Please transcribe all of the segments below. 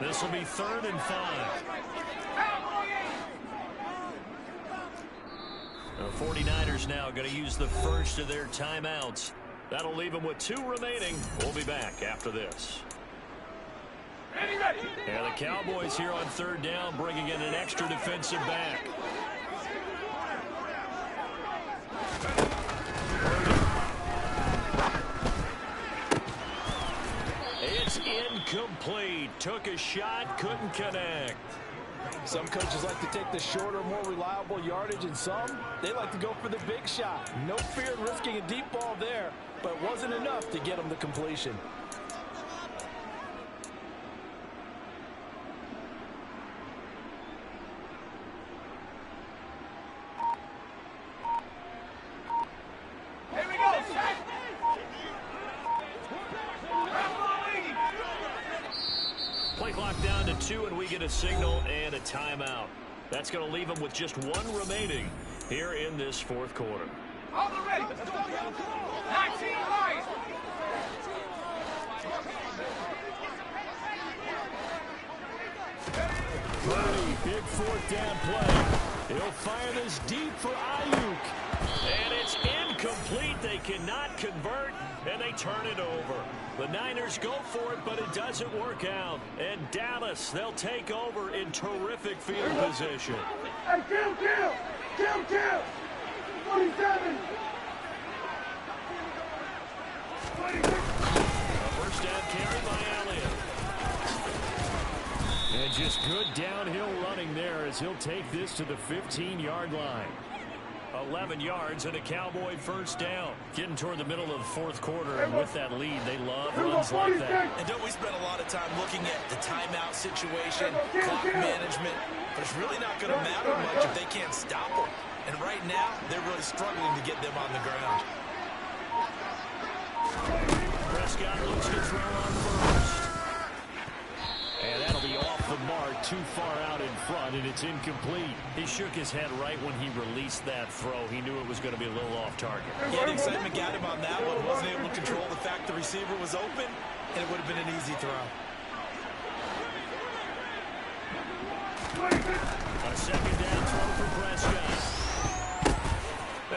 This will be 3rd and 5. The 49ers now going to use the first of their timeouts. That'll leave them with 2 remaining. We'll be back after this. And the Cowboys here on 3rd down, bringing in an extra defensive back. It's incomplete. Took a shot, couldn't connect. Some coaches like to take the shorter, more reliable yardage, and some, they like to go for the big shot. No fear in risking a deep ball there, but it wasn't enough to get them the completion. Play clock down to 2, and we get a signal and a timeout. That's going to leave them with just 1 remaining here in this 4th quarter. All ready. 19 lights. Purdy, big 4th down play. He'll fire this deep for Ayuk. And it's incomplete. They cannot convert, and they turn it over. The Niners go for it, but it doesn't work out. And Dallas, they'll take over in terrific field position. Hey, kill! 27! A first down carry by Elliott. And just good downhill running there as he'll take this to the 15-yard line. 11 yards and a Cowboy first down. Getting toward the middle of the 4th quarter, and with that lead, they love runs like that. And don't we spend a lot of time looking at the timeout situation, clock management, but it's really not going to matter much if they can't stop them. And right now, they're really struggling to get them on the ground. Prescott looks to throw on first. And that'll be off the mark, too far out in front, and it's incomplete. He shook his head right when he released that throw. He knew it was going to be a little off target. Yeah, the excitement got him on that one. Wasn't able to control the fact the receiver was open, and it would have been an easy throw. A 2nd down throw for Prescott.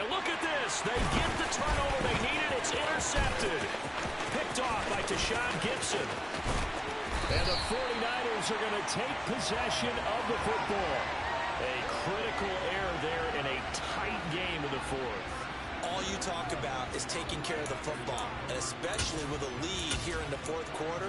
And look at this. They get the turnover they needed. It's intercepted. Picked off by Tashawn Gibson. And the 49ers are going to take possession of the football. A critical error there in a tight game in the 4th. All you talk about is taking care of the football, and especially with a lead here in the 4th quarter,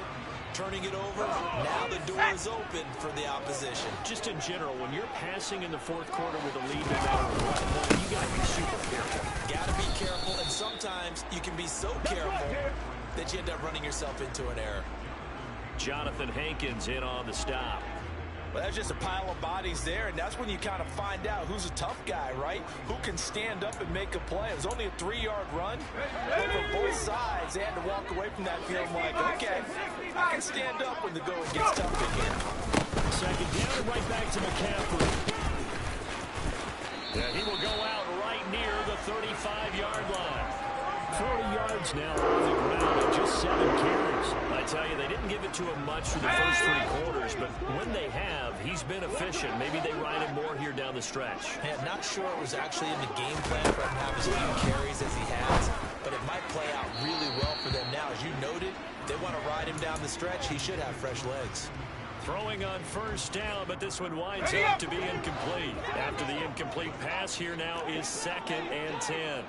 turning it over, now the door is open for the opposition. Just in general, when you're passing in the 4th quarter with a lead, no matter what, you got to be super careful. Got to be careful, and sometimes you can be so careful that you end up running yourself into an error. Jonathan Hankins in on the stop. Well, that's just a pile of bodies there, and that's when you kind of find out who's a tough guy, right? Who can stand up and make a play. It was only a 3-yard run, but for both sides, they had to walk away from that field like, okay, I can stand up when the going gets tough again. 2nd down and right back to McCaffrey. And he will go out right near the 35-yard line. 40 yards now on the ground and just 7 carries. I tell you, they didn't give it to him much for the first 3 quarters, but when they have, he's been efficient. Maybe they ride him more here down the stretch. Yeah, not sure it was actually in the game plan for him to have as few carries as he has, but it might play out really well for them now. As you noted, they want to ride him down the stretch. He should have fresh legs. Throwing on first down, but this one winds up to be incomplete. After the incomplete pass, here now is 2nd and 10.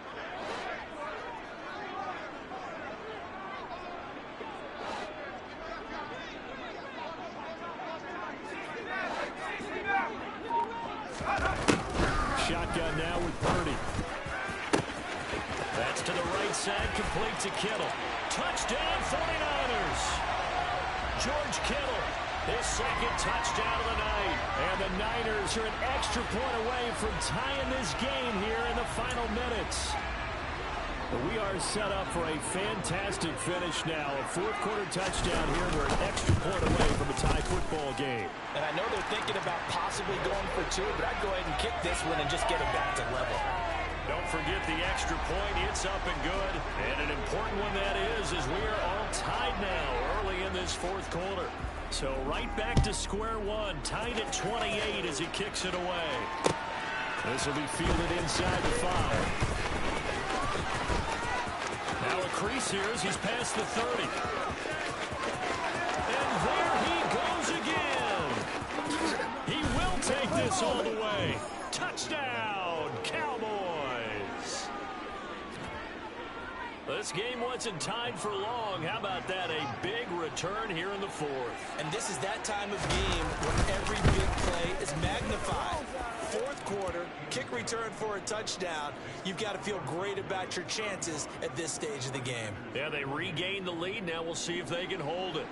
Shotgun now with Purdy. That's to the right side, complete to Kittle. Touchdown 49ers. George Kittle, his 2nd touchdown of the night. And the Niners are an extra point away from tying this game here in the final minutes. We are set up for a fantastic finish now. A 4th quarter touchdown here. We're an extra point away from a tie football game. And I know they're thinking about possibly going for 2, but I'd go ahead and kick this one and just get it back to level. Don't forget the extra point. It's up and good. And an important one that is, as we are all tied now early in this fourth quarter. So right back to square one, tied at 28 as he kicks it away. This will be fielded inside the 5. Now a crease here as he's past the 30. And there he goes again. He will take this all the way. Touchdown, Cowboys. This game wasn't tied for long. How about that? A big return here in the fourth. And this is that time of game where every big play is magnified. Fourth quarter, kick return for a touchdown. You've got to feel great about your chances at this stage of the game. Yeah, they regained the lead. Now we'll see if they can hold it.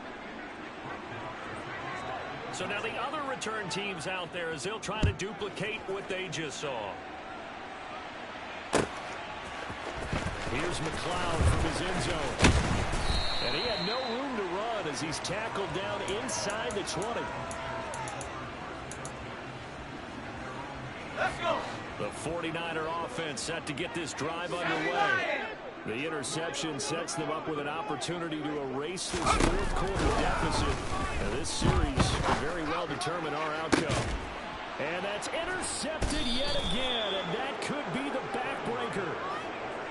So now the other return teams out there as they'll try to duplicate what they just saw. Here's McLeod from his end zone. And he had no room to run as he's tackled down inside the 20. Let's go. The 49er offense set to get this drive underway. The interception sets them up with an opportunity to erase this fourth quarter deficit. Now this series could very well determine our outcome. And that's intercepted yet again, and that could be the backbreaker.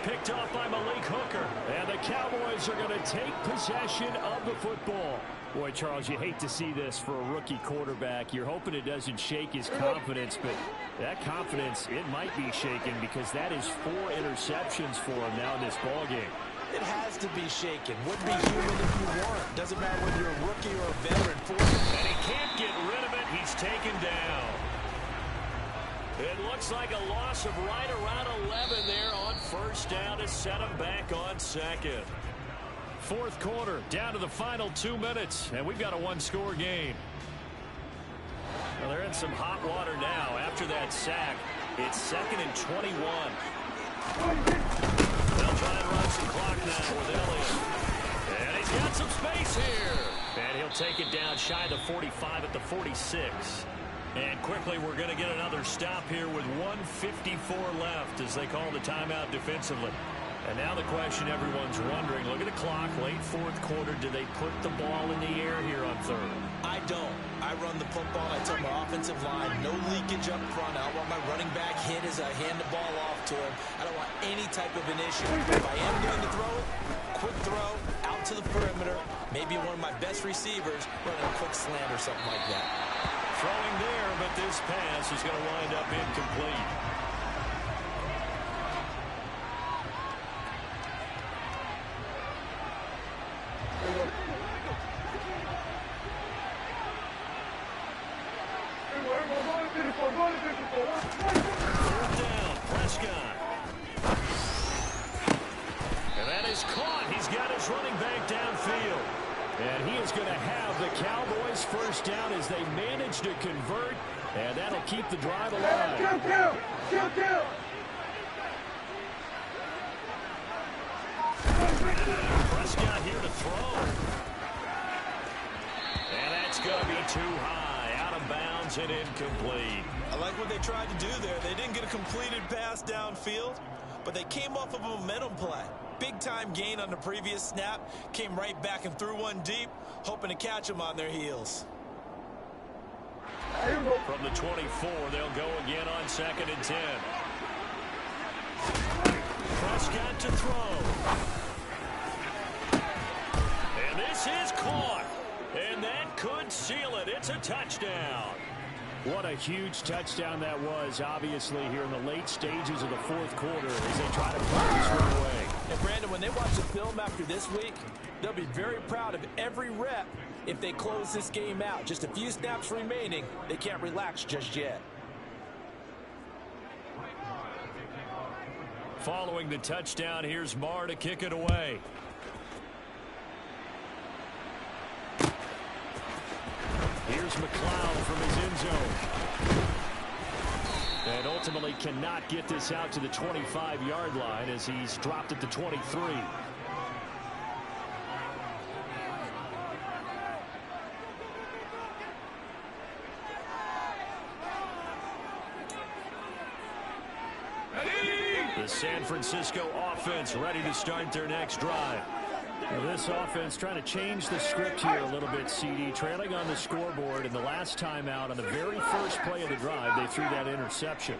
Picked off by Malik Hooker. And the Cowboys are going to take possession of the football. Boy, Charles, you hate to see this for a rookie quarterback. You're hoping it doesn't shake his confidence, but that confidence, it might be shaken because that is 4 interceptions for him now in this ballgame. It has to be shaken. Wouldn't be human if you weren't. Doesn't matter whether you're a rookie or a veteran. And he can't get rid of it. He's taken down. It looks like a loss of right around 11 there on first down to set him back on second. Fourth quarter, down to the final 2 minutes, and we've got a one-score game. Well, they're in some hot water now. After that sack, it's 2nd and 21. They'll try and run some clock now with Elliott. And he's got some space here. And he'll take it down shy of the 45 at the 46. And quickly, we're going to get another stop here with 1:54 left as they call the timeout defensively. And now the question everyone's wondering, look at the clock, late fourth quarter, do they put the ball in the air here on third? I don't. I run the football. I tell my offensive line, no leakage up front. I don't want my running back hit as I hand the ball off to him. I don't want any type of an issue. If I am going to throw it, quick throw, out to the perimeter, maybe one of my best receivers running a quick slant or something like that. Throwing there, but this pass is going to wind up incomplete. Fourth down, Prescott. And that is caught. He's got his running back downfield. And he is going to have the Cowboys first down as they manage to convert. And that'll keep the drive alive. Kill. Prescott here to throw. And that's going to be too high. Out of bounds and incomplete. I like what they tried to do there. They didn't get a completed pass downfield, but they came off of a momentum play. Big-time gain on the previous snap. Came right back and threw one deep, hoping to catch them on their heels. From the 24, they'll go again on 2nd and 10. Prescott to throw. And this is caught. And that could seal it. It's a touchdown. What a huge touchdown that was, obviously, here in the late stages of the fourth quarter as they try to put this one away. And, Brandon, when they watch the film after this week, they'll be very proud of every rep if they close this game out. Just a few snaps remaining. They can't relax just yet. Following the touchdown, here's Marr to kick it away. Here's McLeod from his end zone. And ultimately cannot get this out to the 25-yard line as he's dropped at the 23. The San Francisco offense ready to start their next drive. This offense trying to change the script here a little bit, CD. Trailing on the scoreboard in the last timeout on the very first play of the drive, they threw that interception.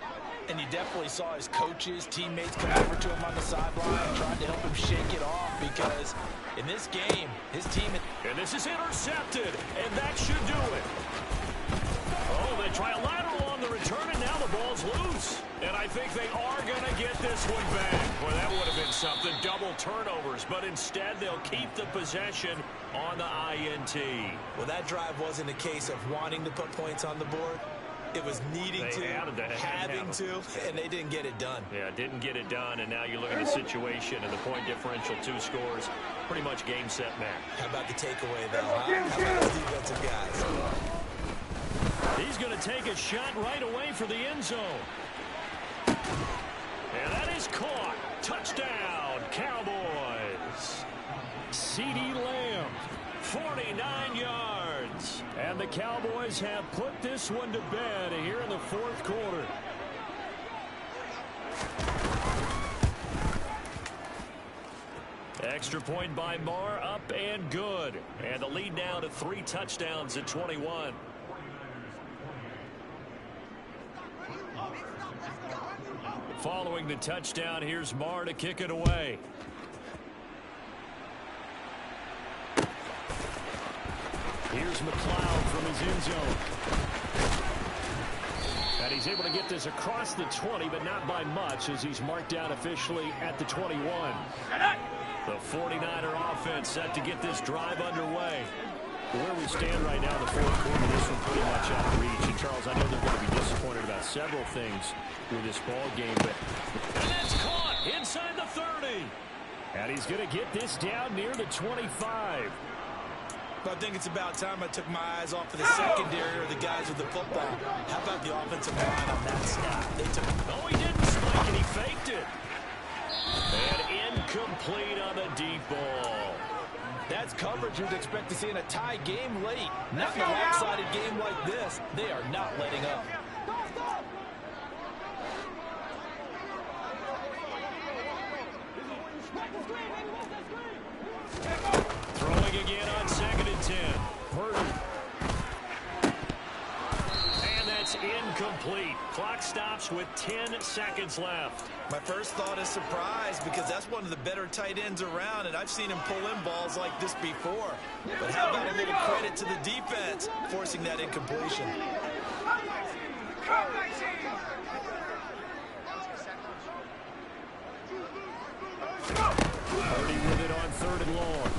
And you definitely saw his coaches, teammates come over to him on the sideline and tried to help him shake it off because in this game, his team... And this is intercepted, and that should do it. Oh, they try a lateral on the return, and now the ball's loose. And I think they are going to get this one back. Well, that would have been something, double turnovers. But instead, they'll keep the possession on the INT. Well, that drive wasn't a case of wanting to put points on the board. It was needing to, having to, and they didn't get it done. Yeah, didn't get it done, and now you look at the situation and the point differential, 2 scores, pretty much game, set, match. How about the takeaway, though, huh? How about those defensive guys? He's going to take a shot right away for the end zone. And that is caught. Touchdown, Cowboys. CeeDee Lamb, 49 yards. And the Cowboys have put this one to bed here in the fourth quarter. Extra point by Marr, up and good. And the lead now to 3 touchdowns at 21. Following the touchdown, here's Marr to kick it away. Here's McLeod from his end zone. And he's able to get this across the 20, but not by much as he's marked down officially at the 21. The 49er offense set to get this drive underway. Where we stand right now in the fourth quarter, this one pretty much out of reach. And, Charles, I know they're going to be disappointed about several things with this ball game, but... And that's caught inside the 30. And he's going to get this down near the 25. But I think it's about time I took my eyes off of the secondary or the guys with the football. How about the offensive line on that snap? They took... No, he didn't spike it. He faked it. And incomplete on the deep ball. That's coverage you'd expect to see in a tie game late. Not in a lopsided game like this. They are not letting up. Throwing again on 2nd and 10. Purdy. And that's incomplete. Clock stops with 10 seconds left. My first thought is surprise because that's one of the better tight ends around, and I've seen him pull in balls like this before. But how about a little credit to the defense forcing that incompletion? Purdy with it on 3rd and long.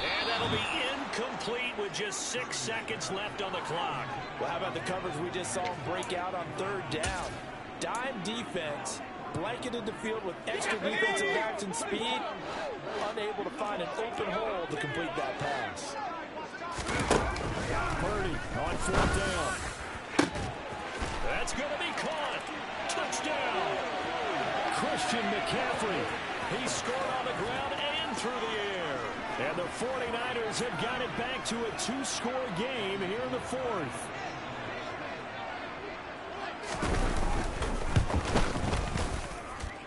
And that'll be incomplete with just 6 seconds left on the clock. Well, how about the coverage we just saw him break out on 3rd down? Dime defense, blanketed the field with extra defensive backs and speed, unable to find an open hole to complete that pass. Purdy on 4th down. That's going to be caught. Touchdown. Christian McCaffrey. He scored on the ground and through the air. And the 49ers have got it back to a 2-score game here in the 4th.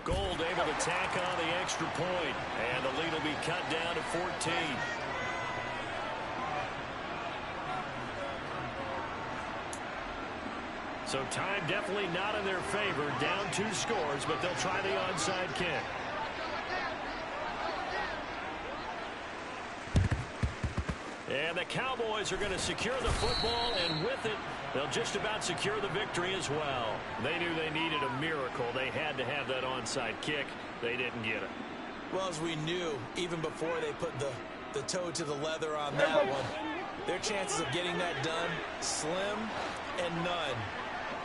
Gold able to tack on the extra point, and the lead will be cut down to 14. So time definitely not in their favor. Down 2 scores, but they'll try the onside kick. And the Cowboys are going to secure the football, and with it, they'll just about secure the victory as well. They knew they needed a miracle. They had to have that onside kick. They didn't get it. Well, as we knew, even before they put the toe to the leather on that one, their chances of getting that done, slim and none.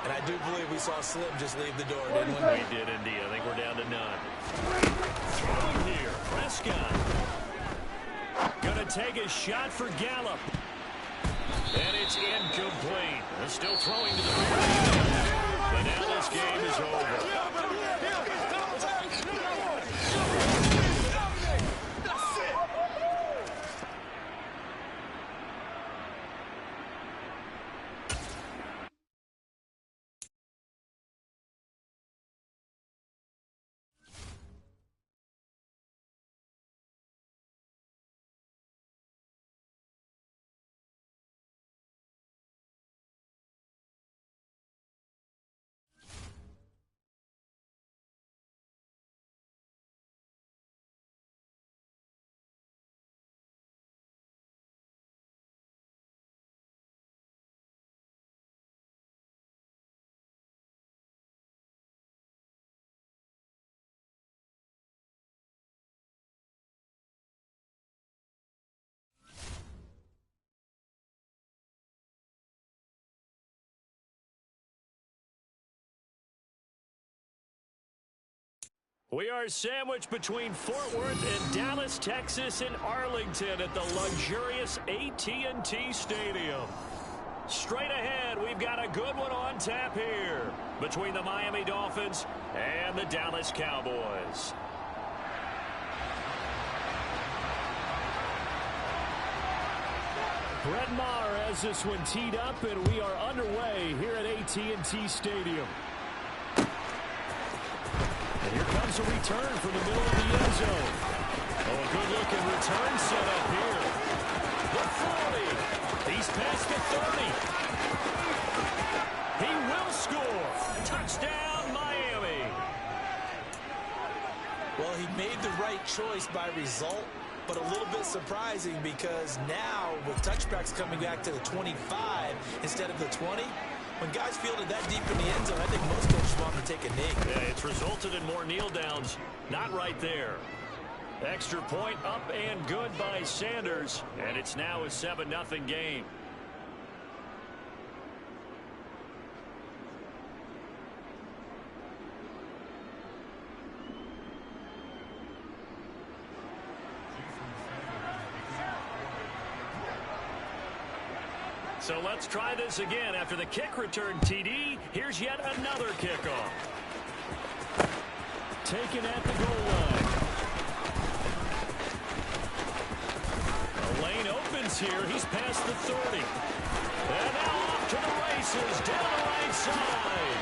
And I do believe we saw Slim just leave the door, didn't we? We did indeed. I think we're down to none. Throwing here, Prescott. Going to take a shot for Gallup. And it's incomplete. They're still throwing to the field. But now this game is over. We are sandwiched between Fort Worth and Dallas, Texas, and Arlington at the luxurious AT&T Stadium. Straight ahead, we've got a good one on tap here between the Miami Dolphins and the Dallas Cowboys. Brett Maher has this one teed up, and we are underway here at AT&T Stadium. And here comes a return from the middle of the end zone. Oh, a good-looking return set up here. The 40. He's past the 30. He will score. Touchdown, Miami. Well, he made the right choice by result, but a little bit surprising because now with touchbacks coming back to the 25 instead of the 20, when guys fielded that deep in the end zone, I think most coaches want to take a knee. Yeah, it's resulted in more kneel downs. Not right there. Extra point up and good by Sanders, and it's now a 7-0 game. So let's try this again. After the kick return TD, here's yet another kickoff. Taken at the goal line. The lane opens here. He's past the 30. And now off to the races down the right side.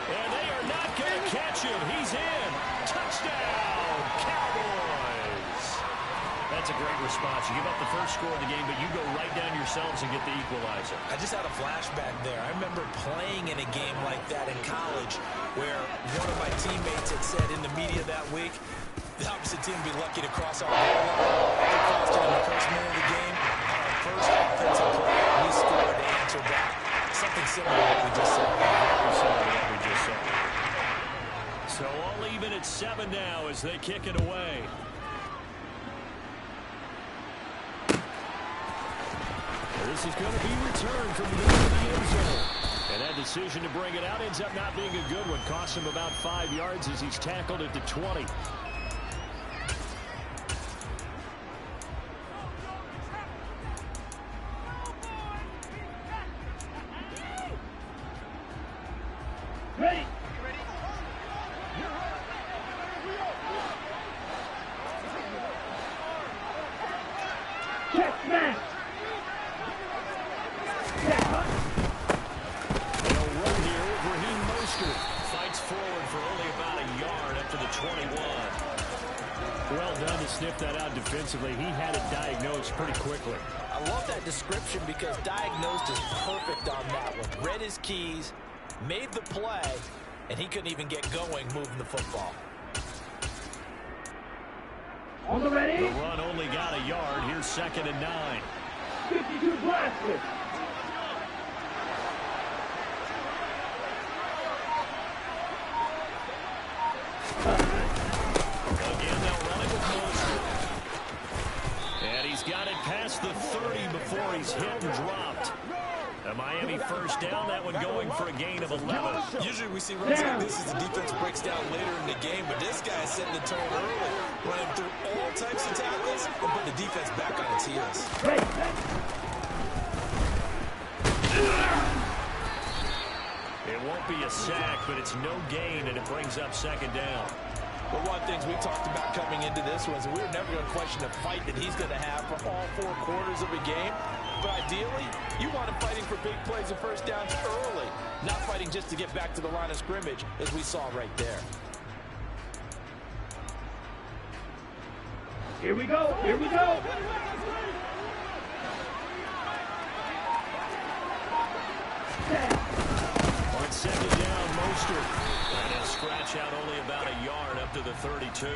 And they are not going to catch him. He's in. Touchdown, Cowboys. That's a great response. You give up the first score of the game, but you go right down yourselves and get the equalizer. I just had a flashback there. I remember playing in a game like that in college where one of my teammates had said in the media that week, the opposite team would be lucky to cross our goal line. It cost them the first minute of the game. On our first offensive play, we scored to answer back. Something similar to what we just said. Very similar to what we just said. So all even at 7 now as they kick it away. This is going to be returned from the middle of the end zone. And that decision to bring it out ends up not being a good one. Costs him about 5 yards as he's tackled at the 20. Ready. Check smash. Fights forward for only about a yard up to the 21. Well done to sniff that out defensively. He had it diagnosed pretty quickly. I love that description because diagnosed is perfect on that one. Read his keys, made the play, and he couldn't even get going moving the football. On the ready. The run only got a yard. Here's 2nd and 9. 52 blasted. Again, they'll run it with Mostert. And he's got it past the 30 before he's hit and dropped. A Miami first down, that one going for a gain of 11. Usually we see runs like this as the defense breaks down later in the game, but this guy's setting the tone early, running through all types of tackles and putting the defense back on its heels. It won't be a sack, but it's no gain, and it brings up 2nd down. But one of the things we talked about coming into this was we were never going to question the fight that he's going to have for all 4 quarters of a game. But ideally, you want him fighting for big plays and first downs early, not fighting just to get back to the line of scrimmage, as we saw right there. Here we go. Here we go. On 2nd down, Mostert. And he'll scratch out only about a yard up to the 32.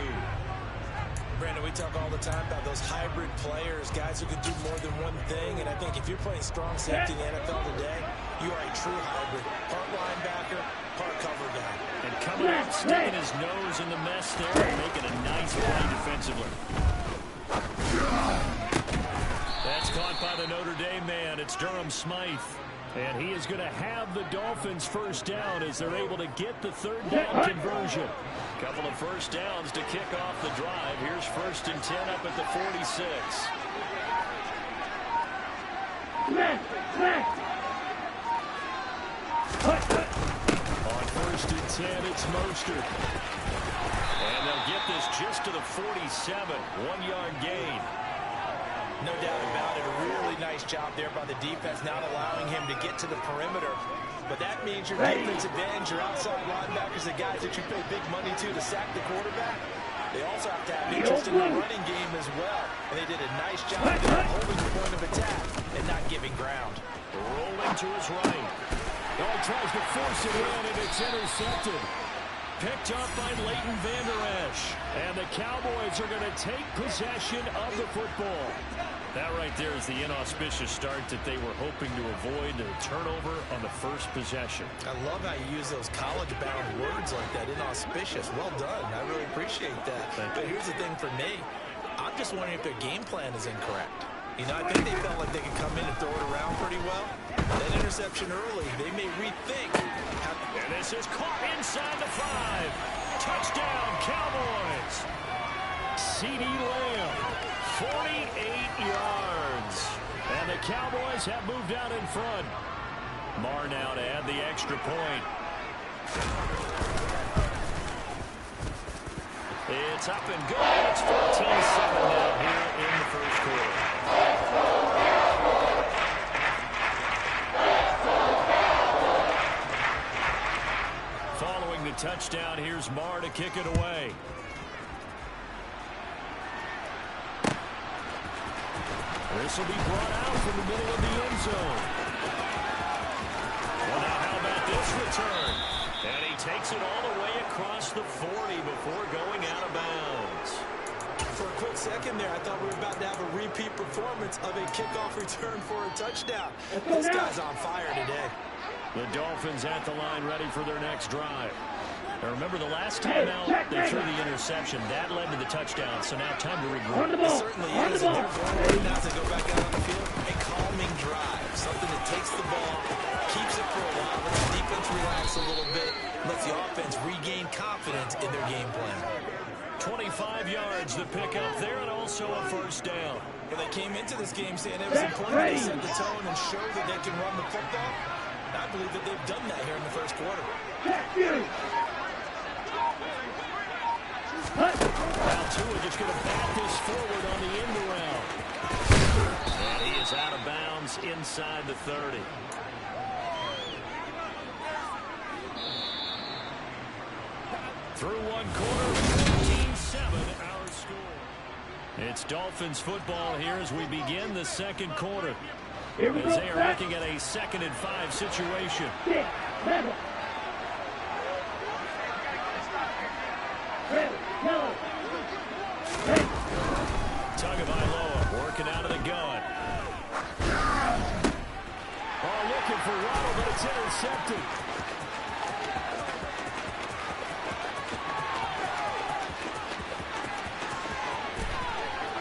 Brandon, we talk all the time about those hybrid players, guys who can do more than one thing, and I think if you're playing strong safety in the NFL today, you are a true hybrid. Part linebacker, part cover guy. And coming out, sticking his nose in the mess there and making a nice play defensively. That's caught by the Notre Dame man. It's Durham Smythe. And he is going to have the Dolphins first down as they're able to get the third down conversion. Couple of first downs to kick off the drive. Here's 1st and 10 up at the 46. On 1st and 10, it's Mostert. And they'll get this just to the 47. 1-yard gain. No doubt about it. A really nice job there by the defense, not allowing him to get to the perimeter. But that means your defensive ends, your outside linebackers, the guys that you pay big money to sack the quarterback, they also have to have interest in the running game as well. And they did a nice job there holding the point of attack and not giving ground. Rolling to his right. Oh, tries to force it in, and it's intercepted. Picked up by Leighton Vander Esch. And the Cowboys are going to take possession of the football. That right there is the inauspicious start that they were hoping to avoid, a turnover on the first possession. I love how you use those college-bound words like that, inauspicious. Well done. I really appreciate that. But here's the thing for me. I'm just wondering if their game plan is incorrect. You know, I think they felt like they could come in and throw it around pretty well. That interception early, they may rethink. And this is caught inside the 5. Touchdown, Cowboys. CeeDee Lamb, 48 yards. And the Cowboys have moved out in front. Marr now to add the extra point. It's up and good. It's 14-7 now here in the first quarter. Following the touchdown, here's Marr to kick it away. This will be brought out from the middle of the end zone. Well, now how about this return? And he takes it all the way across the 40 before going out of bounds. For a quick second there, I thought we were about to have a repeat performance of a kickoff return for a touchdown. This guy's on fire today. The Dolphins at the line ready for their next drive. Now remember, the last time out, they threw the interception. That led to the touchdown, so now time to regroup. It certainly is, and they're going now to go back out on the field. A calming drive, something that takes the ball, keeps it for a while, lets the defense relax a little bit, lets the offense regain confidence in their game plan. 25 yards to pick up there, and also a first down. Well, they came into this game saying it was important to set the tone and show that they can run the football. I believe that they've done that here in the first quarter. Now Tua just going to bat this forward on the end around. And he is out of bounds inside the 30. Through one quarter, 14-7 our score. It's Dolphins football here as we begin the second quarter. As they are looking at a 2nd and 5 situation. Tagovailoa working out of the gun. Oh, looking for Waddle, but it's intercepted.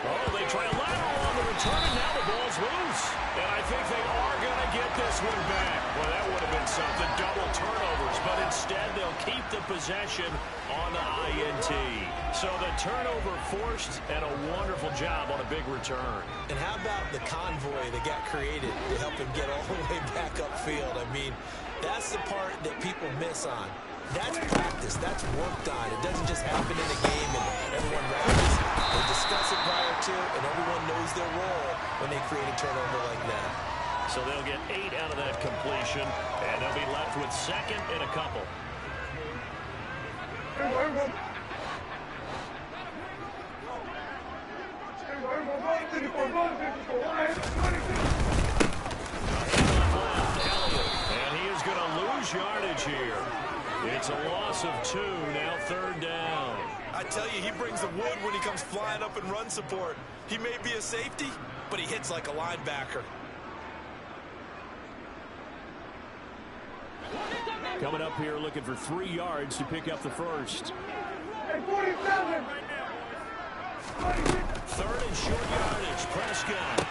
Oh, they try a lateral on the return, and now the ball's loose. And I think they are going to get this one back. Well, that would have been something. Double turnovers, but instead they'll keep the possession on the INT. So the turnover forced, and a wonderful job on a big return. And how about the convoy that got created to help him get all the way back upfield? I mean, that's the part that people miss on. That's practice. That's worked on. It doesn't just happen in a game and everyone rallies. They discuss it prior to, and everyone knows their role when they create a turnover like that. So they'll get 8 out of that completion, and they'll be left with 2nd and a couple. And he is going to lose yardage here. It's a loss of 2, now 3rd down. I tell you, he brings the wood when he comes flying up in run support. He may be a safety, but he hits like a linebacker. Coming up here looking for 3 yards to pick up the first. 3rd and short yardage. Prescott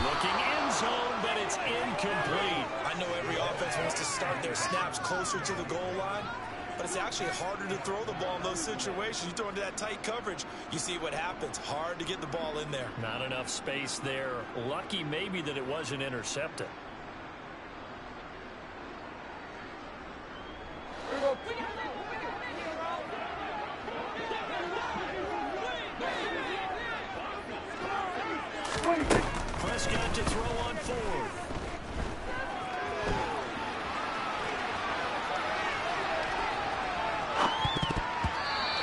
looking end zone, but it's incomplete. I I know every offense wants to start their snaps closer to the goal line, but it's actually harder to throw the ball in those situations. You throw into that tight coverage, you see what happens. Hard to get the ball in there. Not enough space there. Lucky maybe that it wasn't intercepted. Prescott to throw on fourth.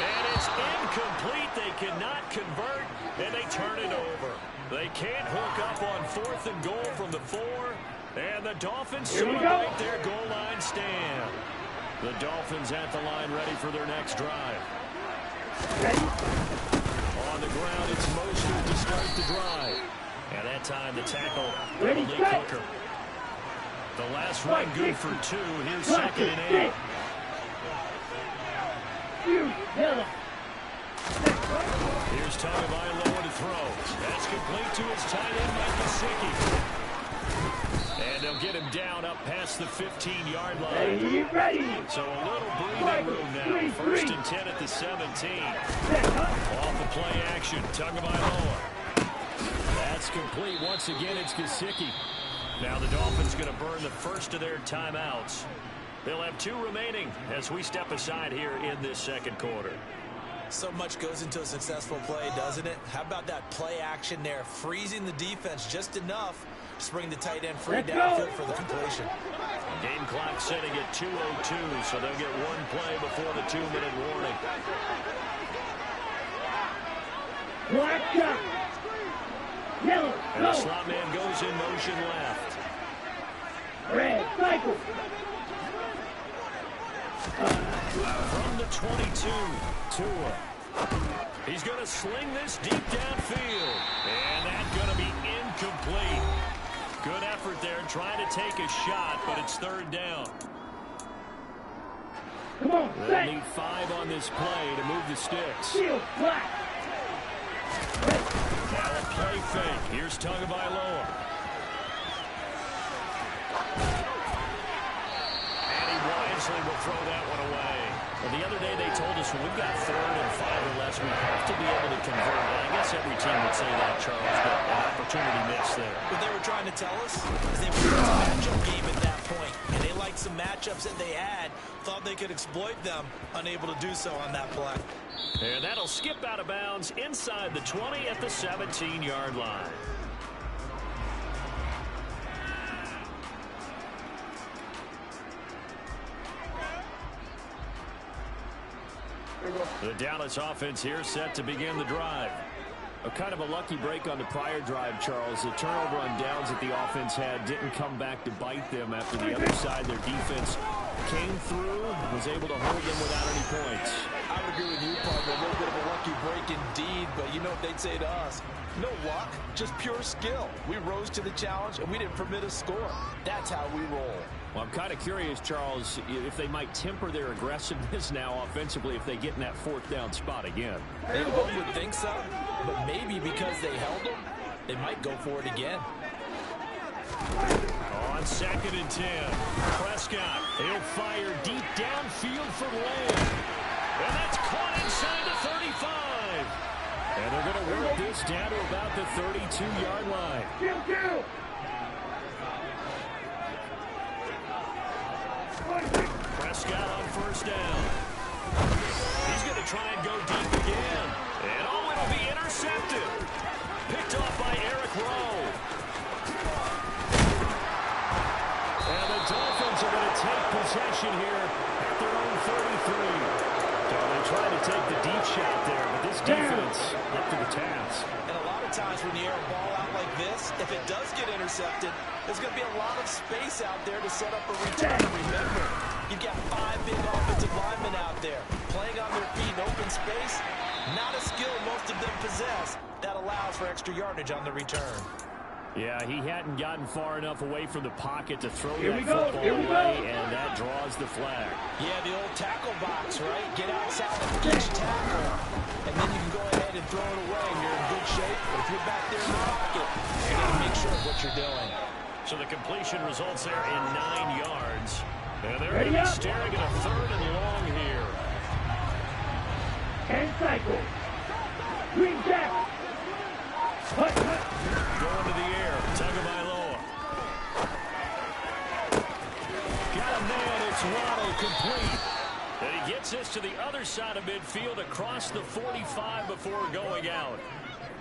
And it's incomplete. They cannot convert, and they turn it over. They can't hook up on 4th and goal from the 4, and the Dolphins celebrate their goal line stand. The Dolphins at the line ready for their next drive. On the ground, it's Mostert to start the drive. And that time, the tackle, Lee Cooker. The last run good for 2. Here's 2nd and 8. Here's Tagovailoa to throw. That's complete to his tight end, Mike Gesicki. And they'll get him down up past the 15-yard line. So a little breathing room now. 1st and 10 at the 17. Off the play action, Tagovailoa. That's complete. Once again, it's Gesicki. Now the Dolphins going to burn the first of their timeouts. They'll have 2 remaining as we step aside here in this second quarter. So much goes into a successful play, doesn't it? How about that play action there, freezing the defense just enough to bring the tight end free downfield for the completion. Game clock setting at 2:02, so they'll get 1 play before the 2-minute warning. And the slot man goes in motion left. Red cycle. From the 22, Tua. He's going to sling this deep downfield. And that's going to be incomplete. Good effort there, trying to take a shot, but it's 3rd down. Come on, They'll need 5 on this play to move the sticks. Now a play fake. Here's Tagovailoa. And he wisely will throw that one away. Well, the other day they told us when we've got 3rd and 5 or less, we have to be able to convert. And I guess every team would say that, Charles, but an opportunity missed there. What they were trying to tell us is they were in a matchup game at that point, and they liked some matchups that they had, thought they could exploit them, unable to do so on that play. And that'll skip out of bounds inside the 20 at the 17-yard line. The Dallas offense here set to begin the drive. A kind of a lucky break on the prior drive, Charles. The turnover on downs that the offense had didn't come back to bite them after the other side. Their defense came through, was able to hold them without any points. I would agree with you, partner. A little bit of a lucky break indeed, but you know what they'd say to us? No luck, just pure skill. We rose to the challenge, and we didn't permit a score. That's how we roll. Well, I'm kind of curious, Charles, if they might temper their aggressiveness now offensively if they get in that 4th down spot again. One would think so, but maybe because they held them, they might go for it again. On 2nd and 10, Prescott, he'll fire deep downfield for Lamb. And that's caught inside the 35. And they're going to work this down to about the 32-yard line. Prescott on 1st down. He's going to try and go deep again. And oh, it'll be intercepted. Picked off by Eric Rowe. And the Dolphins are going to take possession here at their own 33. So they tried to take the deep shot there, but this defense up to the task. And a lot of times when you air a ball out like this, if it does get intercepted, there's going to be a lot of space out there to set up a return. Remember, you've got 5 big offensive linemen out there playing on their feet in open space. Not a skill most of them possess that allows for extra yardage on the return. Yeah, he hadn't gotten far enough away from the pocket to throw that football away, and that draws the flag. Yeah, the old tackle box, right? Get outside of each tackle, and then you can go ahead and throw it away, and you're in good shape. But if you're back there in the pocket, you got to make sure of what you're doing. So the completion results there in 9 yards. And they're going to be staring at a 3rd and long here. And cycle. Green jack. Hut, hut. Going to the air. Tagovailoa. Got a man. It's Waddle complete. And he gets this to the other side of midfield across the 45 before going out.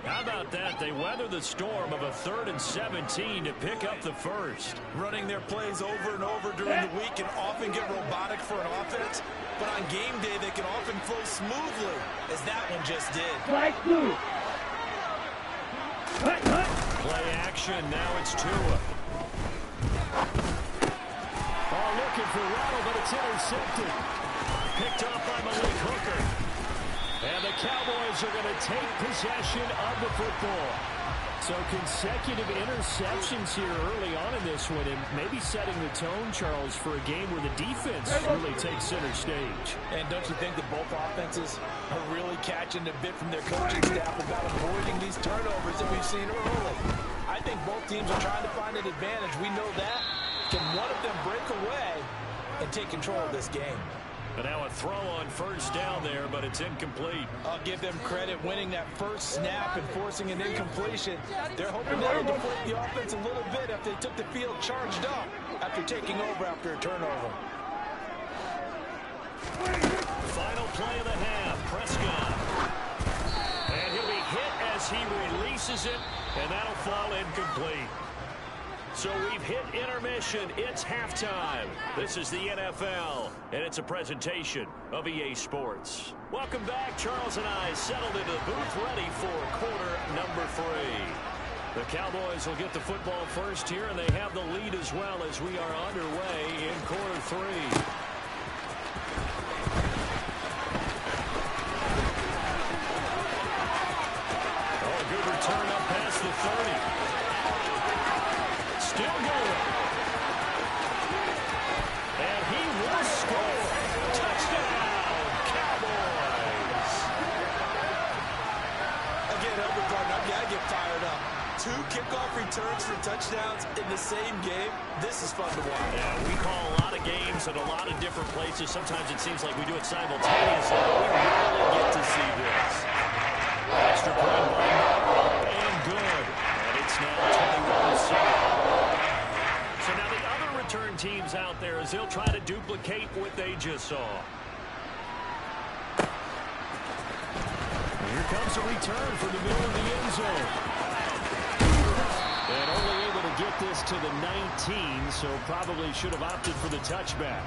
How about that? They weather the storm of a 3rd and 17 to pick up the first. Running their plays over and over during the week can often get robotic for an offense, but on game day they can often flow smoothly, as that one just did. Flag blue. Hut, hut. Play action. Now it's Tua. Oh, looking for Waddle, but it's intercepted. Picked off by Malik Hooker. And the Cowboys are going to take possession of the football. So consecutive interceptions here early on in this one, and maybe setting the tone, Charles, for a game where the defense really takes center stage. And don't you think that both offenses are really catching a bit from their coaching staff about avoiding these turnovers that we've seen early? I think both teams are trying to find an advantage. We know that. Can one of them break away and take control of this game? And now a throw on first down there, but it's incomplete. I'll give them credit winning that first snap and forcing an incompletion. They're hoping they would deflate the offense a little bit if they took the field charged up after taking over after a turnover. Final play of the half, Prescott. And he'll be hit as he releases it, and that'll fall incomplete. So we've hit intermission. It's halftime. This is the NFL, and it's a presentation of EA Sports. Welcome back. Charles and I settled into the booth ready for quarter number 3. The Cowboys will get the football first here, and they have the lead as well as we are underway in quarter 3. Oh, good return up past the 30. Still going. And he will score. Touchdown, Cowboys. Again, Elder Gardner, I get fired up. 2 kickoff returns for touchdowns in the same game. This is fun to watch. Yeah, we call a lot of games at a lot of different places. Sometimes it seems like we do it simultaneously, but we rarely get to see this. Extra point and good. And it's now 21-7. So now the other return teams out there as they'll try to duplicate what they just saw. Here comes a return from the middle of the end zone. And only able to get this to the 19, so probably should have opted for the touchback.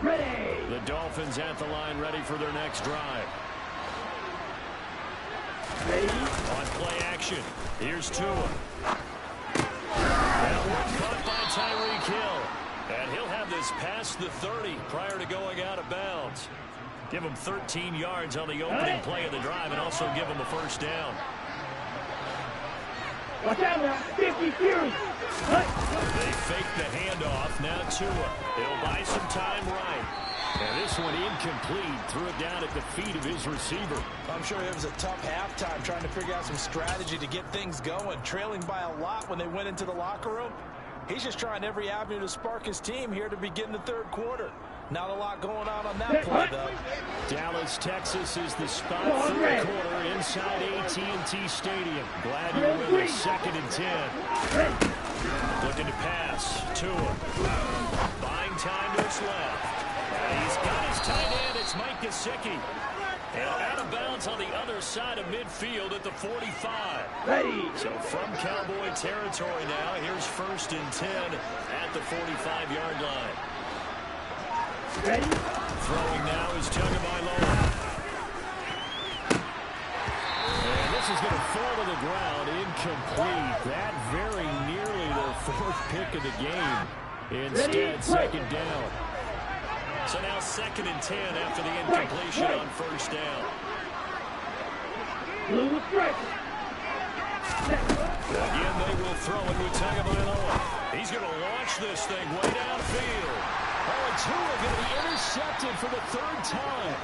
Ready. The Dolphins at the line, ready for their next drive. Ready. On play action, here's Tua. And one caught by Tyreek Hill. And he'll have this past the 30 prior to going out of bounds. Give him 13 yards on the opening play of the drive and also give him a first down. Watch out now. 50 Fury. They fake the handoff. Now Tua. He'll buy some time right. And this one incomplete. Threw it down at the feet of his receiver. I'm sure it was a tough halftime trying to figure out some strategy to get things going. Trailing by a lot when they went into the locker room. He's just trying every avenue to spark his team here to begin the 3rd quarter. Not a lot going on that play, though. Dallas, Texas is the spot for the quarter inside AT&T Stadium. Glad you're with us. 2nd and 10. Looking to pass. Tua. Buying time to his left. He's got his tight end. It's Mike Gesicki. And out of bounds on the other side of midfield at the 45. Ready. So from Cowboy territory now, here's 1st and 10 at the 45-yard line. Ready. Throwing now is Tagovailoa. And this is going to fall to the ground, incomplete. That very nearly their 4th pick of the game. Instead, 2nd down. So now 2nd and 10 after the incompletion on first down. Blue strike. Again, they will throw it with Tagovailoa. He's going to launch this thing way downfield. Oh, and Tua going to be intercepted for the 3rd time.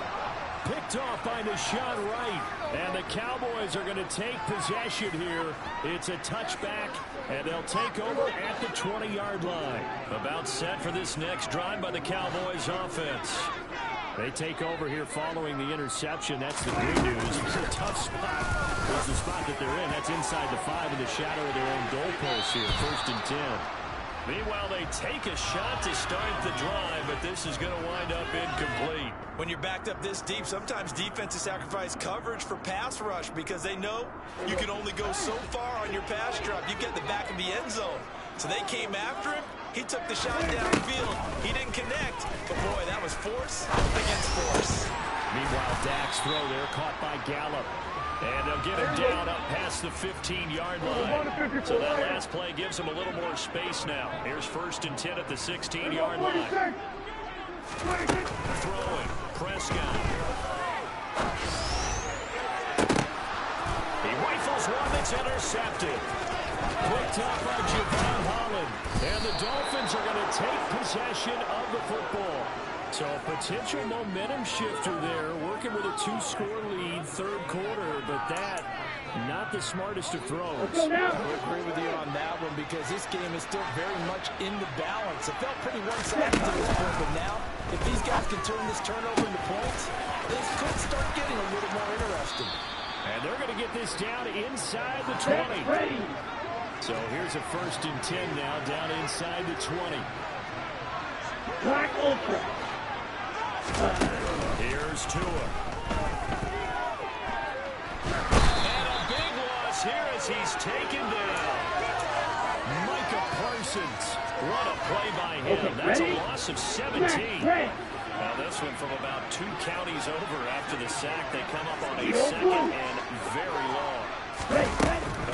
Picked off by Deshaun Wright. And the Cowboys are going to take possession here. It's a touchback, and they'll take over at the 20-yard line. About set for this next drive by the Cowboys offense. They take over here following the interception. That's the good news. It's a tough spot. It's the spot that they're in. That's inside the 5 in the shadow of their own goalpost here. 1st and 10. Meanwhile, they take a shot to start the drive, but this is going to wind up incomplete. When you're backed up this deep, sometimes defenses sacrifice coverage for pass rush because they know you can only go so far on your pass drop. You get the back of the end zone. So they came after him. He took the shot downfield. He didn't connect, but boy, that was force against force. Meanwhile, Dak's throw there caught by Gallup. And they'll get him down up past the 15-yard line. So that last play gives him a little more space now. Here's 1st and 10 at the 16-yard line. Throwing. Prescott. He rifles one that's intercepted. Picked up by Javon Holland. And the Dolphins are going to take possession of the football. So a potential momentum shifter there, working with a 2-score lead, 3rd quarter, but that, not the smartest of throws. I agree with you on that one because this game is still very much in the balance. It felt pretty one-sided to this point, but now, if these guys can turn this turnover into points, this could start getting a little more interesting. And they're going to get this down inside the 20. So here's a 1st and 10 now, down inside the 20. Black Ultra. Here's Tua. And a big loss here as he's taken down. Micah Parsons. What a play by him. That's a loss of 17. Now this one from about 2 counties over after the sack. They come up on a 2nd and very long.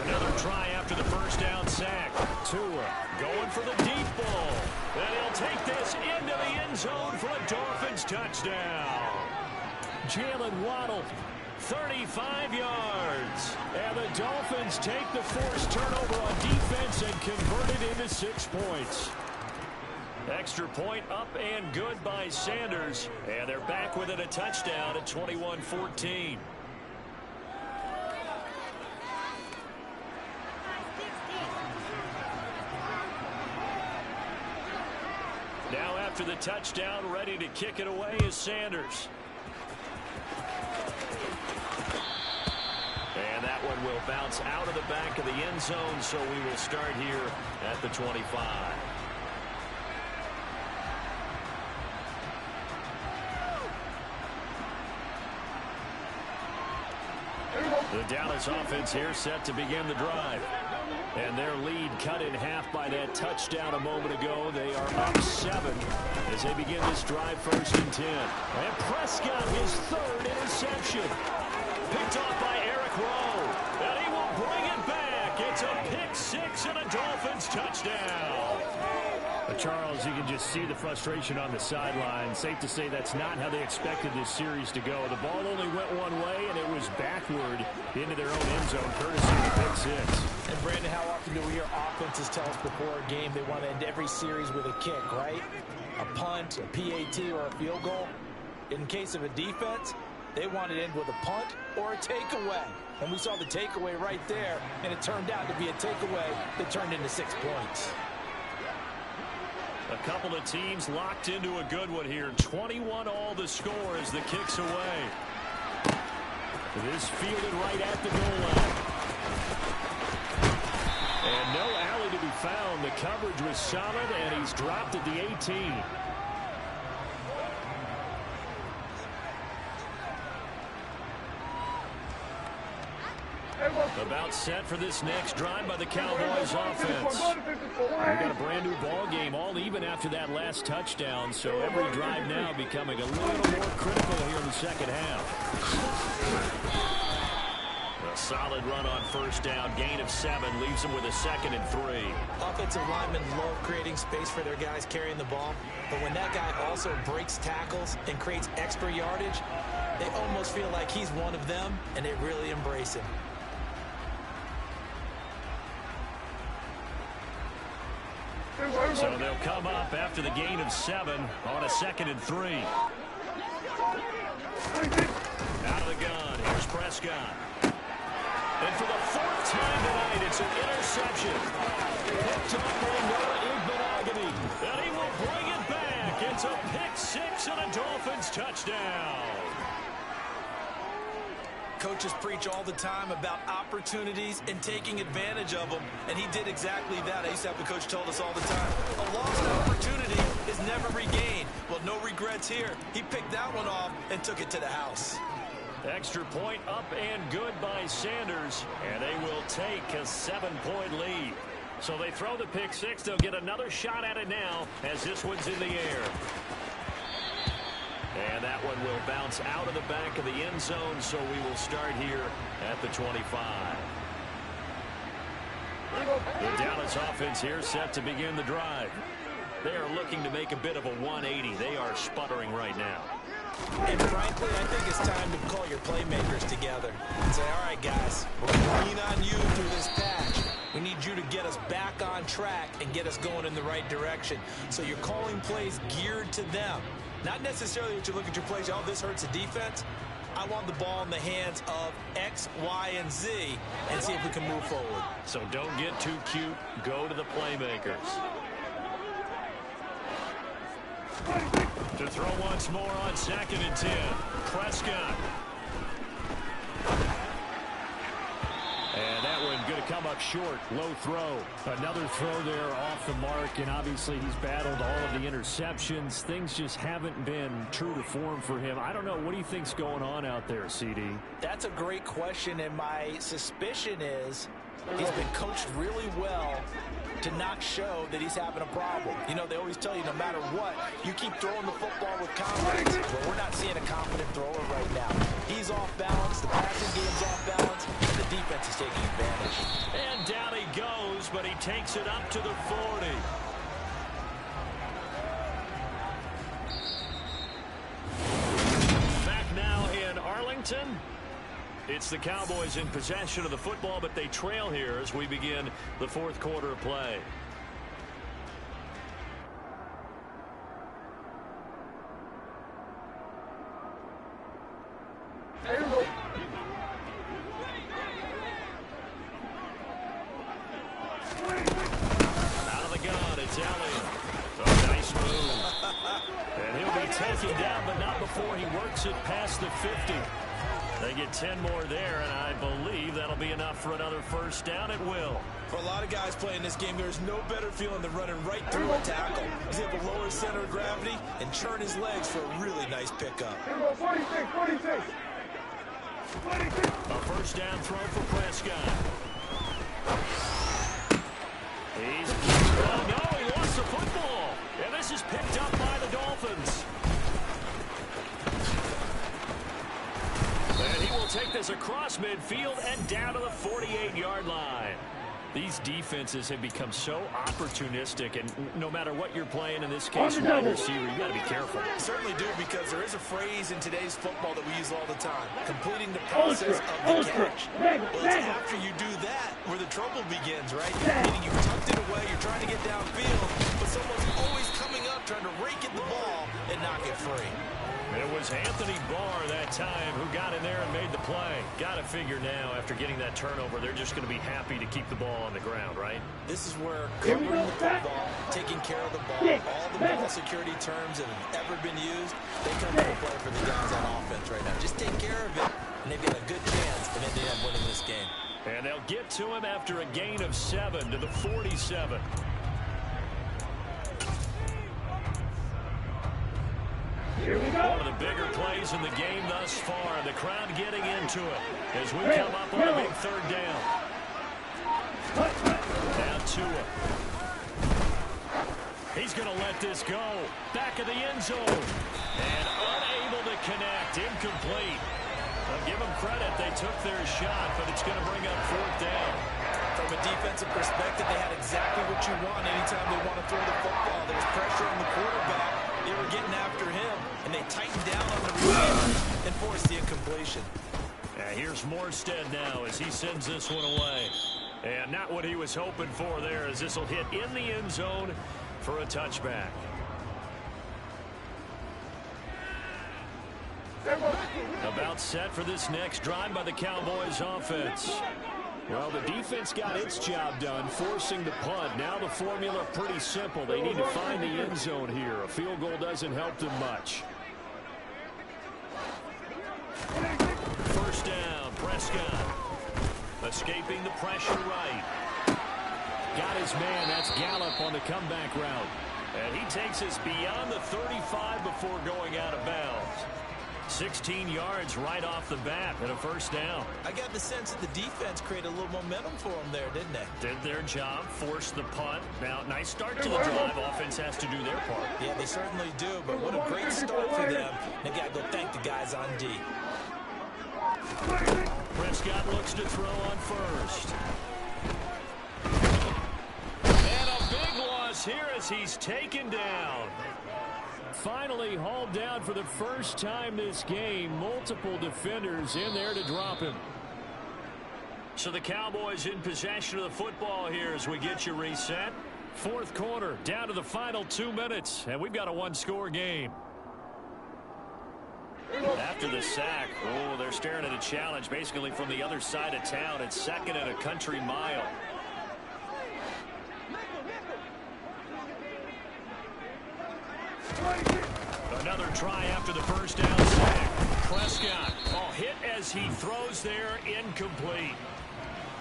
Another try after the 1st down sack. Tua going for the deep ball. And he'll take this into the end zone for a Dolphins touchdown. Jalen Waddle, 35 yards. And the Dolphins take the forced turnover on defense and convert it into 6 points. Extra point up and good by Sanders. And they're back within a touchdown at 21-14. Now after the touchdown, ready to kick it away is Sanders. And that one will bounce out of the back of the end zone, so we will start here at the 25. The Dallas offense here set to begin the drive. And their lead cut in half by that touchdown a moment ago. They are up 7 as they begin this drive 1st and 10. And Prescott, his 3rd interception. Picked off by Eric Rowe. And he will bring it back. It's a pick 6 and a Dolphins touchdown. Charles, you can just see the frustration on the sideline. Safe to say that's not how they expected this series to go. The ball only went one way, and it was backward into their own end zone, courtesy of the pick 6. And, Brandon, how often do we hear offenses tell us before a game they want to end every series with a kick, right? A punt, a PAT, or a field goal. In case of a defense, they want to end with a punt or a takeaway. And we saw the takeaway right there, and it turned out to be a takeaway that turned into 6 points. A couple of teams locked into a good one here. 21 all the score as the kick's away. This fielded right at the goal line. And no alley to be found. The coverage was solid, and he's dropped at the 18. About set for this next drive by the Cowboys offense. We've got a brand new ball game, all even after that last touchdown, so every drive now becoming a little more critical here in the second half. A solid run on 1st down, gain of 7, leaves them with a 2nd and 3. Offensive linemen love creating space for their guys carrying the ball, but when that guy also breaks tackles and creates extra yardage, they almost feel like he's one of them, and they really embrace him. So they'll come up after the gain of 7 on a 2nd and 3. Prescott. And for the fourth time tonight, it's an interception. Picked up by Noah Igbenogany. And he will bring it back. It's a pick six and a Dolphins touchdown. Coaches preach all the time about opportunities and taking advantage of them, and he did exactly that. I used to have a coach tell us all the time, a lost opportunity is never regained. Well, no regrets here. He picked that one off and took it to the house. Extra point up and good by Sanders, and they will take a 7-point lead. So they throw the pick six. They'll get another shot at it now as this one's in the air. And that one will bounce out of the back of the end zone, so we will start here at the 25. The Dallas offense here set to begin the drive. They are looking to make a bit of a 180. They are sputtering right now. And frankly, I think it's time to call your playmakers together and say, all right, guys, we're going to lean on you through this patch. We need you to get us back on track and get us going in the right direction. So you're calling plays geared to them. Not necessarily that you look at your plays, oh, this hurts the defense. I want the ball in the hands of X, Y, and Z and see if we can move forward. So don't get too cute. Go to the playmakers. To throw once more on 2nd and 10. Prescott. And that one going to come up short. Low throw. Another throw there off the mark, and obviously he's battled all of the interceptions. Things just haven't been true to form for him. I don't know. What do you think's going on out there, CD? That's a great question, and my suspicion is he's been coached really well to not show that he's having a problem. You know, they always tell you no matter what, you keep throwing the football with confidence. Well, we're not seeing a confident thrower right now. He's off balance, the passing game's off balance, and the defense is taking advantage. And down he goes, but he takes it up to the 40. Back now in Arlington. It's the Cowboys in possession of the football, but they trail here as we begin the fourth quarter of play. Out of the gun, it's Elliott. Oh, nice move. And he'll be taken down, but not before he works it past the 50. They get 10 more there, and I believe that'll be enough for another first down. It will. For a lot of guys playing this game, there's no better feeling than running right through a tackle. He's able to lower his center of gravity and churn his legs for a really nice pickup. 46. A first down throw for Prescott. Oh, no, he lost the football. And this is picked up by the Dolphins. And he will take this across midfield and down to the 48-yard line. These defenses have become so opportunistic, and no matter what you're playing, in this case, wide receiver, you got to be careful. Certainly do, because there is a phrase in today's football that we use all the time: completing the process of the catch. Well, it's after you do that where the trouble begins, right? Meaning you've tucked it away, you're trying to get downfield, but someone's always coming up trying to rake at the ball and knock it free. It was Anthony Barr that time who got in there and made the play. Got to figure now, after getting that turnover, they're just going to be happy to keep the ball on the ground, right? This is where covering the football, taking care of the ball, all the ball security terms that have ever been used, they come into play for the guys on offense right now. Just take care of it, and they've got a good chance of ending up winning this game. And they'll get to him after a gain of 7 to the 47. Here we go. One of the bigger plays in the game thus far. The crowd getting into it as we come up on a big third down. Now Tua. He's going to let this go. Back of the end zone. And unable to connect. Incomplete. I'll give them credit. They took their shot, but it's going to bring up fourth down. From a defensive perspective, they had exactly what you want anytime they want to throw the football. There was pressure on the quarterback. They were getting after him, and they tightened down on the receivers and forced the incompletion. Here's Morstead now as he sends this one away. And not what he was hoping for there, as this will hit in the end zone for a touchback. A About set for this next drive by the Cowboys offense. Well, the defense got its job done, forcing the punt. Now the formula pretty simple. They need to find the end zone here. A field goal doesn't help them much. First down, Prescott. Escaping the pressure right. Got his man. That's Gallup on the comeback route. And he takes us beyond the 35 before going out of bounds. 16 yards right off the bat and a first down. I got the sense that the defense created a little momentum for them there, didn't they? Did their job, forced the punt. Now, nice start to the drive. Offense has to do their part. Yeah, they certainly do, but what a great start for them. They got to go thank the guys on D. Prescott looks to throw on first. And a big loss here as he's taken down. Finally hauled down for the first time this game. Multiple defenders in there to drop him. So the Cowboys in possession of the football here as we get you reset. Fourth quarter, down to the final 2 minutes, and we've got a one-score game. After the sack, they're staring at a challenge basically from the other side of town. It's second and a country mile. Another try after the first down sack. Prescott, hit as he throws there, incomplete.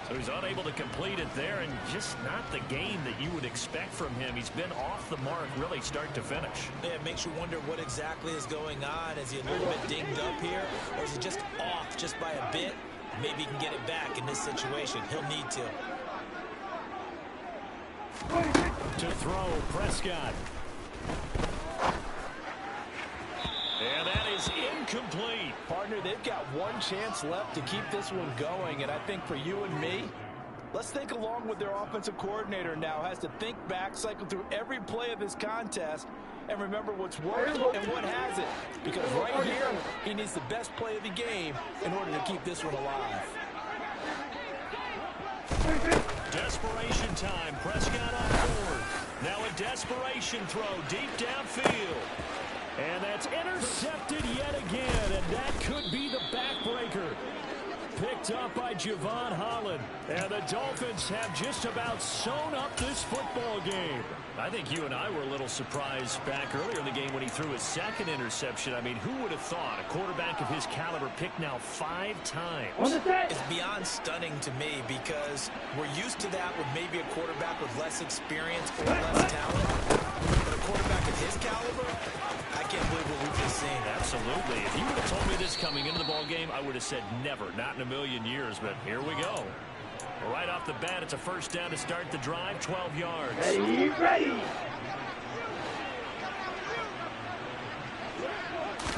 So he's unable to complete it there, and just not the game that you would expect from him. He's been off the mark really start to finish. Yeah, it makes you wonder what exactly is going on. Is he a little bit dinged up here, or is he just off just by a bit? Maybe he can get it back in this situation. He'll need to. To throw, Prescott. And that is incomplete. Partner, they've got one chance left to keep this one going, and I think for you and me, let's think along with their offensive coordinator now. Has to think back, cycle through every play of this contest, and remember what's worked and what hasn't. Because right here, he needs the best play of the game in order to keep this one alive. Desperation time. Prescott on board. Now a desperation throw deep downfield. And that's intercepted yet again, and that could be the backbreaker. Picked up by Javon Holland. And the Dolphins have just about sewn up this football game. I think you and I were a little surprised back earlier in the game when he threw his second interception. I mean, who would have thought a quarterback of his caliber picked now 5 times? It's beyond stunning to me because we're used to that with maybe a quarterback with less experience or less talent. But a quarterback of his caliber, I can't believe what we've just seen. Absolutely. If you would have told me this coming into the ball game, I would have said never, not in a million years. But here we go. Right off the bat, it's a first down to start the drive, 12 yards. Ready, ready.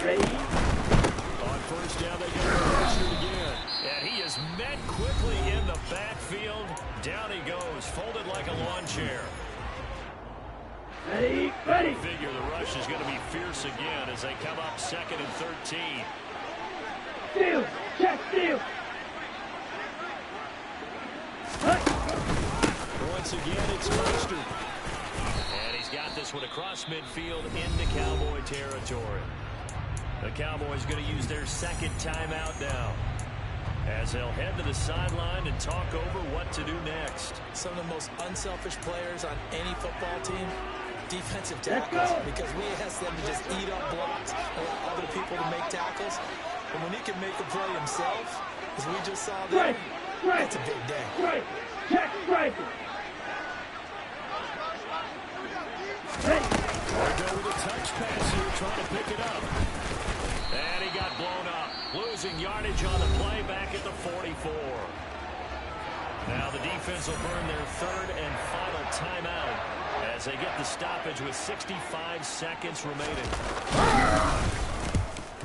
Ready. On first down, they get pressured again. And he is met quickly in the backfield. Down he goes, folded like a lawn chair. Ready, ready. Figure the rush is going to be fierce again as they come up second and 13. Steal, check, steal. Once again, it's Mostert. And he's got this one across midfield into Cowboy territory. The Cowboys going to use their second timeout now, as they'll head to the sideline and talk over what to do next. Some of the most unselfish players on any football team, defensive tackles, because we ask them to just eat up blocks and allow other people to make tackles. And when he can make a play himself, as we just saw there, that's a big day. Right, check, right. Ready. Go with a touch pass here, trying to pick it up. And he got blown up. Losing yardage on the play back at the 44. Now the defense will burn their third and final timeout as they get the stoppage with 65 seconds remaining.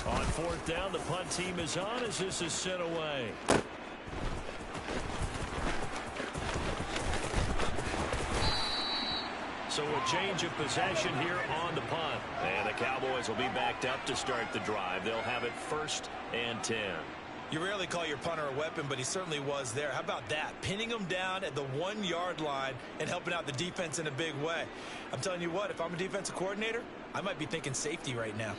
On fourth down, the punt team is on as this is sent away. So a change of possession here on the punt. And the Cowboys will be backed up to start the drive. They'll have it 1st and 10. You rarely call your punter a weapon, but he certainly was there. How about that? Pinning him down at the 1-yard line and helping out the defense in a big way. I'm telling you what, if I'm a defensive coordinator, I might be thinking safety right now.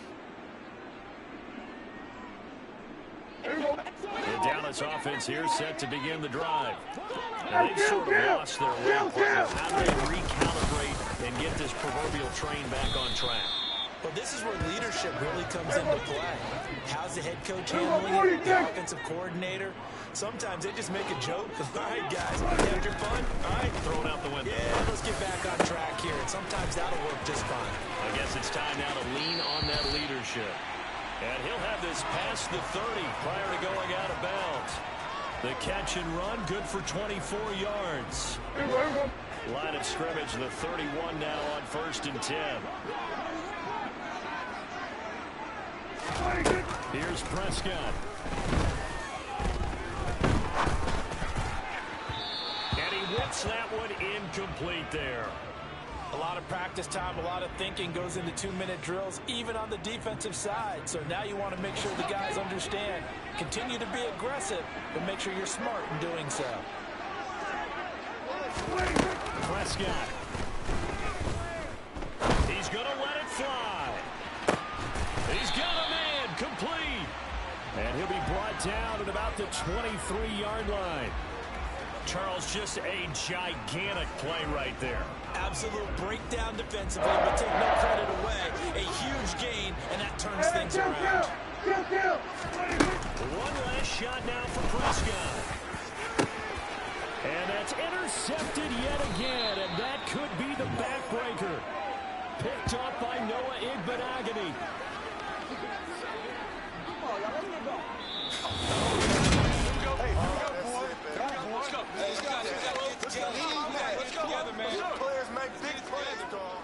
The Dallas offense here set to begin the drive. Now they've sort of lost their way. How do they recalibrate and get this proverbial train back on track? Well, this is where leadership really comes into play. How's the head coach handling it? The offensive coordinator? Sometimes they just make a joke. All right, guys, had your fun? All right, Throw it out the window. yeah, let's get back on track here. And sometimes that'll work just fine. I guess it's time now to lean on that leadership. And he'll have this past the 30 prior to going out of bounds. The catch and run, good for 24 yards. Line of scrimmage, the 31 now on 1st and 10. Here's Prescott. And he whips that one incomplete there. A lot of practice time, a lot of thinking goes into 2-minute drills, even on the defensive side. So now you want to make sure the guys understand. Continue to be aggressive, but make sure you're smart in doing so. Prescott. He's going to let it fly. He's got a man complete. And he'll be brought down at about the 23-yard line. Charles, just a gigantic play right there. Absolute breakdown defensively, but take no credit away. A huge gain, and that turns things around. One last shot now for Prescott. And that's intercepted yet again, and that could be the backbreaker. Picked up by Noah Igbenogany. Players make big plays, dog.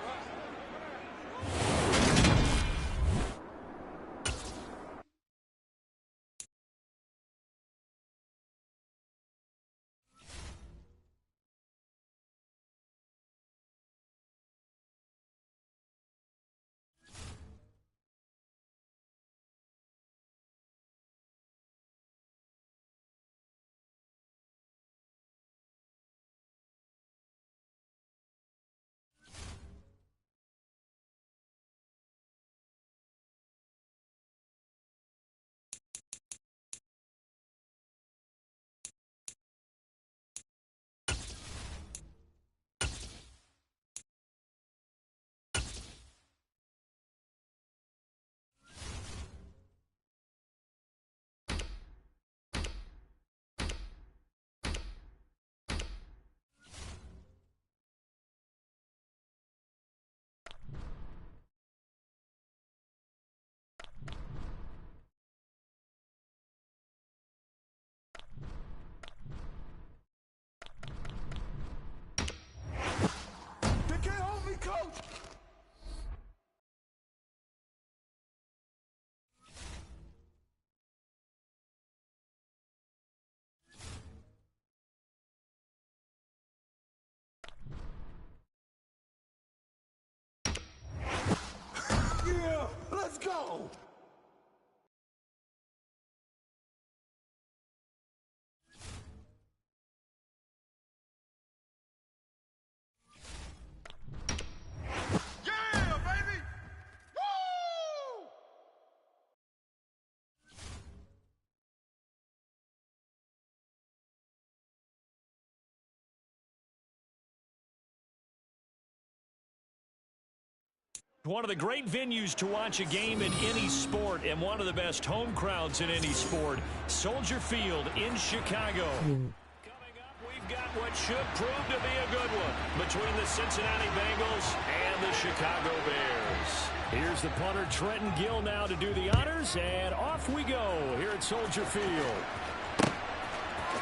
Let's go! Yeah, baby! Woo! One of the great venues to watch a game in any sport and one of the best home crowds in any sport, Soldier Field in Chicago. Coming up, we've got what should prove to be a good one between the Cincinnati Bengals and the Chicago Bears. Here's the punter, Trenton Gill, now to do the honors, and off we go here at Soldier Field.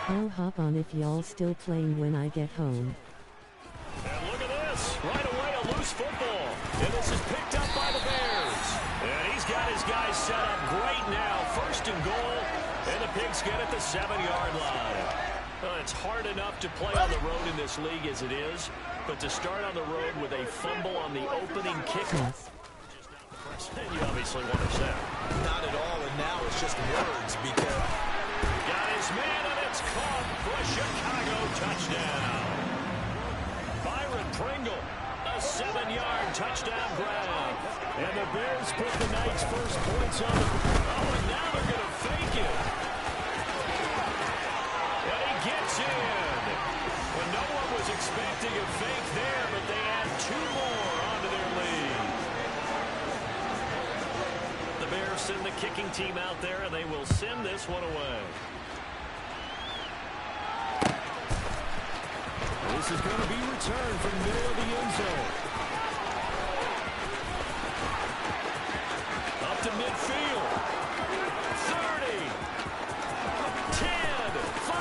I'll hop on if y'all still playing when I get home. And look at this. Right away, a loose football. And this is picked up by the Bears. And he's got his guys set up great now. 1st and goal. And the Pigskin at the 7-yard line. It's hard enough to play on the road in this league as it is. But to start on the road with a fumble on the opening kickoff. You obviously want to say. Not at all, and now it's just words because... Got his man, and it's caught for a Chicago touchdown. Byron Pringle. A 7-yard touchdown grab. And the Bears put the night's first points on the... Oh, and now they're going to fake it. of faith there, but they add 2 more onto their lead. The Bears send the kicking team out there, and they will send this one away. This is going to be returned from the middle of the end zone. Up to midfield. 30. 10. 5.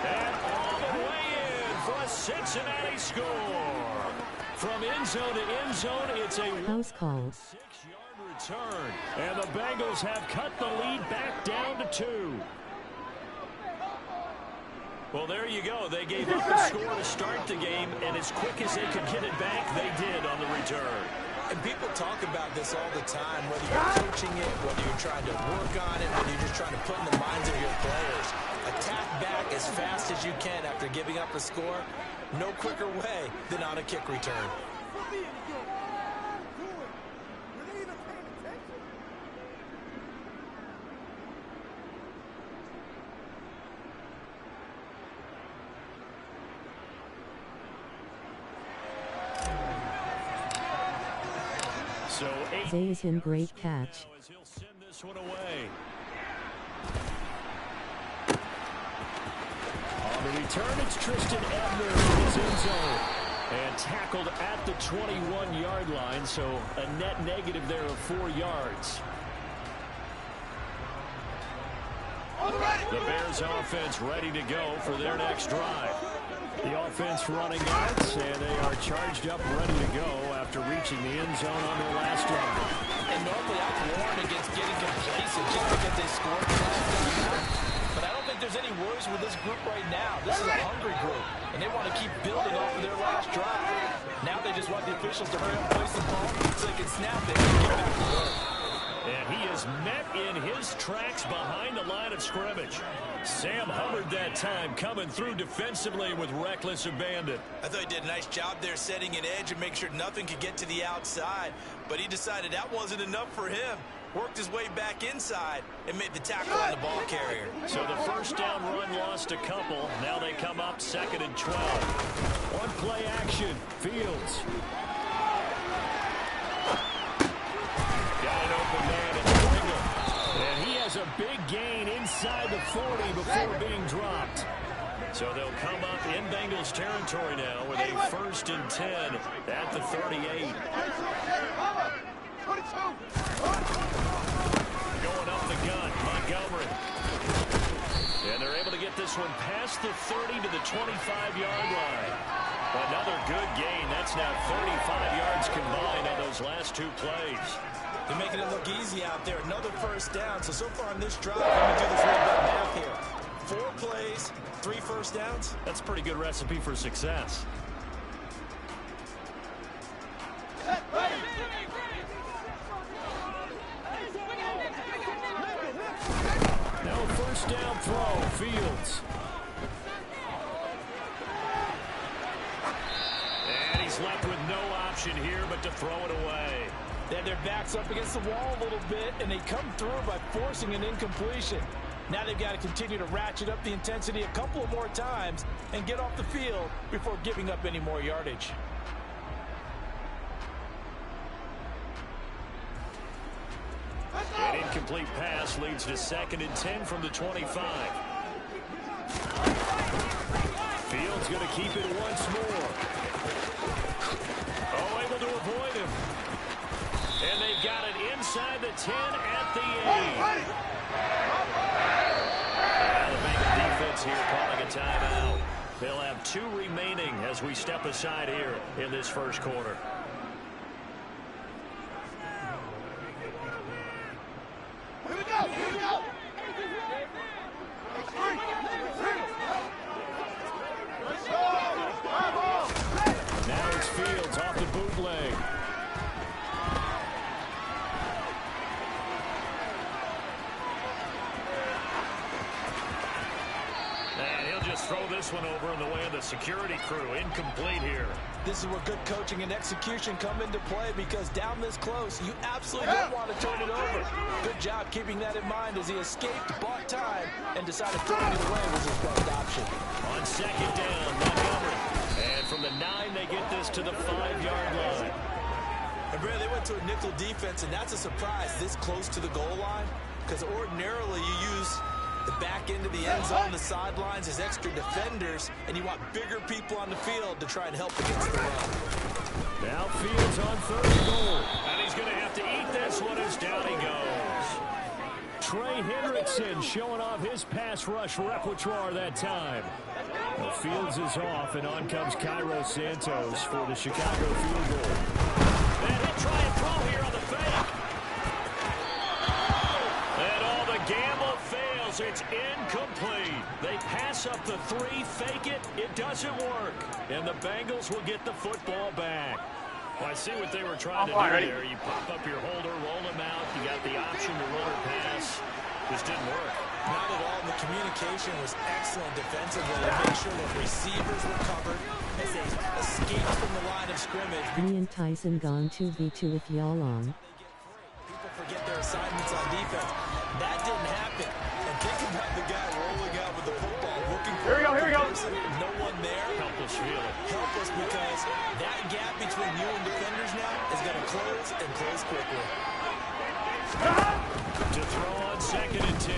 And all the way in for a Cincinnati score. From end zone to end zone, it's a House call. 6-yard return. And the Bengals have cut the lead back down to 2. Well, there you go. They gave up the score to start the game, and as quick as they could get it back, they did on the return. And people talk about this all the time, whether you're coaching it, whether you're trying to work on it, whether you're just trying to put in the minds of your players. Attack back as fast as you can after giving up a score. No quicker way than on a kick return. So Zayas great catch. as he'll send this one away. On the return, it's Tristan Ebner in his end zone. And tackled at the 21-yard line, so a net negative there of 4 yards. The Bears offense ready to go for their next drive. The offense running out, and they are charged up, ready to go after reaching the end zone on their last drive. And normally I've warned against getting complacent just because they scored the last time. But I don't think there's any worries with this group right now. This is a hungry group, and they want to keep building off of their last drive. Now they just want the officials to hurry up and place the ball so they can snap it and get back to work. And he is met in his tracks behind the line of scrimmage. Sam Hubbard that time coming through defensively with reckless abandon. I thought he did a nice job there setting an edge and make sure nothing could get to the outside. But he decided that wasn't enough for him. Worked his way back inside and made the tackle on the ball carrier. So the first down run lost a couple. Now they come up 2nd and 12. One play action. Fields. Got an open man in Pringle. And he has a big gain inside the 40 before being dropped. So they'll come up in Bengals territory now with a 1st and 10 at the 38. Going up the gun, Montgomery. And they're able to get this one past the 30 to the 25-yard line. Another good gain. That's now 35 yards combined on those last 2 plays. They're making it look easy out there. Another first down. So far on this drive, let me do this little bit of math here. 4 plays, 3 first downs. That's a pretty good recipe for success. Now a first down throw, Fields. And he's left with no option here but to throw it away. They had their backs up against the wall a little bit, and they come through by forcing an incompletion. Now they've got to continue to ratchet up the intensity a couple of more times and get off the field before giving up any more yardage. An incomplete pass leads to 2nd and 10 from the 25. Fields going to keep it once more. Oh, able to avoid him. And they've got it inside the 10 at the 8. Now the Bengal defense here calling a timeout. They'll have 2 remaining as we step aside here in this first quarter. Here we go! Here we go! Now it's Fields off the bootleg. And he'll just throw this one over in the way of the security crew. Incomplete here. This is where good coaching and execution come into play, because down this close, you absolutely don't want to turn it over. Good job keeping that in mind as he escaped, bought time, and decided throwing it away was his best option. On 2nd down, Montgomery. And from From the 9, they get this to the 5-yard line. And Brad, they went to a nickel defense, and that's a surprise this close to the goal line, because ordinarily you use the back end of the end zone, the sidelines as extra defenders, and you want bigger people on the field to try and help against the run. Now Fields on 3rd and goal. And he's going to have to eat this one as down he goes. Trey Hendrickson showing off his pass rush repertoire that time. Well, Fields is off, and on comes Cairo Santos for the Chicago field goal. And he'll try and throw here on the fake. And all the gamble fails. It's incomplete. They pass up the 3, fake it. It doesn't work. And the Bengals will get the football back. Well, I see what they were trying to do there. You pop up your holder, roll him out. You got the option to roll or pass. Just didn't work. Not at all. The communication was excellent defensively to make sure that receivers were covered as they escaped from the line of scrimmage. Me and Tyson gone 2v2 if y'all on. People forget their assignments on defense. That didn't happen. And think about the guy rolling out with the football, looking for Here we go. person, no one there. Helpless feeling. Helpless because that gap between you and defenders now is going to close and close quickly. To throw on 2nd and 10.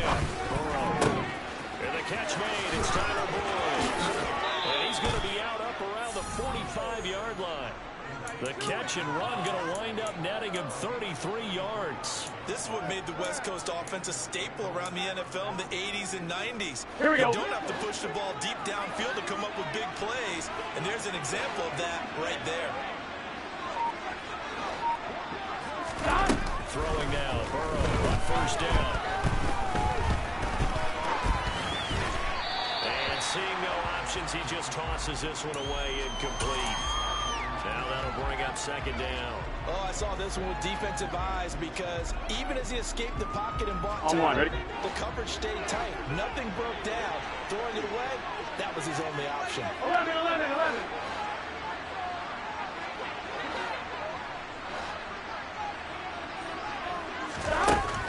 Burrow. And the catch made. It's Tyler Boyd. And he's going to be out up around the 45-yard line. The catch and run going to wind up netting him 33 yards. This is what made the West Coast offense a staple around the NFL in the 80s and 90s. Here we go. You don't have to push the ball deep downfield to come up with big plays, and there's an example of that right there. Throwing now. Burrow on 1st down. And seeing no options, he just tosses this one away, incomplete. Now that'll bring up 2nd down. Oh, I saw this one with defensive eyes because even as he escaped the pocket and bought time, the coverage stayed tight. Nothing broke down. Throwing it away, that was his only option. 11.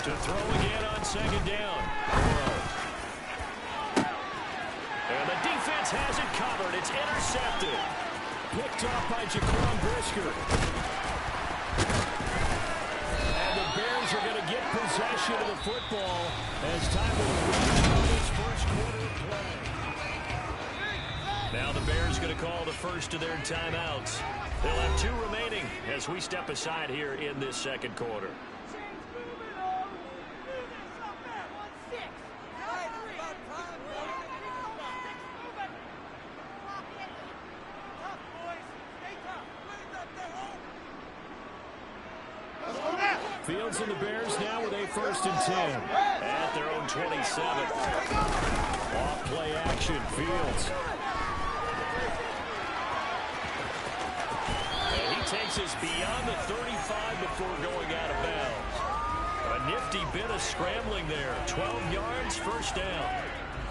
To throw again on 2nd down. And the defense has it covered. It's intercepted. Picked off by Jaquan Brisker. And the Bears are going to get possession of the football as time will restart its first quarter of play. Now the Bears going to call the first of their timeouts. They'll have 2 remaining as we step aside here in this 2nd quarter. Fields and the Bears now with a 1st and 10 at their own 27. Off play action, Fields. And he takes us beyond the 35 before going out of bounds. A nifty bit of scrambling there. 12 yards, 1st down.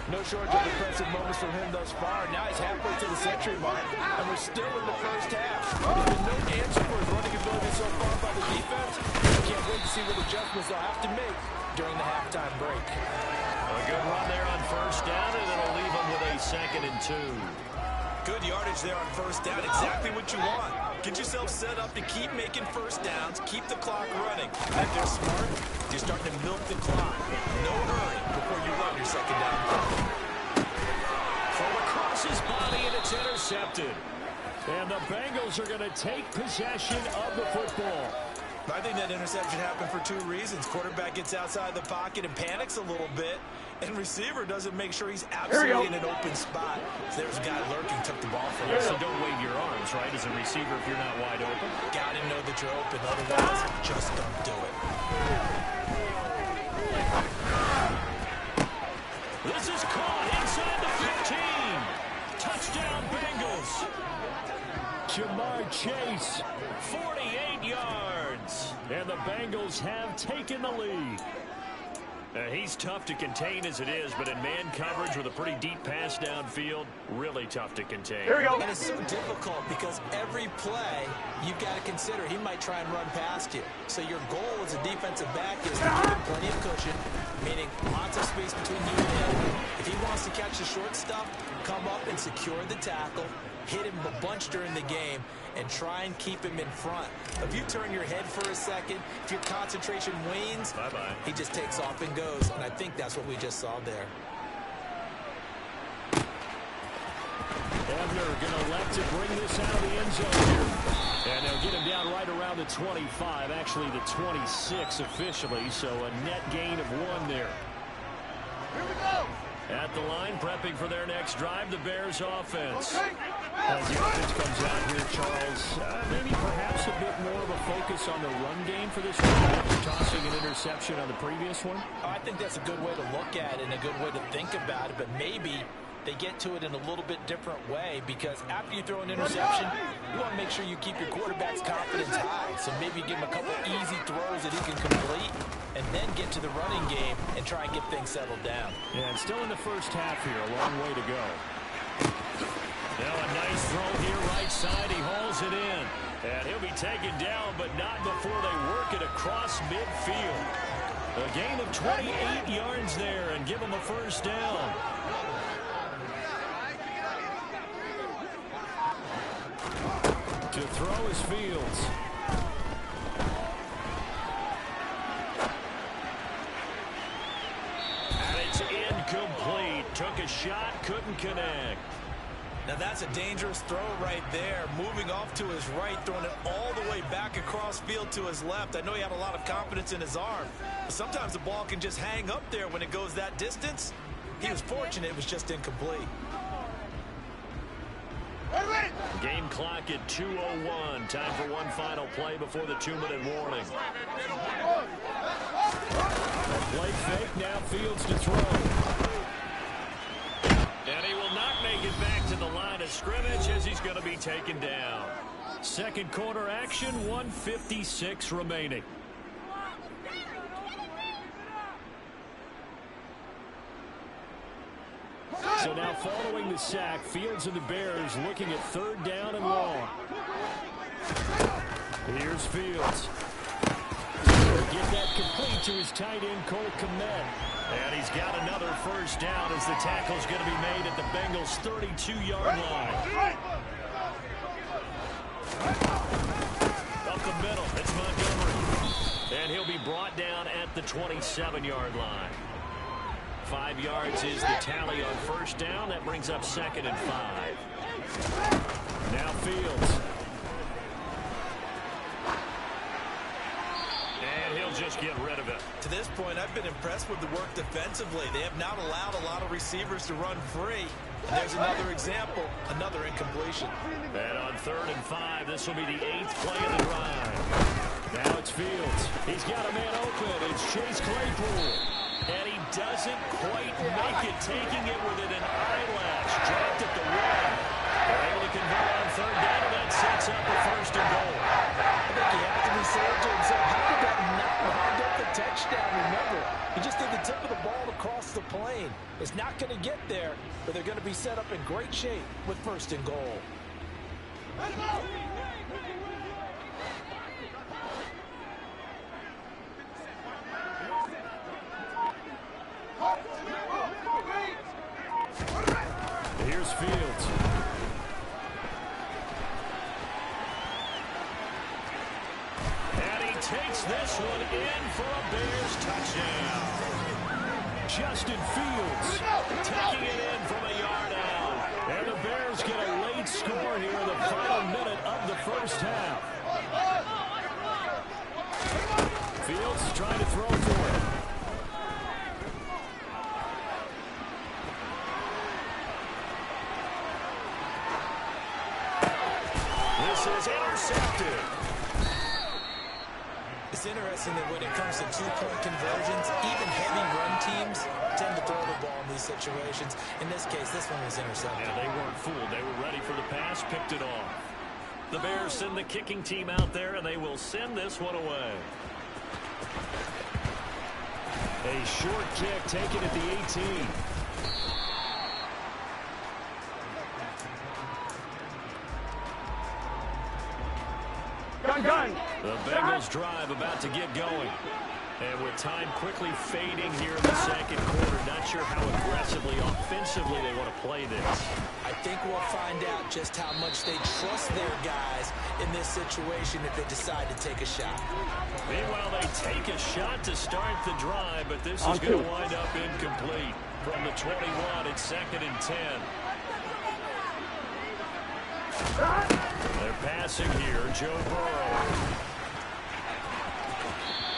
No shortage of impressive moments from him thus far. Now he's halfway to the century mark, and we're still in the 1st half. There's been no answer for his running ability so far by the defense. I can't wait to see what adjustments they'll have to make during the halftime break. A good run there on 1st down, and it'll leave him with a 2nd and 2. Good yardage there on 1st down. Exactly what you want. Get yourself set up to keep making 1st downs, keep the clock running. If they're smart, you're starting to milk the clock. No hurry before you run your 2nd down. From across his body, and it's intercepted. And the Bengals are going to take possession of the football. I think that interception happened for 2 reasons. Quarterback gets outside the pocket and panics a little bit, and receiver doesn't make sure he's absolutely in an open spot. So there's a guy lurking, took the ball from him. So don't wave your arms, right, as a receiver if you're not wide open. Got to know that you're open, otherwise just don't do it. This is caught inside the 15. Touchdown Bengals. Jamar Chase, 48 yards. And the Bengals have taken the lead. He's tough to contain as it is, but in man coverage with a pretty deep pass downfield, really tough to contain. Here we go. And it's so difficult because every play you've got to consider he might try and run past you. So your goal as a defensive back is to give him plenty of cushion, meaning lots of space between you and him. If he wants to catch the short stuff, come up and secure the tackle. hit him a bunch during the game, and try and keep him in front. If you turn your head for a second, if your concentration wanes, he just takes off and goes, and I think that's what we just saw there. Ebner going to elect to bring this out of the end zone here. And they'll get him down right around the 25, actually the 26 officially, so a net gain of 1 there. Here we go. At the line, prepping for their next drive, the Bears offense. As the offense comes out here, Charles, maybe perhaps a bit more of a focus on the run game for this one after tossing an interception on the previous one? I think that's a good way to look at it and a good way to think about it, but maybe they get to it in a little bit different way, because after you throw an interception, you want to make sure you keep your quarterback's confidence high. So maybe give him a couple easy throws that he can complete, and then get to the running game and try and get things settled down. Yeah, and still in the first half here, a long way to go. Now a nice throw here, right side. He hauls it in. And he'll be taken down, but not before they work it across midfield. A gain of 28 yards there, and give him a first down. To throw is Fields. And it's incomplete. Took a shot, couldn't connect. Now that's a dangerous throw right there. Moving off to his right, throwing it all the way back across field to his left. I know he had a lot of confidence in his arm, but sometimes the ball can just hang up there when it goes that distance. He was fortunate it was just incomplete. Game clock at 2:01. Time for one final play before the 2-minute warning. A play fake, now Fields to throw. And he will not make it back to the line of scrimmage as he's going to be taken down. Second quarter action, 1:56 remaining. So now following the sack, Fields and the Bears looking at 3rd down and long. Here's Fields. He'll get that complete to his tight end, Cole Kmet. And he's got another first down as the tackle's going to be made at the Bengals' 32-yard line. Up the middle, it's Montgomery. And he'll be brought down at the 27-yard line. 5 yards is the tally on first down. That brings up 2nd and 5. Now Fields. And he'll just get rid of it. To this point, I've been impressed with the work defensively. They have not allowed a lot of receivers to run free. And there's another example, another incompletion. And on 3rd and 5, this will be the 8th play of the drive. Now it's Fields. He's got a man open. It's Chase Claypool. And he doesn't quite make it, taking it within an eyelash. Dropped at the 1. They're able to convert on 3rd down, and that sets up a 1st and goal. I think he has to be saying to himself, how did that not wind up the touchdown? Remember, he just did the tip of the ball across the plane. It's not going to get there, but they're going to be set up in great shape with 1st and goal. Here's Fields. And he takes this one in for a Bears touchdown. Justin Fields taking it in from a yard out. And the Bears get a late score here in the final minute of the first half. Fields trying to throw for it. Is intercepted. It's interesting that when it comes to two-point conversions, even heavy run teams tend to throw the ball in these situations. In this case, this one was intercepted. Yeah, they weren't fooled. They were ready for the pass, picked it off. The Bears send the kicking team out there, and they will send this one away. A short kick taken at the 18. Gun. The Bengals drive about to get going. And with time quickly fading here in the second quarter, not sure how aggressively, offensively they want to play this. I think we'll find out just how much they trust their guys in this situation if they decide to take a shot. Meanwhile, they take a shot to start the drive, but this is going to wind up incomplete. From the 21, it's 2nd and 10. They're passing here, Joe Burrow.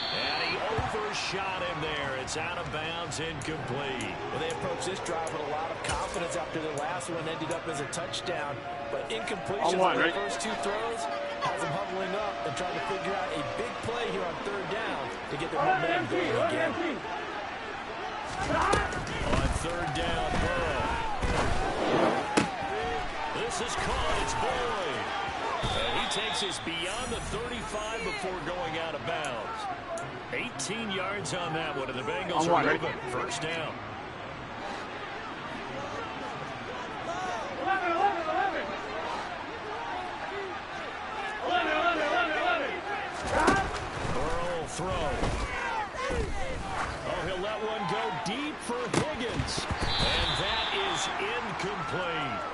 And he overshot him there. It's out of bounds, incomplete. Well, they approached this drive with a lot of confidence after the last one ended up as a touchdown. But incompletion on the first two throws has them huddling up and trying to figure out a big play here on 3rd down to get their momentum going again. On 3rd down, Burrow. This is caught. It's Boyd. And he takes us beyond the 35 before going out of bounds. 18 yards on that one, and the Bengals are moving. 1st down. 11. Burrow will throw. Oh, he'll let one go deep for Higgins. And that is incomplete.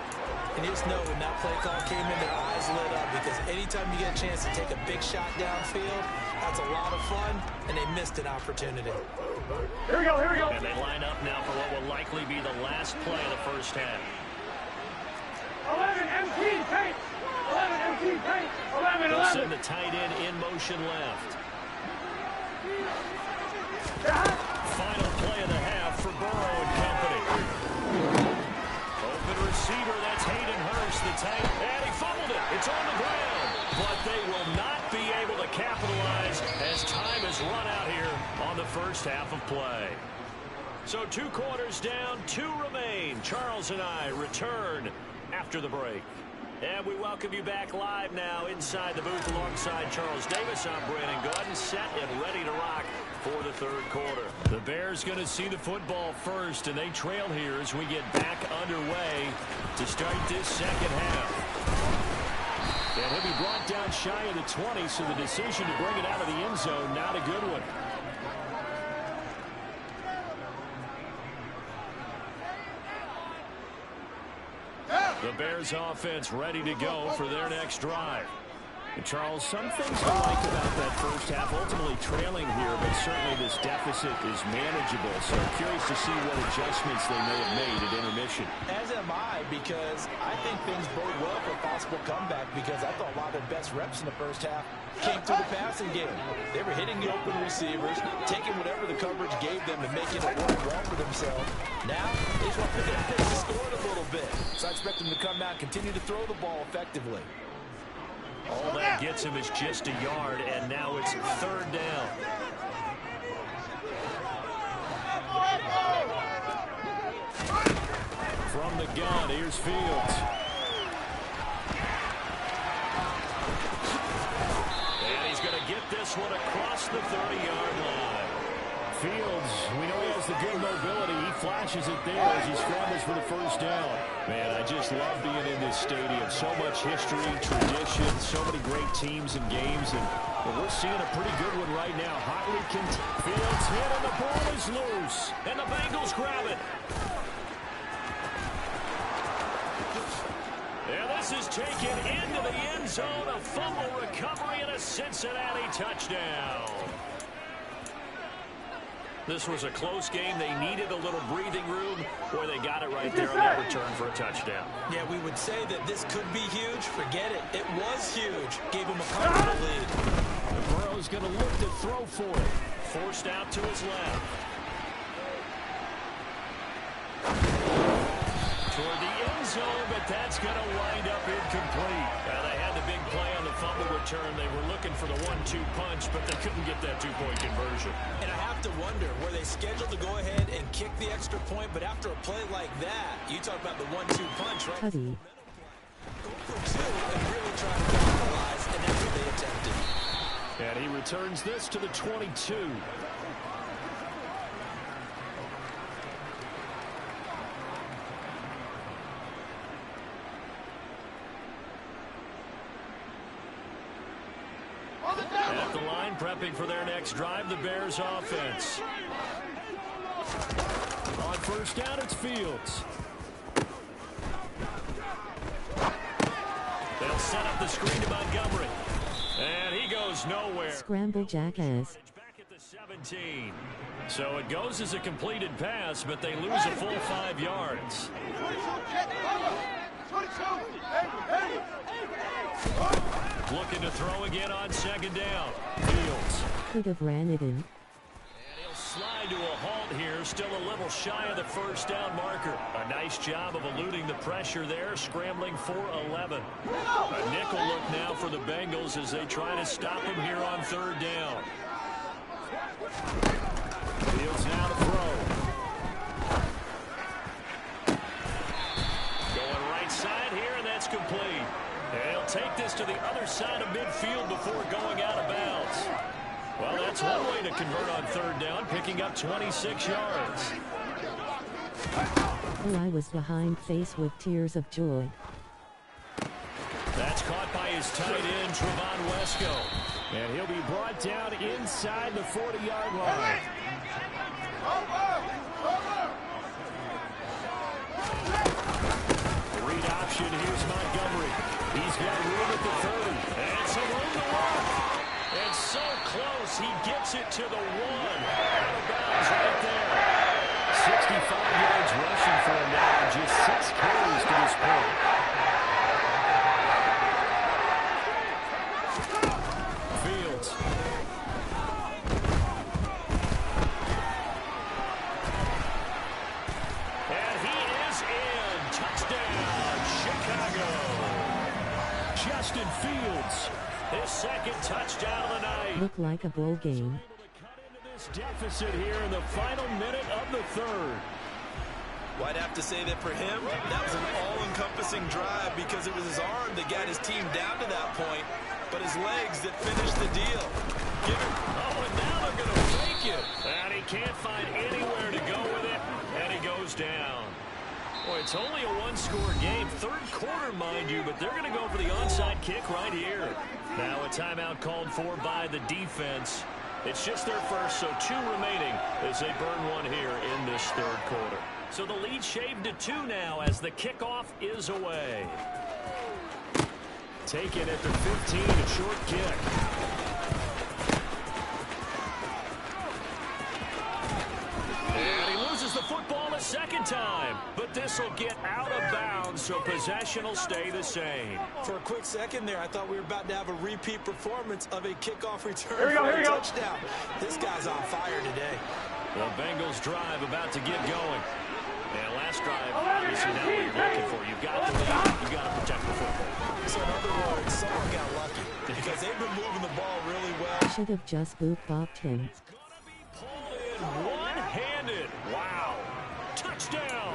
And just know when that play call came in, their eyes lit up because anytime you get a chance to take a big shot downfield, that's a lot of fun, and they missed an opportunity. Here we go. And they line up now for what will likely be the last play of the 1st half. 11 MT paint. 11 MT paint. 11. They'll send the tight end in motion left. Final play of the half for Burrow and company. Open receiver, that's Hayden Hurst, the tight, and he fumbled it. It's on the ground, but they will not be able to capitalize as time has run out here on the 1st half of play. So 2 quarters down, 2 remain. Charles and I return after the break. And we welcome you back live now inside the booth alongside Charles Davis. I'm Brandon Gaudin, set and ready to rock for the 3rd quarter. The Bears going to see the football first, and they trail here as we get back underway to start this 2nd half. And he'll be brought down shy of the 20, so the decision to bring it out of the end zone, not a good one. The Bears offense ready to go for their next drive. And Charles, some things I like about that 1st half, ultimately trailing here, but certainly this deficit is manageable. So I'm curious to see what adjustments they may have made at intermission. As am I, because I think things bode well for a possible comeback, because I thought a lot of their best reps in the 1st half came through the passing game. They were hitting the open receivers, taking whatever the coverage gave them and making it work well for themselves. Now, they just want to pick up the pace and score it a little bit. So I expect them to come out and continue to throw the ball effectively. All that gets him is just a yard, and now it's 3rd down. From the gun, here's Fields. And he's going to get this one across the 30-yard line. Fields, we know he has the good mobility. He flashes it there as he scrambles for the 1st down. Man, I just love being in this stadium. So much history, tradition, so many great teams and games, and we're seeing a pretty good one right now. Hotly Fields hit, and the ball is loose, and the Bengals grab it. And this is taken into the end zone. A fumble recovery and a Cincinnati touchdown. This was a close game. They needed a little breathing room, where they got it right there on that return for a touchdown. Yeah, we would say that this could be huge. Forget it. It was huge. Gave him a comfortable lead. Burrow's going to look to throw for it. Forced out to his left. Toward the end zone, but that's going to wind up incomplete. They had the big play on the fumble return. They were looking for the 1-2 punch, but they couldn't get that 2-point conversion. And I have to wonder, were they scheduled to go ahead and kick the extra point, but after a play like that, you talk about the 1-2 punch, right? Cuddy. Go for 2 and really try to capitalize, and that's what they attempted. And he returns this to the 22. At the line, prepping for their next drive, the Bears offense. On first down, it's Fields. They'll set up the screen to Montgomery. And he goes nowhere. Scramble jackass. Back at the 17. So it goes as a completed pass, but they lose a full 5 yards. Looking to throw again on second down. Fields. Could have ran it in. And he'll slide to a halt here, still a little shy of the first down marker. A nice job of eluding the pressure there, scrambling for 11. A nickel look now for the Bengals as they try to stop him here on third down. Fields now to throw. Going right side here, and that's complete. And he'll take this to the other side of midfield before going out of bounds. Well, that's one way to convert on third down, picking up 26 yards. Oh, I was behind, face with tears of joy. That's caught by his tight end, Trevon Wesco. And he'll be brought down inside the 40-yard line. Read option, here's Montgomery. He's got room at the 30. And some room to walk. And so close, he gets it to the 1. Out of bounds right there. 65 yards rushing for him now, and just 6 carries to this point. Fields. And he is in. Touchdown, Chicago. Justin Fields, his second touchdown of the night. Look like a bowl game. Cut into this deficit here in the final minute of the third. Well, I'd have to say that for him, that was an all-encompassing drive because it was his arm that got his team down to that point, but his legs that finished the deal. Give it. Oh, and now they're going to fake it. And he can't find anywhere to go with it, and he goes down. Boy, it's only a one-score game. Third quarter, mind you, but they're going to go for the onside kick right here. Now a timeout called for by the defense. It's just their first, so 2 remaining as they burn one here in this third quarter. So the lead shaved to 2 now as the kickoff is away. Taken at the 15, a short kick. And he loses the football a second time, but this will get out of bounds, so possession will stay the same. For a quick second there, I thought we were about to have a repeat performance of a kickoff return Here for we a go. touchdown. This guy's on fire today. The Bengals drive about to get going. And last drive, obviously not what you're looking for. You've got to lead, you've got to protect the football. So in other words, someone got lucky because they've been moving the ball really well. Should have just boop-bopped him. Pulled in one-handed. Wow. Touchdown.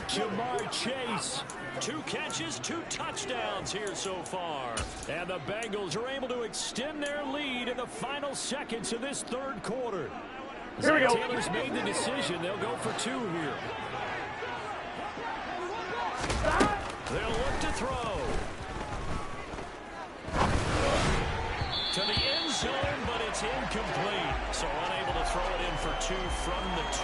Jamar Chase. 2 catches, 2 touchdowns here so far. And the Bengals are able to extend their lead in the final seconds of this third quarter. Here we go. Taylor's made the decision. They'll go for 2 here. They'll look to throw. To the end zone, but it's incomplete. So unable to throw it in for 2 from the 2.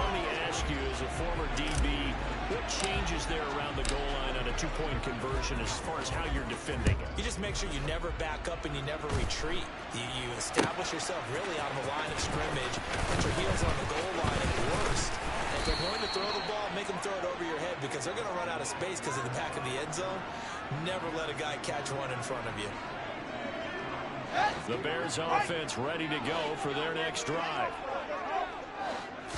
Let me ask you, as a former DB, what changes there around the goal line on a 2-point conversion as far as how you're defending it? You just make sure you never back up and you never retreat. You establish yourself really on the line of scrimmage, put your heels on the goal line at worst. If they're going to throw the ball, make them throw it over your head because they're going to run out of space because of the back of the end zone. Never let a guy catch one in front of you. The Bears offense ready to go for their next drive.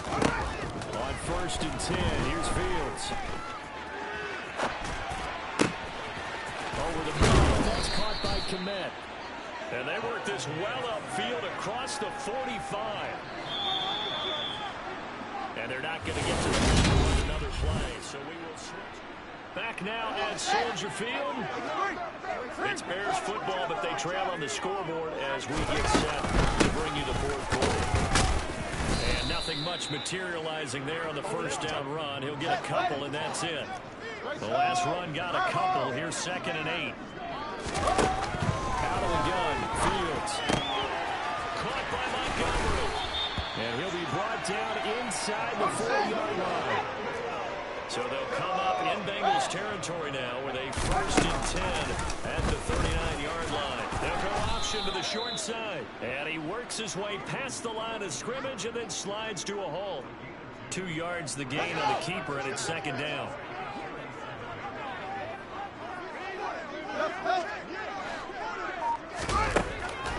On first and 10, here's Fields. Over the middle, that's caught by Kmet. And they work this well upfield across the 45. And they're not going to get to another play, so we will switch. Back now at Soldier Field. It's Bears football, but they trail on the scoreboard as we get set to bring you the fourth quarter. And nothing much materializing there on the first down run. He'll get a couple, and that's it. The last run got a couple. Here's 2nd and 8. Out of the gun. option to the short side. And he works his way past the line of scrimmage and then slides to a halt. 2 yards the gain on the keeper, and it's second down.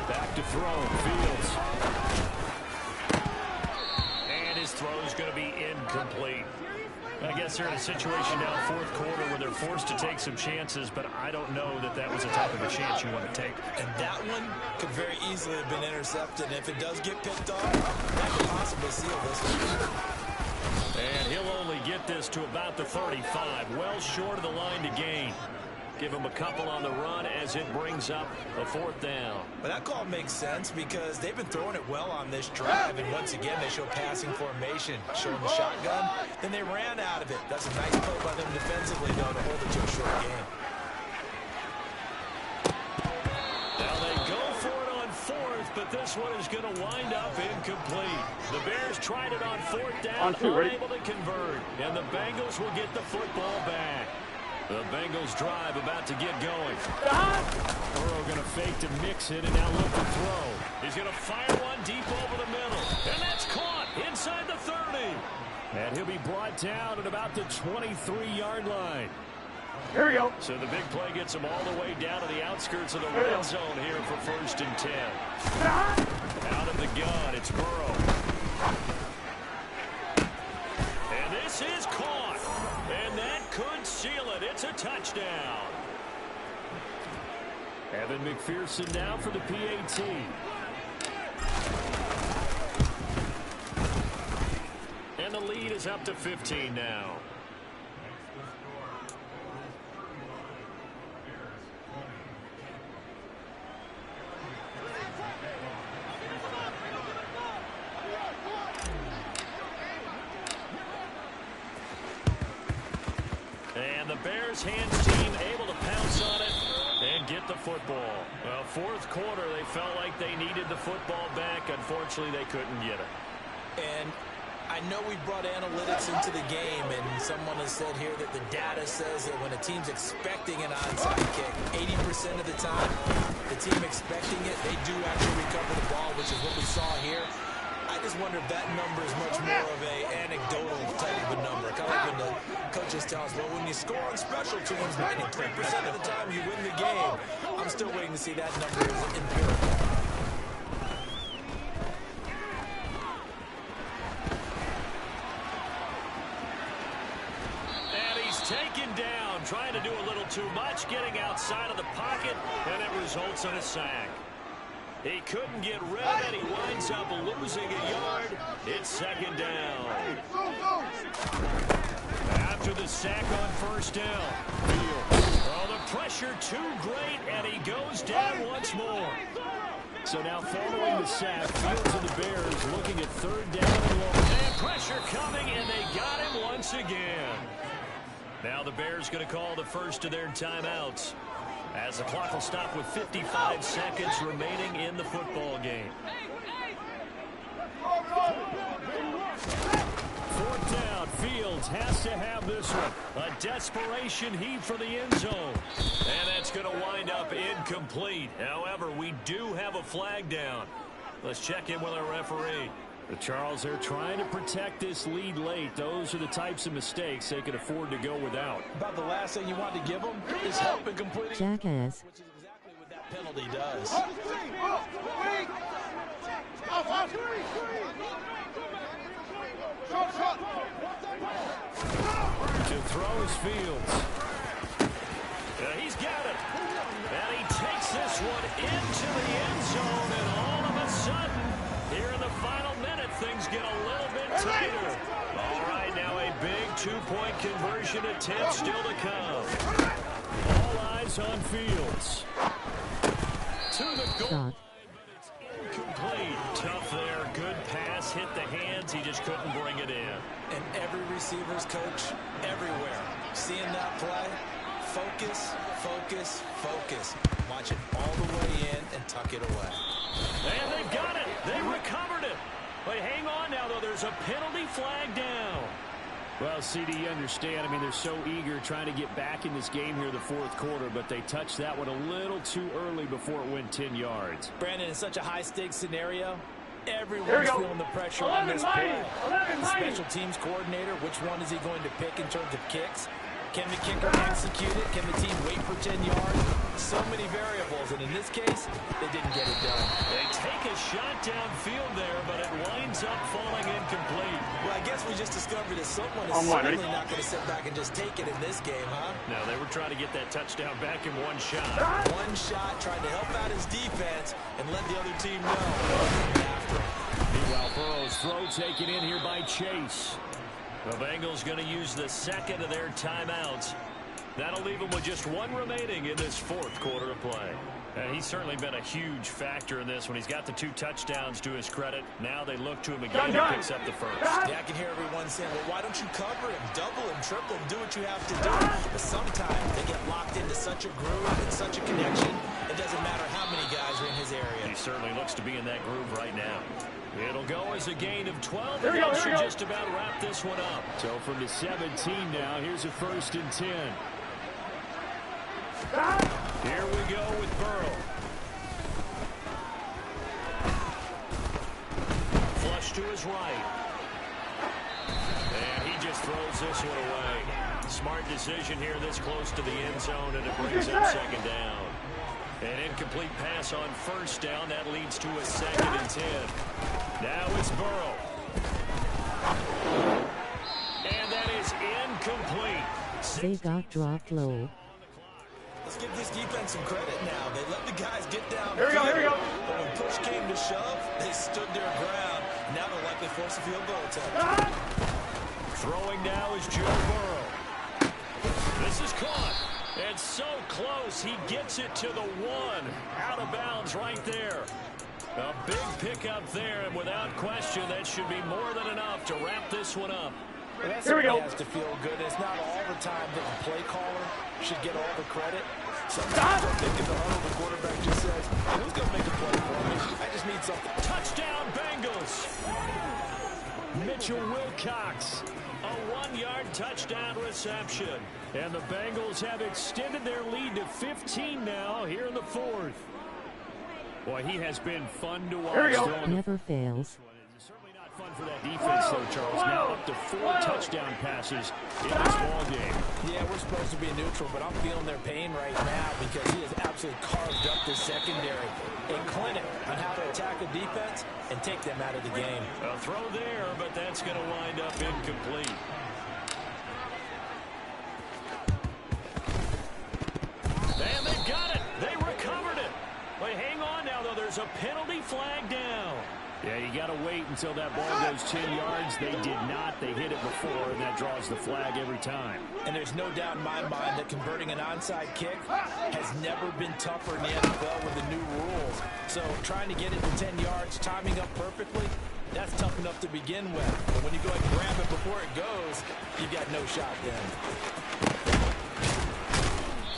Back to throw. Fields. And his throw is going to be incomplete. I guess they're in a situation now, fourth quarter, where they're forced to take some chances, but I don't know that that was the type of a chance you want to take. And that one could very easily have been intercepted. And if it does get picked off, that could possibly seal this one. And he'll only get this to about the 35, well short of the line to gain. Give him a couple on the run as it brings up a fourth down. But that call makes sense because they've been throwing it well on this drive. And once again, they show passing formation, showing the shotgun. Then they ran out of it. That's a nice play by them defensively, though, to hold it to a short game. Now they go for it on fourth, but this one is going to wind up incomplete. The Bears tried it on fourth down, unable to convert. And the Bengals will get the football back. The Bengals drive about to get going. Burrow going to fake to mix it and now look to throw. He's going to fire one deep over the middle. And that's caught inside the 30. And he'll be brought down at about the 23-yard line. Here we go. So the big play gets him all the way down to the outskirts of the red zone here for 1st and 10. Out of the gun, it's Burrow. And this is caught. And that could seal it. It's a touchdown. Evan McPherson now for the PAT. And the lead is up to 15 now. And the Bears hands team able to pounce on it and get the football. Well, fourth quarter, they felt like they needed the football back. Unfortunately, they couldn't get it. And I know we brought analytics into the game, and someone has said here that the data says that when a team's expecting an onside kick, 80% of the time, the team expecting it, they do actually recover the ball, which is what we saw here. I just wonder if that number is much more of an anecdotal type of a number. Kind of like when the coaches tell us, well, when you score on special teams, 93% of the time you win the game. I'm still waiting to see that number is empirical. And he's taken down, trying to do a little too much, getting outside of the pocket, and it results in a sack. He couldn't get rid of it. He winds up losing a yard. It's second down. After the sack on first down. Oh, the pressure too great, and he goes down once more. So now following the sack, Fields and the Bears looking at third down and long. And pressure coming, and they got him once again. Now the Bears going to call the first of their timeouts, as the clock will stop with 55 seconds remaining in the football game. Fourth down, Fields has to have this one. A desperation heave for the end zone. And that's going to wind up incomplete. However, we do have a flag down. Let's check in with our referee. Charles, they're trying to protect this lead late. Those are the types of mistakes they can afford to go without. About the last thing you want to give them is help in completing. Jackass. Which is exactly what that penalty does. To throw is Fields. He's got it. And he takes this one into the end zone, and all of a sudden, here in the final minute, things get a little bit tighter. All right, now a big two-point conversion attempt still to come. All eyes on Fields. To the goal line, but it's incomplete. Tough there. Good pass. Hit the hands. He just couldn't bring it in. And every receiver's coach everywhere, seeing that play, focus, focus, focus. Watch it all the way in and tuck it away. And they've got it. They recovered it. But hang on now, though. There's a penalty flag down. Well, CD, you understand. I mean, they're so eager trying to get back in this game here in the fourth quarter, but they touched that one a little too early before it went 10 yards. Brandon, in such a high-stakes scenario, everyone's feeling the pressure on this play. The special teams coordinator, which one is he going to pick in terms of kicks? Can the kicker execute it? Can the team wait for 10 yards? So many variables, and in this case, they didn't get it done. They take a shot downfield there, but it winds up falling incomplete. Well, I guess we just discovered that someone is certainly not going to sit back and just take it in this game, huh? No, they were trying to get that touchdown back in one shot. One shot, trying to help out his defense and let the other team know. After him. Meanwhile, Burrow's throw taken in here by Chase. The Bengals going to use the second of their timeouts. That'll leave them with just one remaining in this fourth quarter of play. And he's certainly been a huge factor in this when he's got the 2 touchdowns to his credit. Now they look to him again and picks up the first. Yeah, I can hear everyone saying, well, why don't you cover him, double him, triple him, do what you have to do. But sometimes they get locked into such a groove and such a connection, it doesn't matter how many guys are in his area. He certainly looks to be in that groove right now. It'll go as a gain of 12, and that should just about wrap this one up. So from the 17 now, here's a 1st and 10. Here we go with Burrow. Flush to his right. And he just throws this one away. Smart decision here this close to the end zone, and it brings up 2nd down. An incomplete pass on 1st down. That leads to a 2nd and 10. Now it's Burrow. And that is incomplete. They got dropped low. Let's give this defense some credit now. They let the guys get down. Here we go. But when push came to shove, they stood their ground. Now they'll likely force a field goal attempt. Throwing now is Joe Burrow. This is caught. It's so close. He gets it to the 1. Out of bounds right there. A big pickup there, and without question, that should be more than enough to wrap this one up. Well, that certainly has to feel good. It's not all the time that the play caller should get all the credit. Sometimes I think in the huddle, the quarterback just says, who's going to make a play for me? I just need something. Touchdown, Bengals. Mitchell Wilcox. A 1-yard touchdown reception. And the Bengals have extended their lead to 15 now here in the 4th. Boy, he has been fun to watch. Never fails. Certainly not fun for that defense, though, Charles. Now up to 4 touchdown passes in this ball game. Yeah, we're supposed to be neutral, but I'm feeling their pain right now because he has absolutely carved up the secondary. A clinic on how to attack a defense and take them out of the game. A throw there, but that's going to wind up incomplete. And they've got it. They recovered it. But hang on now, though. There's a penalty flag down. Yeah, you got to wait until that ball goes 10 yards. They did not. They hit it before, and that draws the flag every time. And there's no doubt in my mind that converting an onside kick has never been tougher in the NFL with the new rules. So trying to get it to 10 yards, timing up perfectly, that's tough enough to begin with. But when you go ahead and grab it before it goes, you've got no shot then.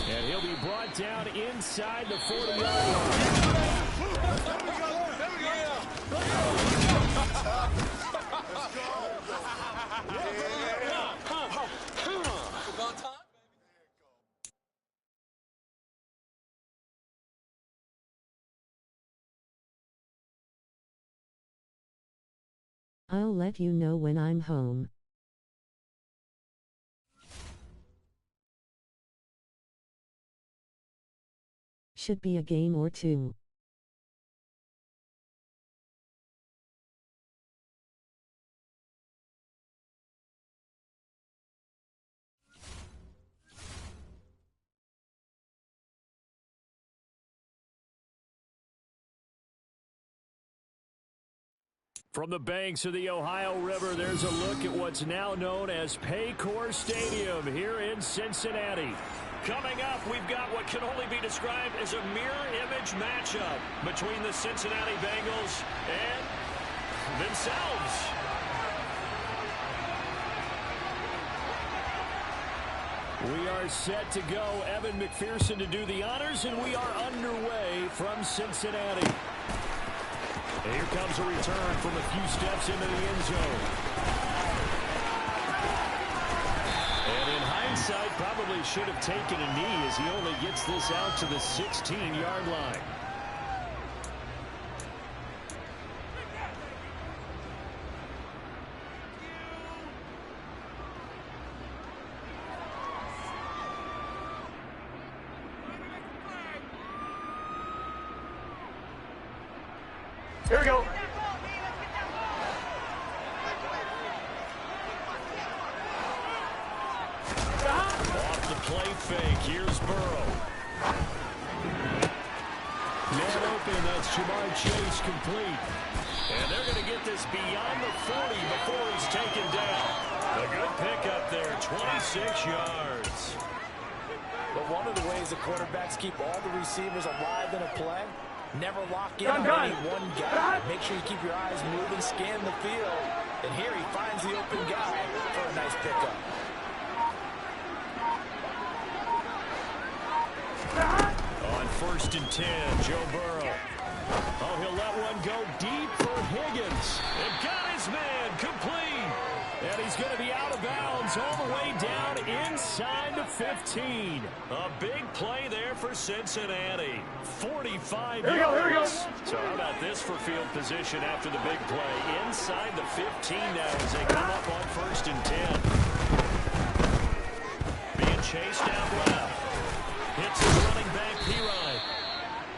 And he'll be brought down inside the 40-yard line. I'll let you know when I'm home. Should be a game or 2. From the banks of the Ohio River, there's a look at what's now known as Paycor Stadium here in Cincinnati. Coming up, we've got what can only be described as a mirror image matchup between the Cincinnati Bengals and themselves. We are set to go. Evan McPherson to do the honors, and we are underway from Cincinnati. And here comes a return from a few steps into the end zone. probably should have taken a knee as he only gets this out to the 16-yard line. Here we go. Off the play fake. Here's Burrow. Man open. That's Ja'Marr Chase complete. And they're going to get this beyond the 40 before he's taken down. A good pickup there. 26 yards. But one of the ways the quarterbacks keep all the receivers alive in a play, never lock in on Gun. any one guy. Make sure you keep your eyes moving, scan the field. And here he finds the open guy for a nice pickup. On 1st and 10, Joe Burrow. Oh, he'll let one go deep for Higgins. And got his man complete. And he's going to be out of bounds all the way down inside the 15. A big play there for Cincinnati. 45 Here we go, here we go. yards. So how about this for field position after the big play? Inside the 15 now as they come up on 1st and 10. Being chased down left. Hits his running back, P-Ryan.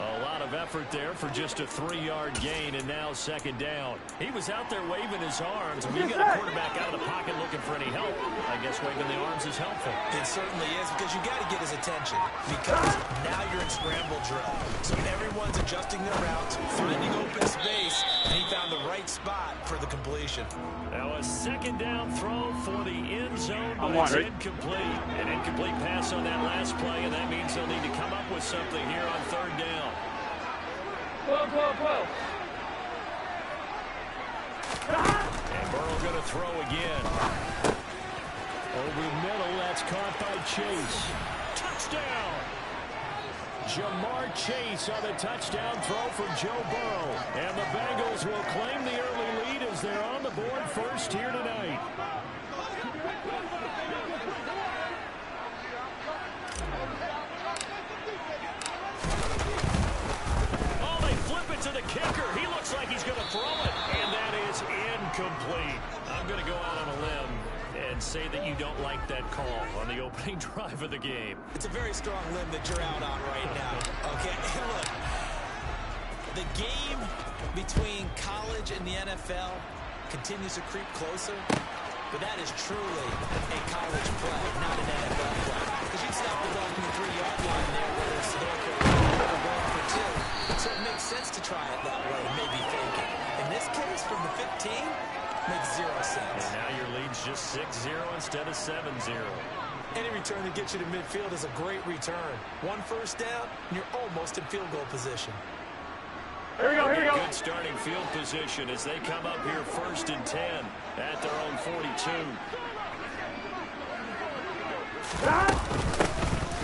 A lot of effort there for just a 3-yard gain, and now 2nd down. He was out there waving his arms. When you get a quarterback out of the pocket looking for any help, I guess waving the arms is helpful. It certainly is, because you got to get his attention, because now you're in scramble drill. So everyone's adjusting their routes, finding open space, and he found the right spot for the completion. Now a 2nd down throw for the end zone, but it's incomplete. An incomplete pass on that last play, and that means they'll need to come up with something here on 3rd down. 12. And Burrow going to throw again. Over the middle, that's caught by Chase. Touchdown! Ja'Marr Chase on the touchdown throw for Joe Burrow. And the Bengals will claim the early lead as they're on the board first here tonight. Oh, they flip it to the kicker. He looks like he's going to throw it. And that is incomplete. I'm going to go out on a limb and say that you don't like that call on the opening drive of the game. It's a very strong limb that you're out on right now. Okay, look, the game between college and the NFL continues to creep closer, but that is truly a college play, not an NFL play. Because you stop the ball from the 3-yard line there, whether it's they're going for 2. So it makes sense to try it that way, maybe fake it. In this case, from the 15, makes 0 sense. And now your lead's just 6-0 instead of 7-0. Any return that gets you to midfield is a great return. 1 first down, and you're almost in field goal position. Here we go. Good starting field position as they come up here 1st and 10 at their own 42.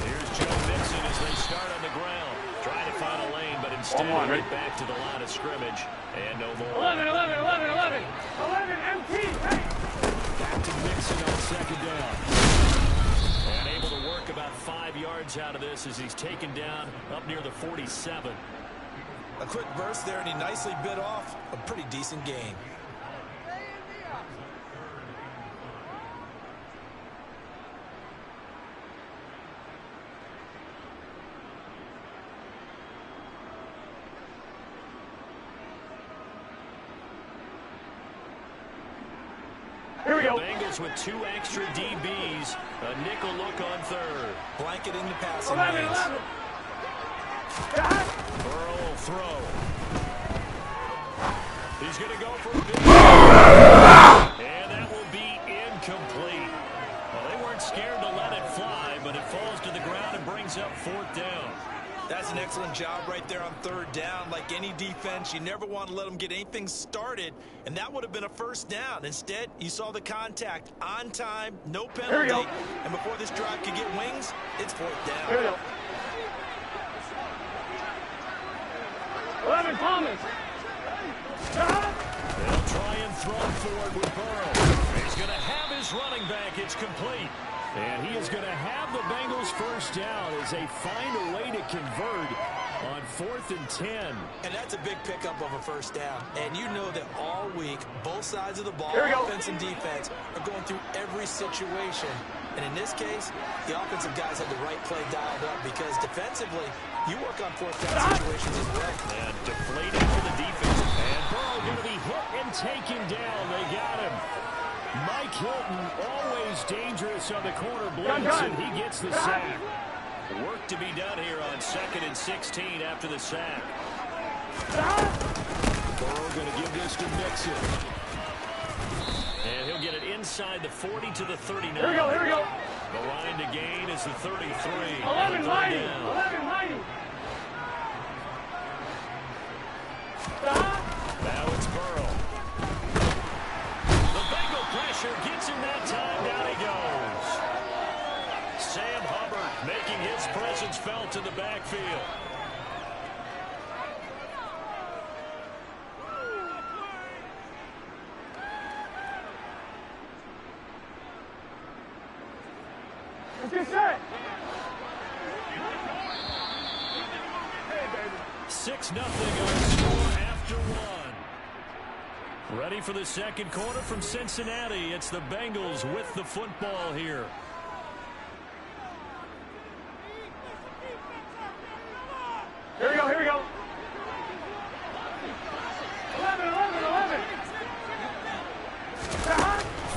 Here's Joe Mixon as they start on the ground. Trying to find a lane, but instead they get back to the line of scrimmage. And no more. 11. 11 MT. Hey. Back to Mixon on 2nd down. And able to work about 5 yards out of this as he's taken down up near the 47. A quick burst there, and he nicely bit off a pretty decent gain. Here we go. Bengals with 2 extra DBs. A nickel look on 3rd. Blanket in the passing 11. lanes. Burrow will throw. He's going to go for a big and that will be incomplete. Well, they weren't scared to let it fly, but it falls to the ground and brings up 4th down. That's an excellent job right there on 3rd down. Like any defense, you never want to let them get anything started, and that would have been a 1st down. Instead, you saw the contact on time, no penalty, and before this drive could get wings, it's 4th down. Here we go. 11 Thomas. They'll try and throw forward with Burrow. He's going to have his running back. It's complete. And he is going to have the Bengals first down as they find a way to convert on 4th and 10. And that's a big pickup of a first down. And you know that all week, both sides of the ball, offense and defense, are going through every situation. And in this case, the offensive guys had the right play dialed up because defensively, you work on 4th down situations as well. And deflating for the defense. And Burrow going to be hit and taken down. They got him. Mike Hilton, always dangerous on the corner blitz, and he gets the sack. Work to be done here on 2nd and 16 after the sack. Burrow going to give this to Mixon. And he'll get it inside the 40 to the 39. Here we go. The line to gain is the 33. 11 mighty. 11 mighty. Now it's Burrow. The Bengal pressure gets him that time. Down he goes. Sam Hubbard making his presence felt in the backfield. Let's get set. 6-0 on score after one. Ready for the second quarter from Cincinnati. It's the Bengals with the football here. Here we go. 11.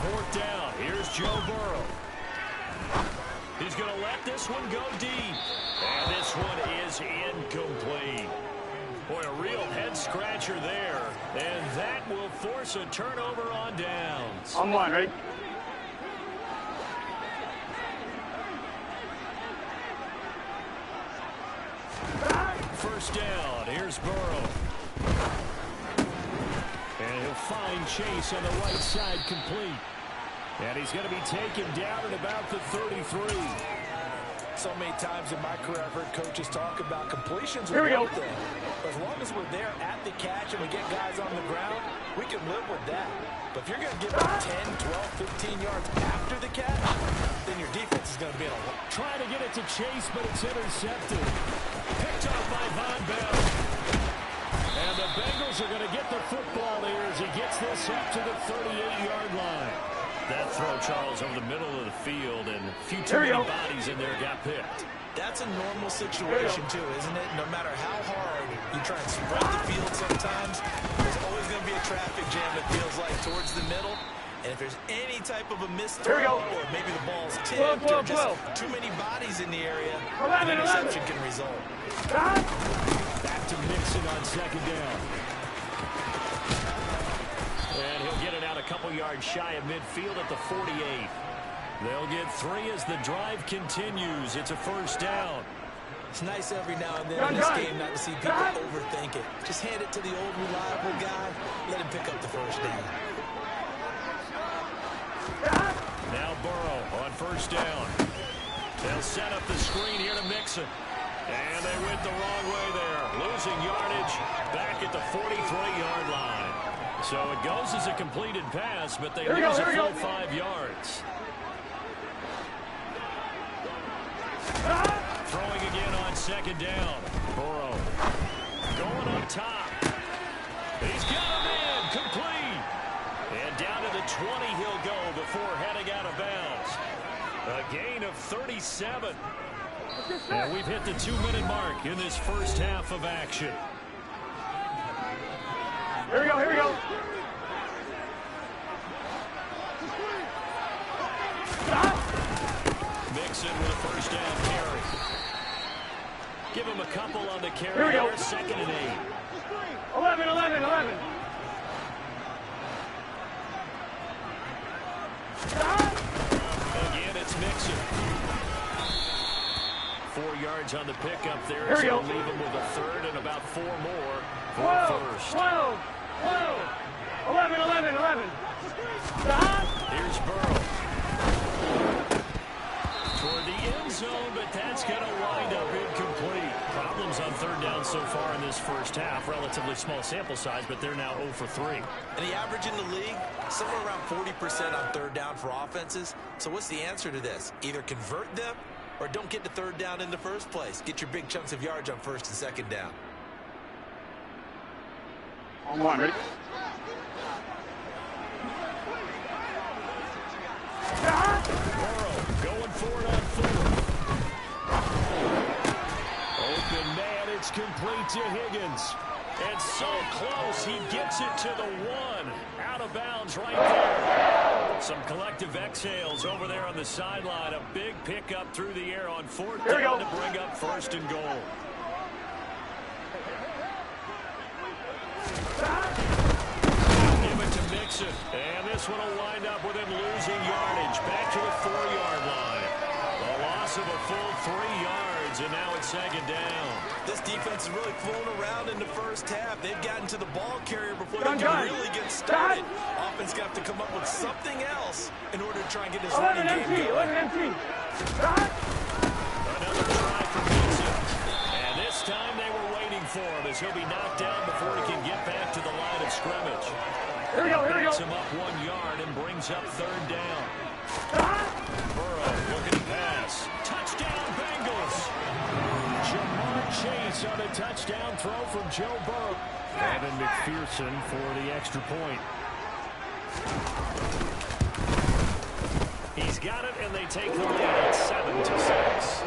4th down. Here's Joe Burrow. He's going to let this one go deep. And this one is incomplete. Boy, a real head-scratcher there. And that will force a turnover on downs. On one, ready? First down. Here's Burrow. And he'll find Chase on the right side complete. And he's going to be taken down at about the 33. So many times in my career, I've heard coaches talk about completions. Here we go. As long as we're there at the catch and we get guys on the ground, we can live with that. But if you're going to give up 10, 12, 15 yards after the catch, then your defense is going to be in a lot. Trying to get it to Chase, but it's intercepted. Picked off by Von Bell. And the Bengals are going to get the football here as he gets this up to the 38-yard line. That throw, Charles, over the middle of the field, and a few too many bodies in there got picked. That's a normal situation, too, isn't it? No matter how hard you try and spread the field sometimes, there's always going to be a traffic jam, it feels like, towards the middle. And if there's any type of a missed throw, or maybe the ball's tipped, or just too many bodies in the area, an interception can result. Back to Mixon on 2nd down. And he'll get it out a couple yards shy of midfield at the 48. They'll get 3 as the drive continues. It's a first down. It's nice every now and then in this game not to see people overthink it. Just hand it to the old reliable guy. Let him pick up the first down. Now Burrow on first down. They'll set up the screen here to Mixon. And they went the wrong way there. Losing yardage back at the 43-yard line. So it goes as a completed pass, but they lose a full 5 yards. Throwing again on 2nd down. Burrow going up top. He's got him in, complete. And down to the 20 he'll go before heading out of bounds. A gain of 37. And we've hit the 2-minute mark in this first half of action. Here we go. Mixon with a first down carry. Give him a couple on the carry. Here we go. 2nd and 8. 11. Again, it's Mixon. 4 yards on the pickup there. Here we go. Leave him with a 3rd and about 4 more for 12. first. 11. Here's Burrow. Toward the end zone, but that's going to wind up incomplete. Probably problems on third down so far in this first half. Relatively small sample size, but they're now 0 for 3. And the average in the league, somewhere around 40% on third down for offenses. So what's the answer to this? Either convert them or don't get to third down in the first place. Get your big chunks of yards on first and second down. On one, ready? Burrow going for it on 4. Open man, it's complete to Higgins. And so close, he gets it to the 1. Out of bounds right there. Some collective exhales over there on the sideline. A big pickup through the air on 4th down to bring up 1st and goal. Give it to Mixon. And this one will wind up with him losing yardage. Back to the 4-yard line. A loss of a full 3 yards, and now it's 2nd down. This defense is really flown around in the first half. They've gotten to the ball carrier before they can really get started. Offense got to come up with something else in order to try and get this running game going. Another try for Mixon. And this time they were waiting for him as he'll be knocked down before he can get back to the line of scrimmage. Here we go, here we go. Backs him up 1 yard and brings up 3rd down. Burrow looking to pass. Touchdown Bengals. Jamar Chase on a touchdown throw from Joe Burrow. Evan McPherson for the extra point. He's got it, and they take the lead at 7-6.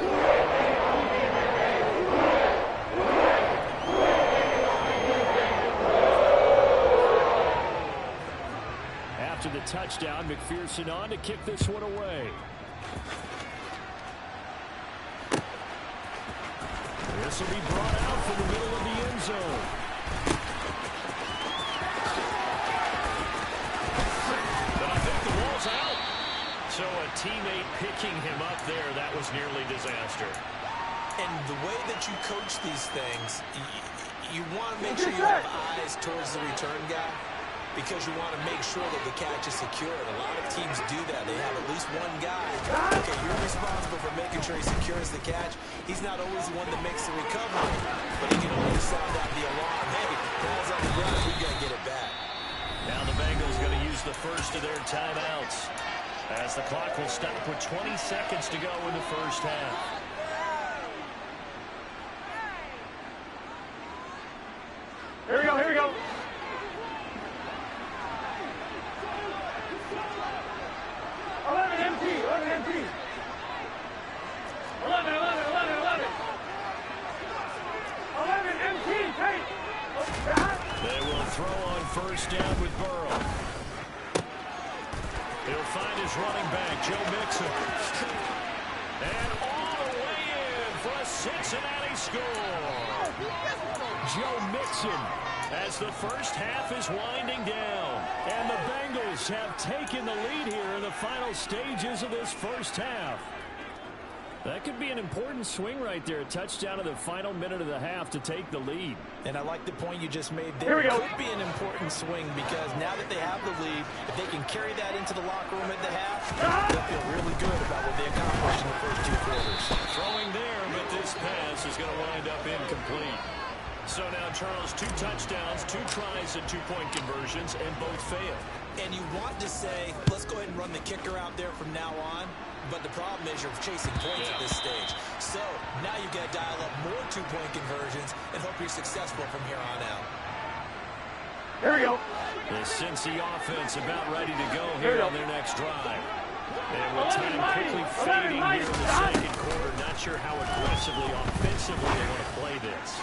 After the touchdown, McPherson on to kick this one away. This will be brought out from the middle of the end zone. But I think the ball's out. So a teammate picking him up there, that was nearly disaster. And the way that you coach these things, you want to make sure you have eyes towards the return guy, because you want to make sure that the catch is secured. A lot of teams do that. They have at least one guy. Okay, you're responsible for making sure he secures the catch. He's not always the one that makes the recovery, but he can always sound out the alarm. Hey, ball's on the ground, we got to get it back. Now the Bengals going to use the first of their timeouts, as the clock will stop with 20 seconds to go in the first half. Here we go, here we go. 11 empty, 11 empty. 11 empty, take. They will throw on first down with Burrow. He'll find his running back, Joe Mixon. And all the way in for a Cincinnati score. Joe Mixon, as the first half is winding down. And the Bengals have taken the lead here in the final stages of this first half. That could be an important swing right there. A touchdown in the final minute of the half to take the lead. And I like the point you just made there. It could be an important swing because now that they have the lead, if they can carry that into the locker room at the half, they'll feel really good about what they accomplished in the first 2 quarters. Throwing there, but this pass is going to wind up incomplete. So now, Charles, 2 touchdowns, 2 tries and 2-point conversions, and both fail. And you want to say, let's go ahead and run the kicker out there from now on. But the problem is you're chasing points at this stage. So now you've got to dial up more 2-point conversions and hope you're successful from here on out. Here we go. The Cincy offense about ready to go here on their next drive. And with time quickly fading here in the second quarter, not sure how aggressively, offensively they want to play this.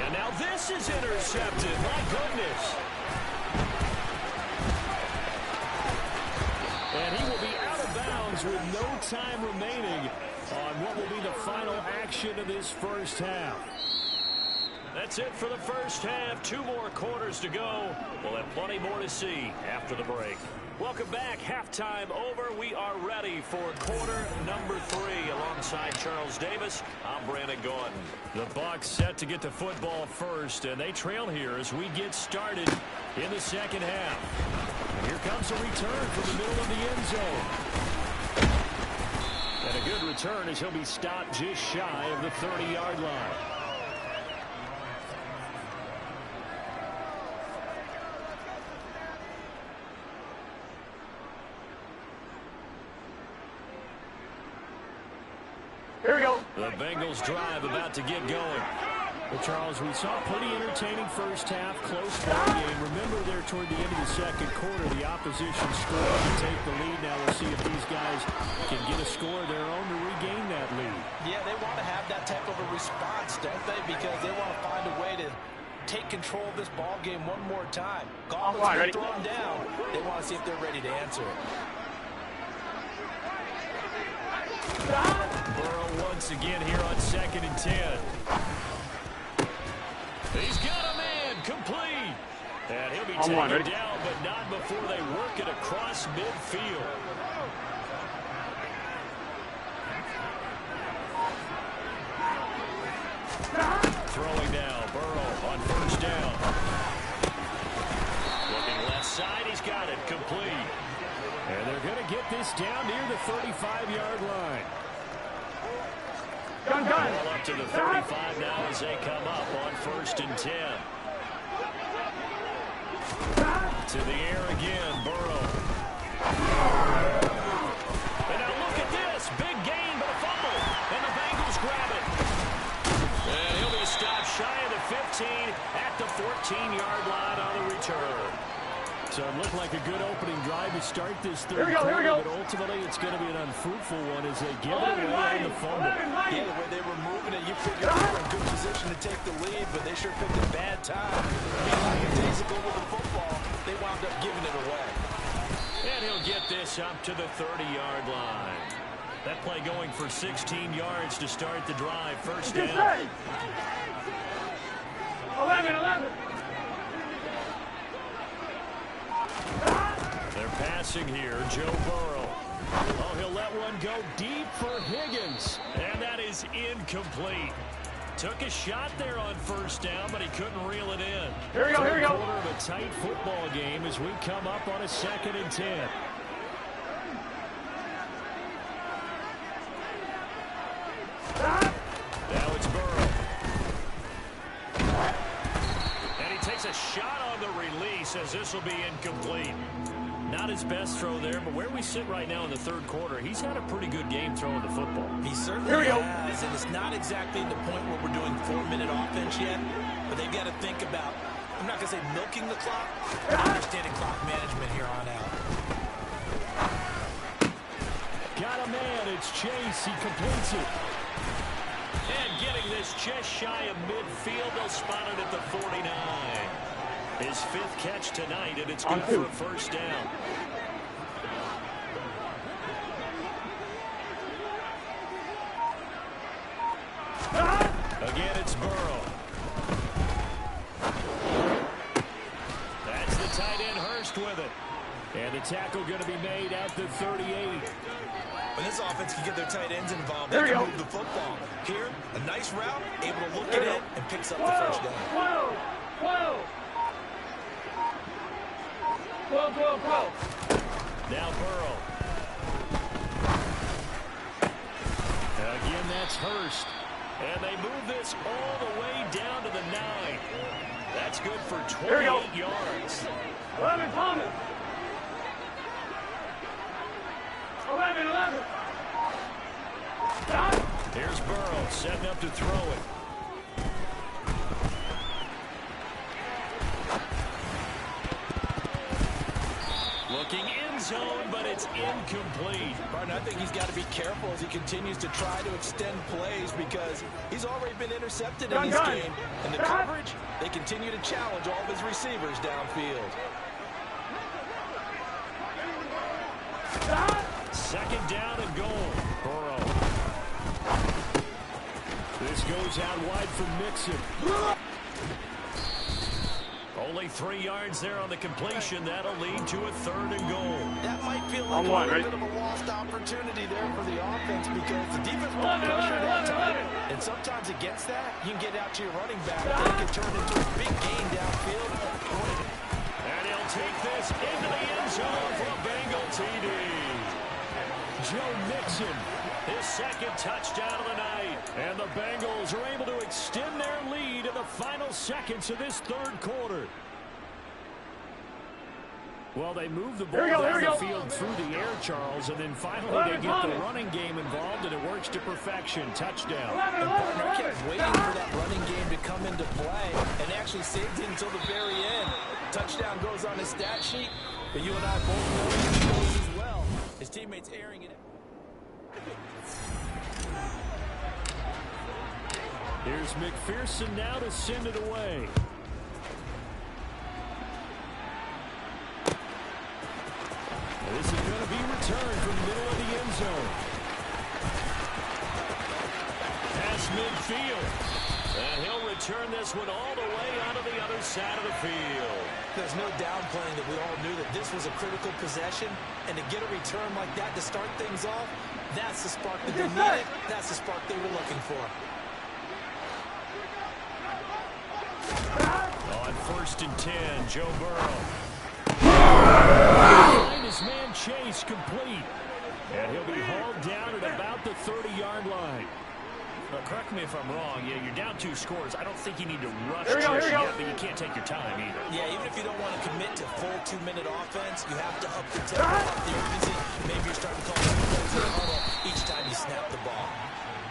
And now this is intercepted. My goodness. And he will be out of bounds with no time remaining on what will be the final action of this first half. That's it for the first half. 2 more quarters to go. We'll have plenty more to see after the break. Welcome back. Halftime over. We are ready for quarter number 3. Alongside Charles Davis, I'm Brandon Gaudin. The Bucs set to get the football first, and they trail here as we get started in the second half. And here comes a return from the middle of the end zone. And a good return as he'll be stopped just shy of the 30-yard line. Here we go. The Bengals drive about to get going. Well, Charles, we saw a pretty entertaining first half, close ball game. Remember there toward the end of the second quarter, the opposition scored to take the lead. Now we'll see if these guys can get a score of their own to regain that lead. Yeah, they want to have that type of a response, don't they? Because they want to find a way to take control of this ball game one more time. Gauntlet's going to throw them down. They want to see if they're ready to answer it. Burrow once again here on 2nd and 10. He's got a man complete. And he'll be taken down, but not before they work it across midfield. Throwing now, Burrow on 1st down. Looking left side, he's got it complete. And they're going to get this down near the 35-yard line. Ball up to the 35 now as they come up on 1st and 10. To the air again, Burrow. And now look at this. Big gain, but a fumble. And the Bengals grab it. And he'll be stopped shy of the 15 at the 14-yard line on the return. So it looked like a good opening drive to start this third quarter, but ultimately it's going to be an unfruitful one as they give it away on the fumble. Yeah, the way they were moving it, you figured they were in good position to take the lead, but they sure picked a bad time. Being lackadaisical with the football, they wound up giving it away. And he'll get this up to the 30-yard line. That play going for 16 yards to start the drive. 1st down. 11. They're passing here, Joe Burrow. Oh, he'll let one go deep for Higgins. And that is incomplete. Took a shot there on 1st down, but he couldn't reel it in. Here we go. Quarter of a tight football game as we come up on a 2nd and 10. Now it's Burrow. And he takes a shot on the release as this will be incomplete. Not his best throw there, but where we sit right now in the 3rd quarter, he's had a pretty good game throwing the football. He certainly has, and it's not exactly the point where we're doing 4-minute offense yet, but they've got to think about, I'm not going to say milking the clock, but understanding clock management here on out. Got a man, it's Chase, he completes it. And getting this just shy of midfield, they'll spot it at the 49. His 5th catch tonight, and it's good for a 1st down. Again, it's Burrow. That's the tight end, Hurst, with it. And the tackle going to be made at the 38. When this offense can get their tight ends involved, they can move the football. Here, a nice route, able to look at it and picks up the 1st down. 12. Now Burrow. Again, that's Hurst. And they move this all the way down to the 9. That's good for 28 yards. 11, Thomas. 11. Here's Burrow setting up to throw it. Looking end zone, but it's incomplete. Martin, I think he's got to be careful as he continues to try to extend plays because he's already been intercepted in this game. And the coverage, they continue to challenge all of his receivers downfield. 2nd down and goal. Burrow. This goes out wide for Mixon. Only 3 yards there on the completion. That'll lead to a 3rd and goal. That might feel like a little bit of a lost opportunity there for the offense because the defense put pressure that time. And sometimes against that, you can get out to your running back. They can turn into a big gain downfield. And he'll take this into the end zone for a Bengal TD. Joe Mixon, his second touchdown of the night. And the Bengals are able to extend their lead in the final seconds of this third quarter. Well, they move the ball down the field through the air, Charles, and then finally they get the running game involved, and it works to perfection. Touchdown. And partner kept waiting for that running game to come into play and actually saved it until the very end. Touchdown goes on his stat sheet, but you and I both know he goes as well. His teammates airing it. Here's McPherson now to send it away. This is going to be returned from the middle of the end zone. Pass midfield. And he'll return this one all the way onto the other side of the field. There's no downplaying that we all knew that this was a critical possession, and to get a return like that to start things off, that's the spark that they needed. That's the spark they were looking for. On 1st and 10, Joe Burrow. His man Chase complete. And he'll be hauled down at about the 30-yard line. Now, correct me if I'm wrong. Yeah, you're down 2 scores. I don't think you need to rush just yet, but you can't take your time either. Yeah, even if you don't want to commit to full 2-minute offense, you have to up the tempo, up the urgency. Maybe you're starting to call plays in the huddle each time you snap the ball.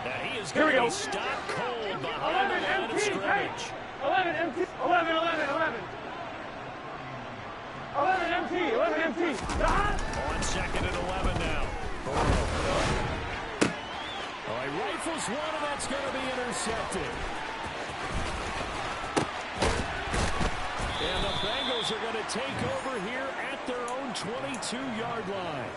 Now he is going to be stopped cold behind the line of scrimmage. 11 MT. 11 MT. On 2nd and 11 now. All right, rifles one, and that's going to be intercepted. And the Bengals are going to take over here at their own 22-yard line.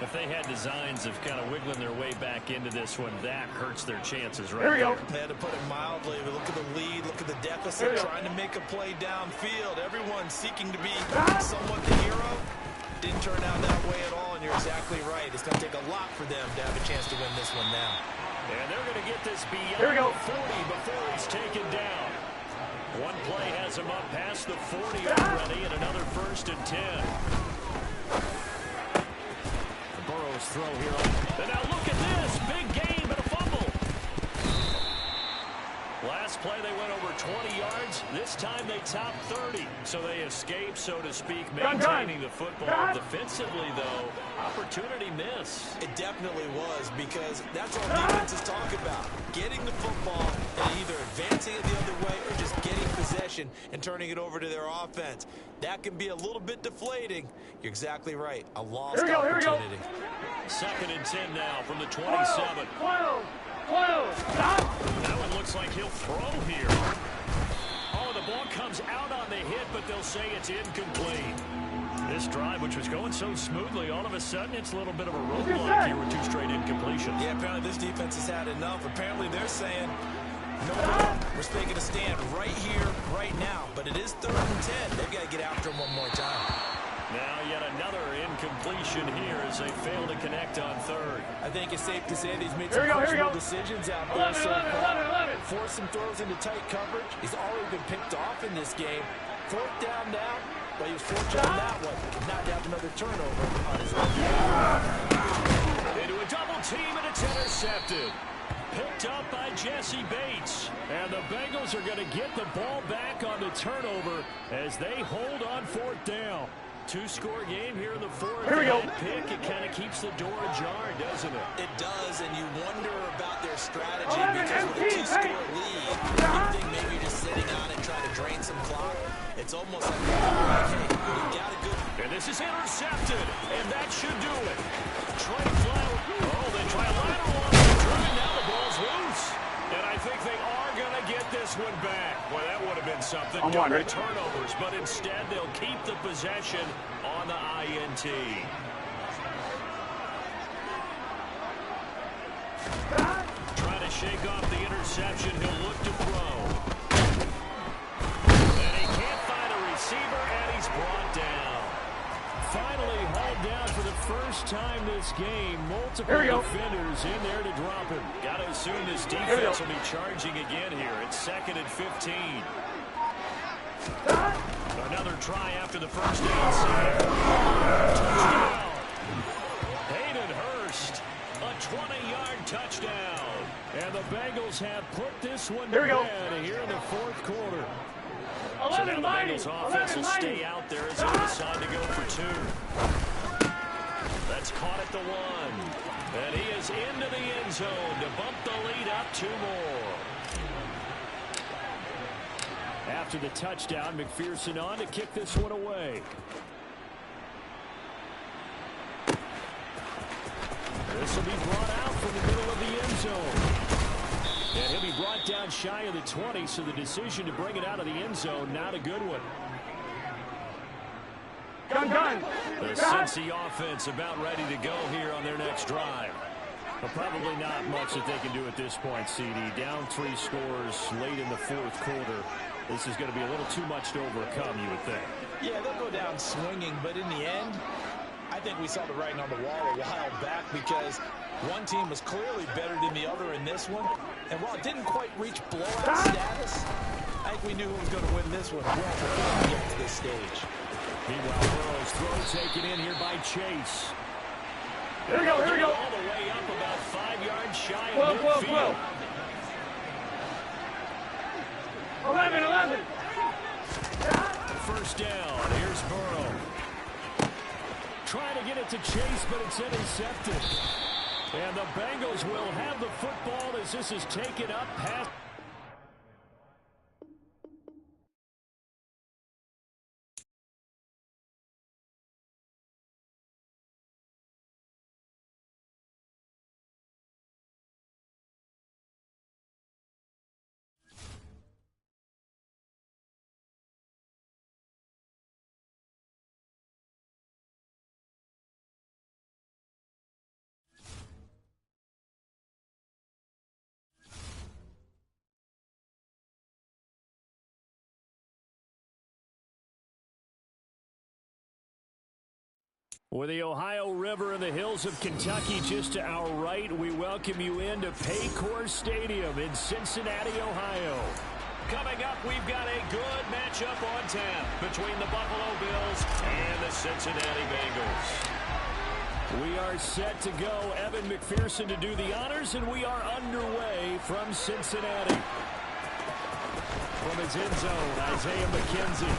If they had designs of kind of wiggling their way back into this one, that hurts their chances right there. They had to put it mildly. Look at the lead, look at the deficit, trying to make a play downfield. Everyone seeking to be somewhat the hero. Didn't turn out that way at all, and you're exactly right. It's going to take a lot for them to have a chance to win this one now. And they're going to get this beyond the 40 before it's taken down. One play has him up past the 40 already, and another 1st and 10. Burrow's throw here. And now look at this. Big game and a fumble. Last play they went over 20 yards. This time they top 30. So they escape, so to speak, maintaining the football. Defensively, though, opportunity miss. It definitely was, because that's all defenses talk about. Getting the football and either advancing it the other way or just getting possession and turning it over to their offense. That can be a little bit deflating. You're exactly right. A lost opportunity. 2nd and 10 now from the 27. That one looks like he'll throw here. Oh, the ball comes out on the hit, but they'll say it's incomplete. This drive, which was going so smoothly, all of a sudden it's a little bit of a roadblock here with 2 straight incompletions. Yeah, apparently this defense has had enough. Apparently they're saying, no more. We're making a stand right here, right now. But it is 3rd and 10. They've got to get after him one more time. Now yet another incompletion here as they fail to connect on 3rd. I think it's safe to say that he's made some questionable decisions out there so far. Forced some throws into tight coverage. He's already been picked off in this game. 4th down now, but he was fortunate on that one. Not to have another turnover on his own. Into a double team, and it's intercepted. Picked up by Jesse Bates. And the Bengals are going to get the ball back on the turnover as they hold on 4th down. 2-score game here in the 4th. Here we go. Pick, it kind of keeps the door ajar, doesn't it? It does, and you wonder about their strategy because with a 2-score lead, you think maybe you're just sitting on it trying to drain some clock. It's almost like, hey, we got a good... And this is intercepted, and that should do it. Trey Flower. Oh, they try a lateral on the drive. Now the ball's loose. And I think they are going to get this one back. Well, that would have been something. Double turnovers, but instead they'll keep the possession on the INT. Trying to shake off the interception. He'll look to throw. And he can't find a receiver, and he's brought down. Finally hauled down for the first time this game. Multiple defenders in there to drop him. Got to assume this defense will be charging again here. It's 2nd and 15. Another try after the first down. Touchdown. Hayden Hurst. A 20-yard touchdown. And the Bengals have put this one to bed here in the fourth quarter. So now the Bengals offense will stay out there as they decide to go for two. That's caught at the 1. And he is into the end zone to bump the lead up 2 more. After the touchdown, McPherson on to kick this one away. This will be brought out from the middle of the end zone. And he'll be brought down shy of the 20, so the decision to bring it out of the end zone, not a good one. The Cincy offense about ready to go here on their next drive. But probably not much that they can do at this point, CD. Down 3 scores late in the fourth quarter. This is going to be a little too much to overcome, you would think. Yeah, they'll go down swinging, but in the end, I think we saw the writing on the wall a while back because one team was clearly better than the other in this one. And while it didn't quite reach blowout status, I think we knew who was going to win this one well before we get to this stage. Meanwhile, Burrow's throw taken in here by Chase. Here we go. All the way up about 5 yards shy of midfield. 11. First down. Here's Burrow. Trying to get it to Chase, but it's intercepted. And the Bengals will have the football as this is taken up past. With the Ohio River and the hills of Kentucky just to our right, we welcome you into Paycor Stadium in Cincinnati, Ohio. Coming up, we've got a good matchup on tap between the Buffalo Bills and the Cincinnati Bengals. We are set to go. Evan McPherson to do the honors, and we are underway from Cincinnati. From his end zone, Isaiah McKenzie.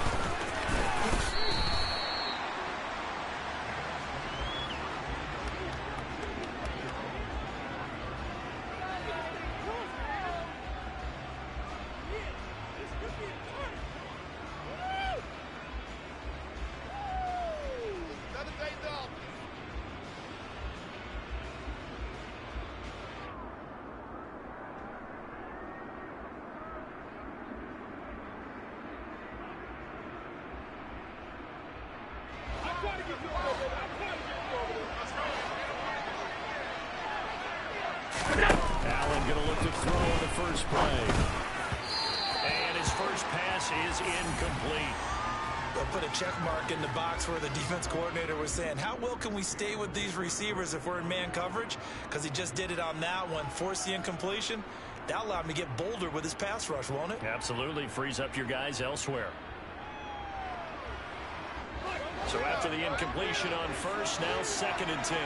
Allen going to look to throw on the first play. And his first pass is incomplete. They'll put a check mark in the box where the defense coordinator was saying, how well can we stay with these receivers if we're in man coverage? Because he just did it on that one, forced the incompletion. That allowed him to get bolder with his pass rush, won't it? Absolutely. Frees up your guys elsewhere. So after the incompletion on first, now 2nd and 10.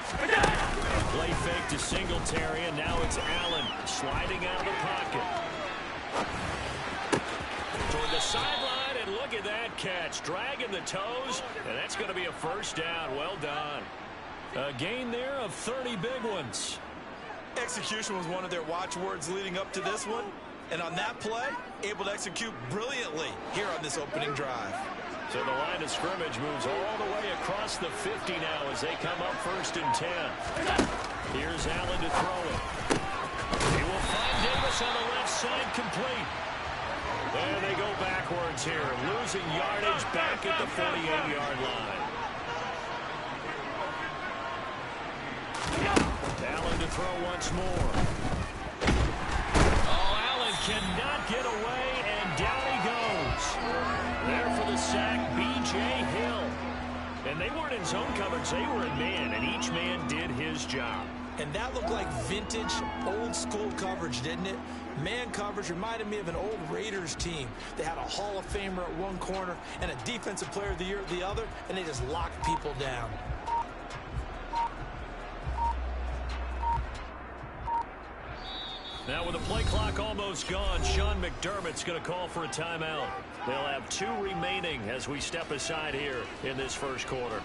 Play fake to Singletary, and now it's Allen sliding out of the pocket. Toward the sideline, and look at that catch. Dragging the toes, and that's going to be a first down. Well done. A gain there of 30 big ones. Execution was one of their watchwords leading up to this one. And on that play, able to execute brilliantly here on this opening drive. So the line of scrimmage moves all the way across the 50 now as they come up 1st and 10. Here's Allen to throw it. He will find Davis on the left side, complete. And they go backwards here, losing yardage back at the 48-yard line. Allen to throw once more. Oh, Allen cannot get away, and down he goes. There for the sack, B.J. Hill. And they weren't in zone coverage, they were in man, and each man did his job. And that looked like vintage, old-school coverage, didn't it? Man coverage reminded me of an old Raiders team. They had a Hall of Famer at one corner and a Defensive Player of the Year at the other, and they just locked people down. Now with the play clock almost gone, Sean McDermott's going to call for a timeout. They'll have 2 remaining as we step aside here in this first quarter.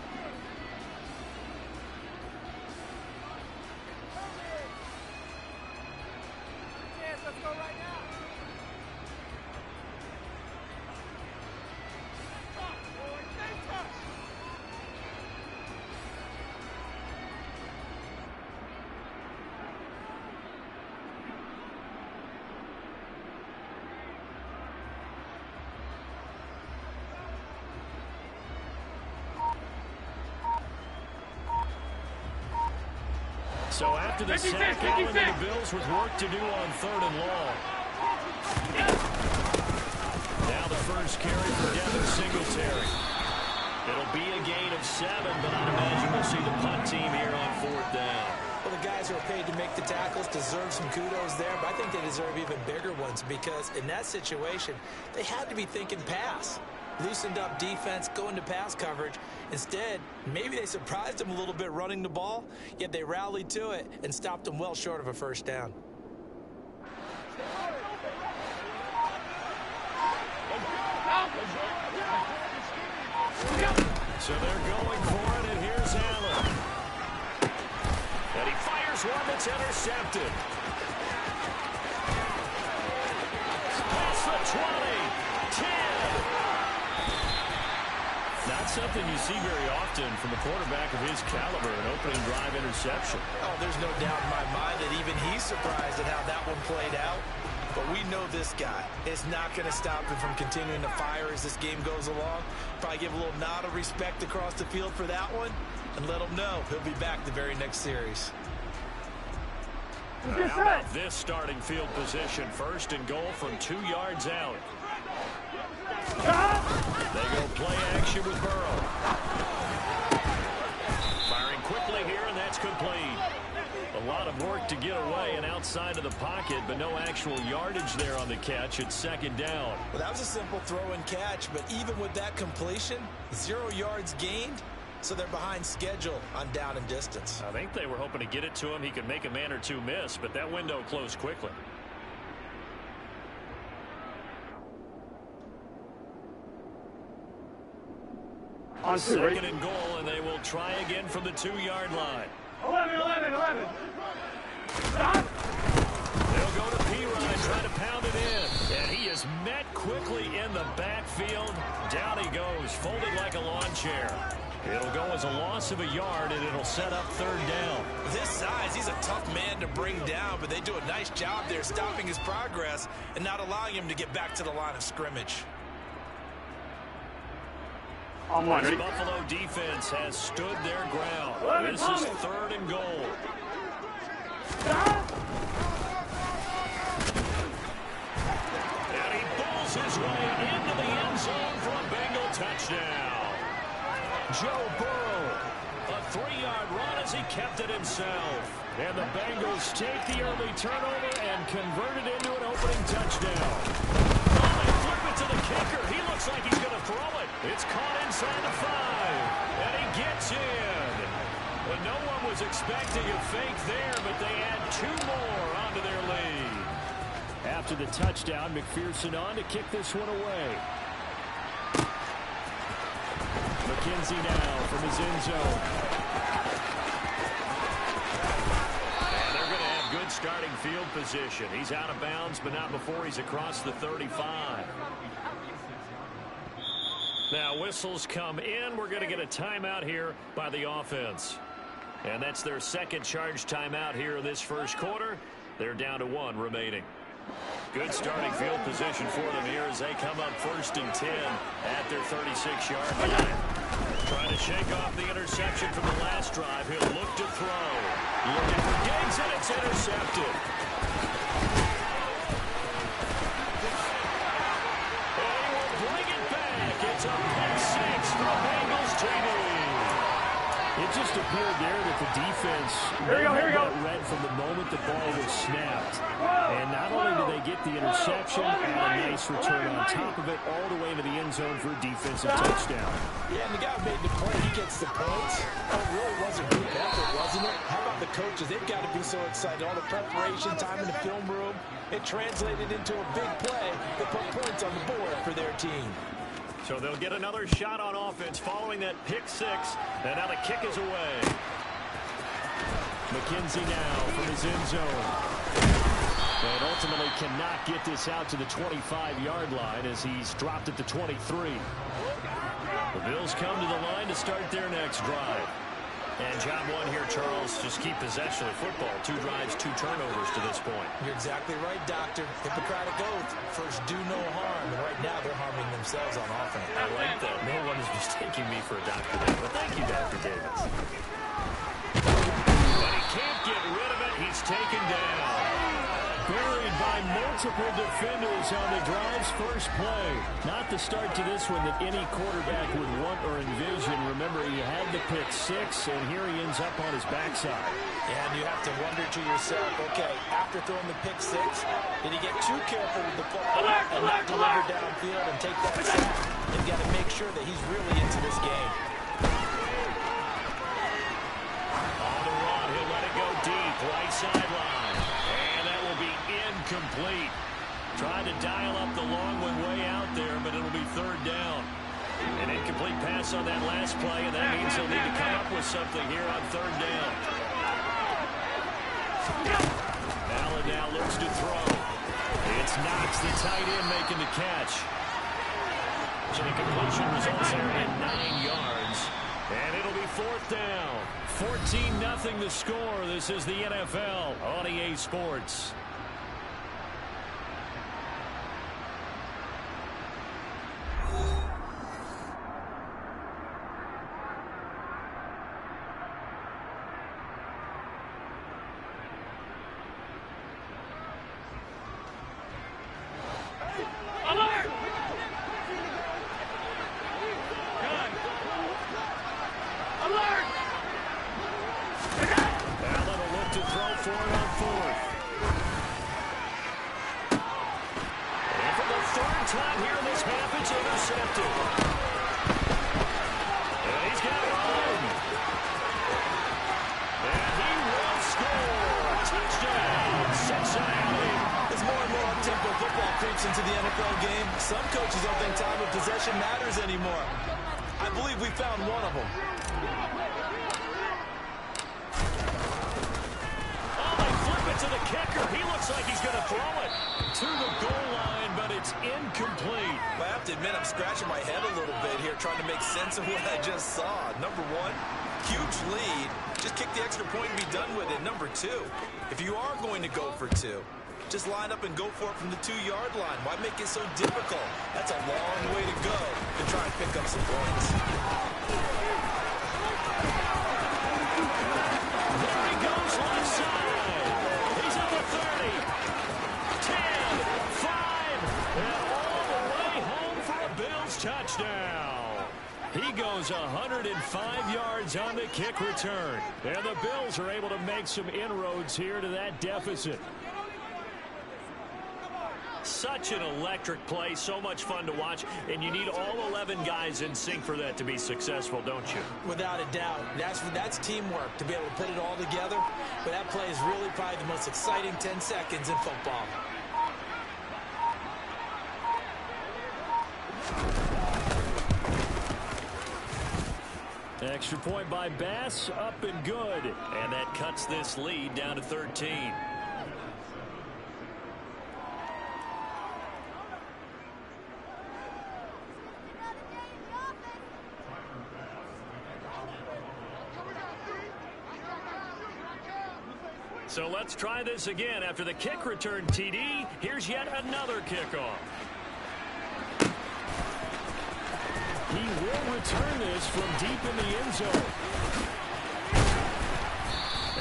So after the sack, Allen and the Bills with work to do on 3rd and long. Now the first carry for Devin Singletary. It'll be a gain of 7, but I'd imagine we'll see the punt team here on 4th down. Well, the guys who are paid to make the tackles deserve some kudos there, but I think they deserve even bigger ones because in that situation, they had to be thinking pass. Loosened up defense, going to pass coverage. Instead, maybe they surprised them a little bit running the ball, yet they rallied to it and stopped them well short of a first down. So they're going for it, and here's Allen. And he fires one that's intercepted. Past the 20, 10. Not something you see very often from a quarterback of his caliber, an opening drive interception. Oh, there's no doubt in my mind that even he's surprised at how that one played out. But we know this guy is not going to stop him from continuing to fire as this game goes along. Probably give a little nod of respect across the field for that one and let him know he'll be back the very next series. How about this starting field position? 1st and goal from 2 yards out. They go play action with Burrow. Firing quickly here, and that's complete. A lot of work to get away and outside of the pocket, but no actual yardage there on the catch. It's 2nd down. Well, that was a simple throw and catch, but even with that completion, 0 yards gained, so they're behind schedule on down and distance. I think they were hoping to get it to him. He could make a man or 2 miss, but that window closed quickly. On 2nd and goal, and they will try again from the 2-yard line. 11. Stop. They'll go to P-Ryan, try to pound it in. And he is met quickly in the backfield. Down he goes, folded like a lawn chair. It'll go as a loss of a yard, and it'll set up 3rd down. With his size, he's a tough man to bring down, but they do a nice job there stopping his progress and not allowing him to get back to the line of scrimmage. The Buffalo defense has stood their ground. This is 3rd and goal. And he bowls his way into the end zone for a Bengal touchdown. Joe Burrow, a 3-yard run as he kept it himself. And the Bengals take the early turnover and convert it into an opening touchdown. Oh, they flip it to the kicker. He looks like he's going to throw it. It's caught inside the 5, and he gets in. Well, no one was expecting a fake there, but they add 2 more onto their lead. After the touchdown, McPherson on to kick this one away. McKenzie now from his end zone. And they're going to have good starting field position. He's out of bounds, but not before he's across the 35. Now whistles come in. We're going to get a timeout here by the offense. And that's their 2nd charge timeout here in this first quarter. They're down to 1 remaining. Good starting field position for them here as they come up 1st and 10 at their 36-yard line. Trying to shake off the interception from the last drive. He'll look to throw. Looking for Diggs, and it's intercepted. And he will bring it back. It's a pick 6 for the Bengals, JD. It just appeared there that the defense got read from the moment the ball was snapped. And not only did they get the interception and a nice return on top of it, all the way into the end zone for a defensive touchdown. Yeah, and the guy who made the play, he gets the points. Oh, it really was a group effort, wasn't it? How about the coaches? They've got to be so excited. All the preparation time in the film room, it translated into a big play that put points on the board for their team. So they'll get another shot on offense following that pick six. And now the kick is away. McKenzie now from his end zone. And ultimately cannot get this out to the 25-yard line as he's dropped at the 23. The Bills come to the line to start their next drive. And job one here, Charles, just keep possession of football. 2 drives, 2 turnovers to this point. You're exactly right, Doctor. Hippocratic oath. First, do no harm. And right now, they're harming themselves on offense. I like that. No one is mistaking me for a doctor there. But thank you, Dr. Davis. But he can't get rid of it. He's taken down. Buried by multiple defenders on the drive's first play. Not the start to this one that any quarterback would want or envision. Remember, he had the pick six, and here he ends up on his backside. And you have to wonder to yourself, okay, after throwing the pick six, did he get too careful with the football and not deliver downfield and take that sack? You've got to make sure that he's really into this game. On the run, he'll let it go deep, right sideline. And that will be incomplete. Trying to dial up the long one way out there, but it'll be third down. An incomplete pass on that last play, and that means they'll need to come up with something here on third down. Allen now looks to throw. It's Knox, the tight end, making the catch. So the completion results here at 9 yards. And it'll be fourth down. 14-0 the score. This is the NFL on EA Sports. Into the NFL game, some coaches don't think time of possession matters anymore. I believe we found one of them. Oh, they flip it to the kicker. He looks like he's going to throw it to the goal line, but it's incomplete. I have to admit, I'm scratching my head a little bit here, trying to make sense of what I just saw. Number one, huge lead. Just kick the extra point and be done with it. Number two, if you are going to go for two, just line up and go for it from the 2-yard line. Why make it so difficult? That's a long way to go to try and pick up some points. There he goes left side. He's at the 30. 10, 5, and all the way home for a Bills touchdown. He goes 105 yards on the kick return. And the Bills are able to make some inroads here to that deficit. Such an electric play, so much fun to watch, and you need all 11 guys in sync for that to be successful, don't you? Without a doubt. That's teamwork, to be able to put it all together. But that play is really probably the most exciting 10 seconds in football. Extra point by Bass, up and good. And that cuts this lead down to 13. So let's try this again. After the kick return TD, here's yet another kickoff. He will return this from deep in the end zone.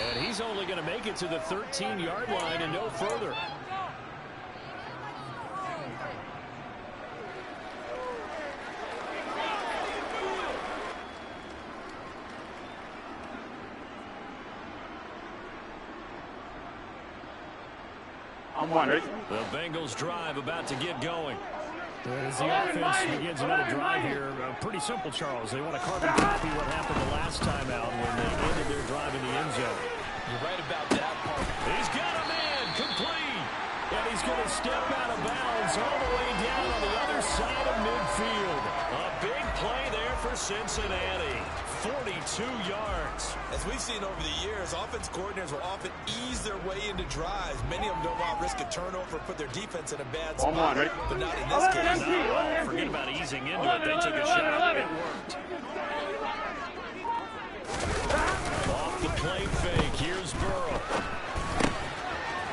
And he's only going to make it to the 13-yard line and no further. I'm one, ready? The Bengals drive about to get going. As the offense begins another drive here, pretty simple, Charles. They want to carbon copy what happened the last time out when they ended their drive in the end zone. You're right about that part. He's got a man complete. And he's going to step out of bounds all the way down on the other side of midfield. A big play there for Cincinnati. 42 yards. As we've seen over the years, offense coordinators will often ease their way into drives. Many of them don't want to risk a turnover or put their defense in a bad spot. One, ready? But not in this case. No, forget about easing into it. They took a shot. It worked. Off the play fake. Here's Burrow.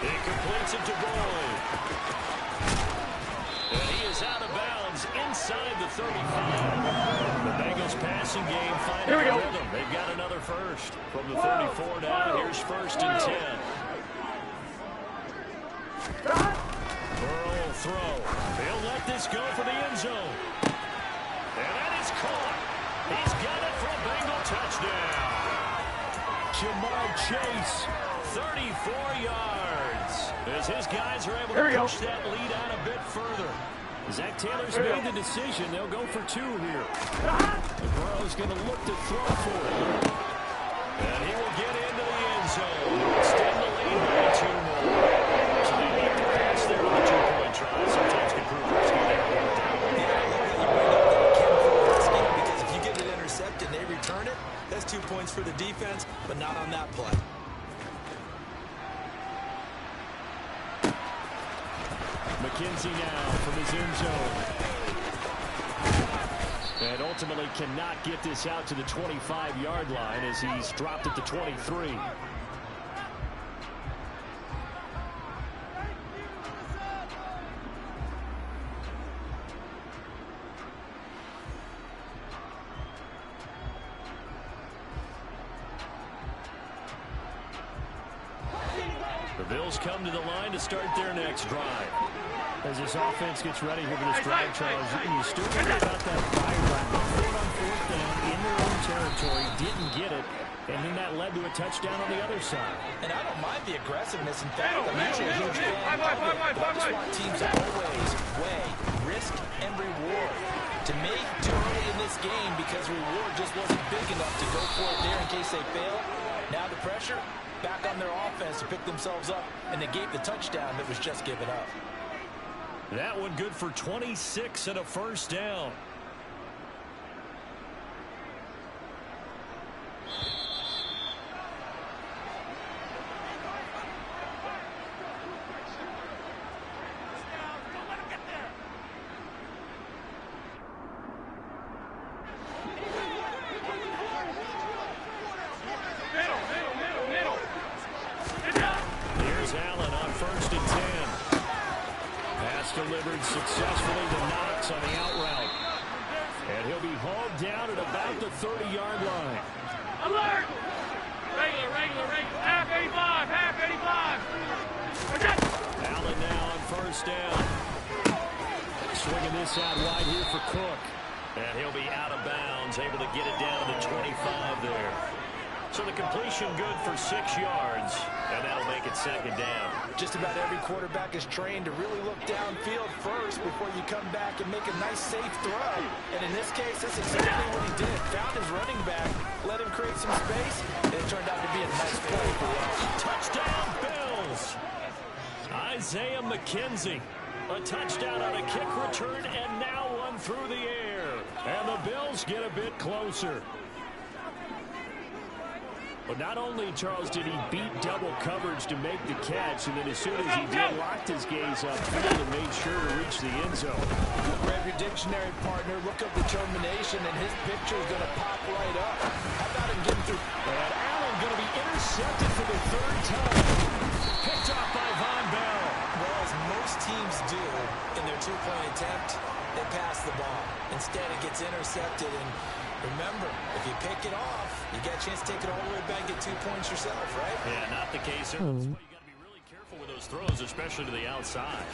He completes it to Boyd. And he is out of bounds inside the 35. The Bengals passing game finding a rhythm. They've got another first. From the 34 now, here's 1st and 10. Burrow will throw. He'll let this go for the end zone. And that is caught. He's got it for a Bengal touchdown. Jamar Chase, 34 yards. As his guys are able to push that lead out a bit further. Zach Taylor's made the decision. They'll go for 2 here. Burrow's going to look to throw for it. And he will get into the end zone. Extend the lead by 2 more. So they need to pass there on the 2-point try. Sometimes can prove risky. Because if you get it intercepted and they return it, that's 2 points for the defense, but not on that play. McKenzie now from his end zone. And ultimately cannot get this out to the 25-yard line as he's dropped at the 23. The Bills come to the line to start their next drive. As this offense gets ready here for this drive, Charles, you still worry about that fire run. 4th down in their own territory, didn't get it, and then that led to a touchdown on the other side. And I don't mind the aggressiveness. In fact, I'm usually a huge fan of it. But I just want teams to always weigh risk and reward. To me, too early in this game because reward just wasn't big enough to go for it there in case they fail. Now the pressure back on their offense to pick themselves up and negate the touchdown that was just given up. That one good for 26 and a 1st down. Here's Allen on 1st and 10. Pass delivered successfully to Knox on the out route. And he'll be hauled down at about the 30-yard line. Alert! Regular. Half 85. Allen now on 1st down. Swinging this out wide here for Cook. And he'll be out of bounds, able to get it down to the 25 there. So the completion good for 6 yards, and that'll make it 2nd down. Just about every quarterback is trained to really look downfield first before you come back and make a nice, safe throw. And in this case, that's exactly what he did. Found his running back, let him create some space, and it turned out to be a nice play for us. Touchdown, Bills! Isaiah McKenzie. A touchdown on a kick return, and now one through the air. And the Bills get a bit closer. But not only, Charles, did he beat double coverage to make the catch, and then as soon as he did, locked his gaze upfield and made sure to reach the end zone. Grab your dictionary, partner. Look up determination, and his picture is going to pop right up. How about him getting through? And Allen going to be intercepted for the 3rd time. Picked off by Von Bell. Well, as most teams do in their 2-point attempt, they pass the ball. Instead, it gets intercepted, and remember, if you pick it off, you get a chance to take it all the way back and get 2 points yourself, right? Yeah, not the case there. That's why you got to be really careful with those throws, especially to the outside.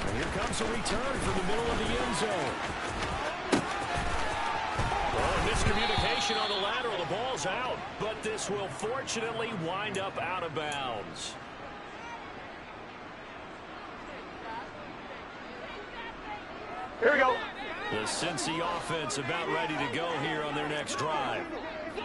And here comes a return from the middle of the end zone. Oh, missed Miscommunication on the lateral. The ball's out, but this will fortunately wind up out of bounds. Here we go. The Cincy offense about ready to go here on their next drive.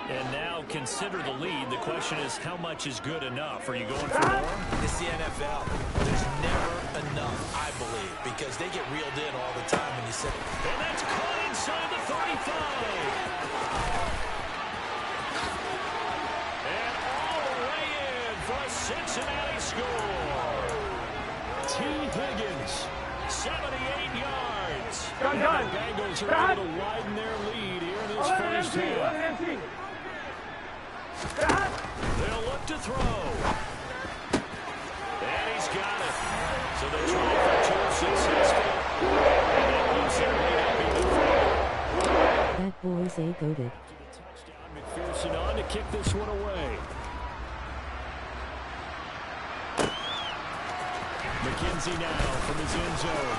And now consider the lead. The question is, how much is good enough? Are you going for more? It's the NFL. There's never enough, I believe, because they get reeled in all the time when you sit. And that's caught inside the 35. And all the way in for a Cincinnati score. T. Higgins, 78 yards. Done. The Bengals are able to widen their lead here in this first half. They'll look to throw. And he's got it. So they try for two successful. And that moves their lead up even further. That boy's a-goated. Touchdown, McPherson on to kick this one away. McKenzie now from his end zone.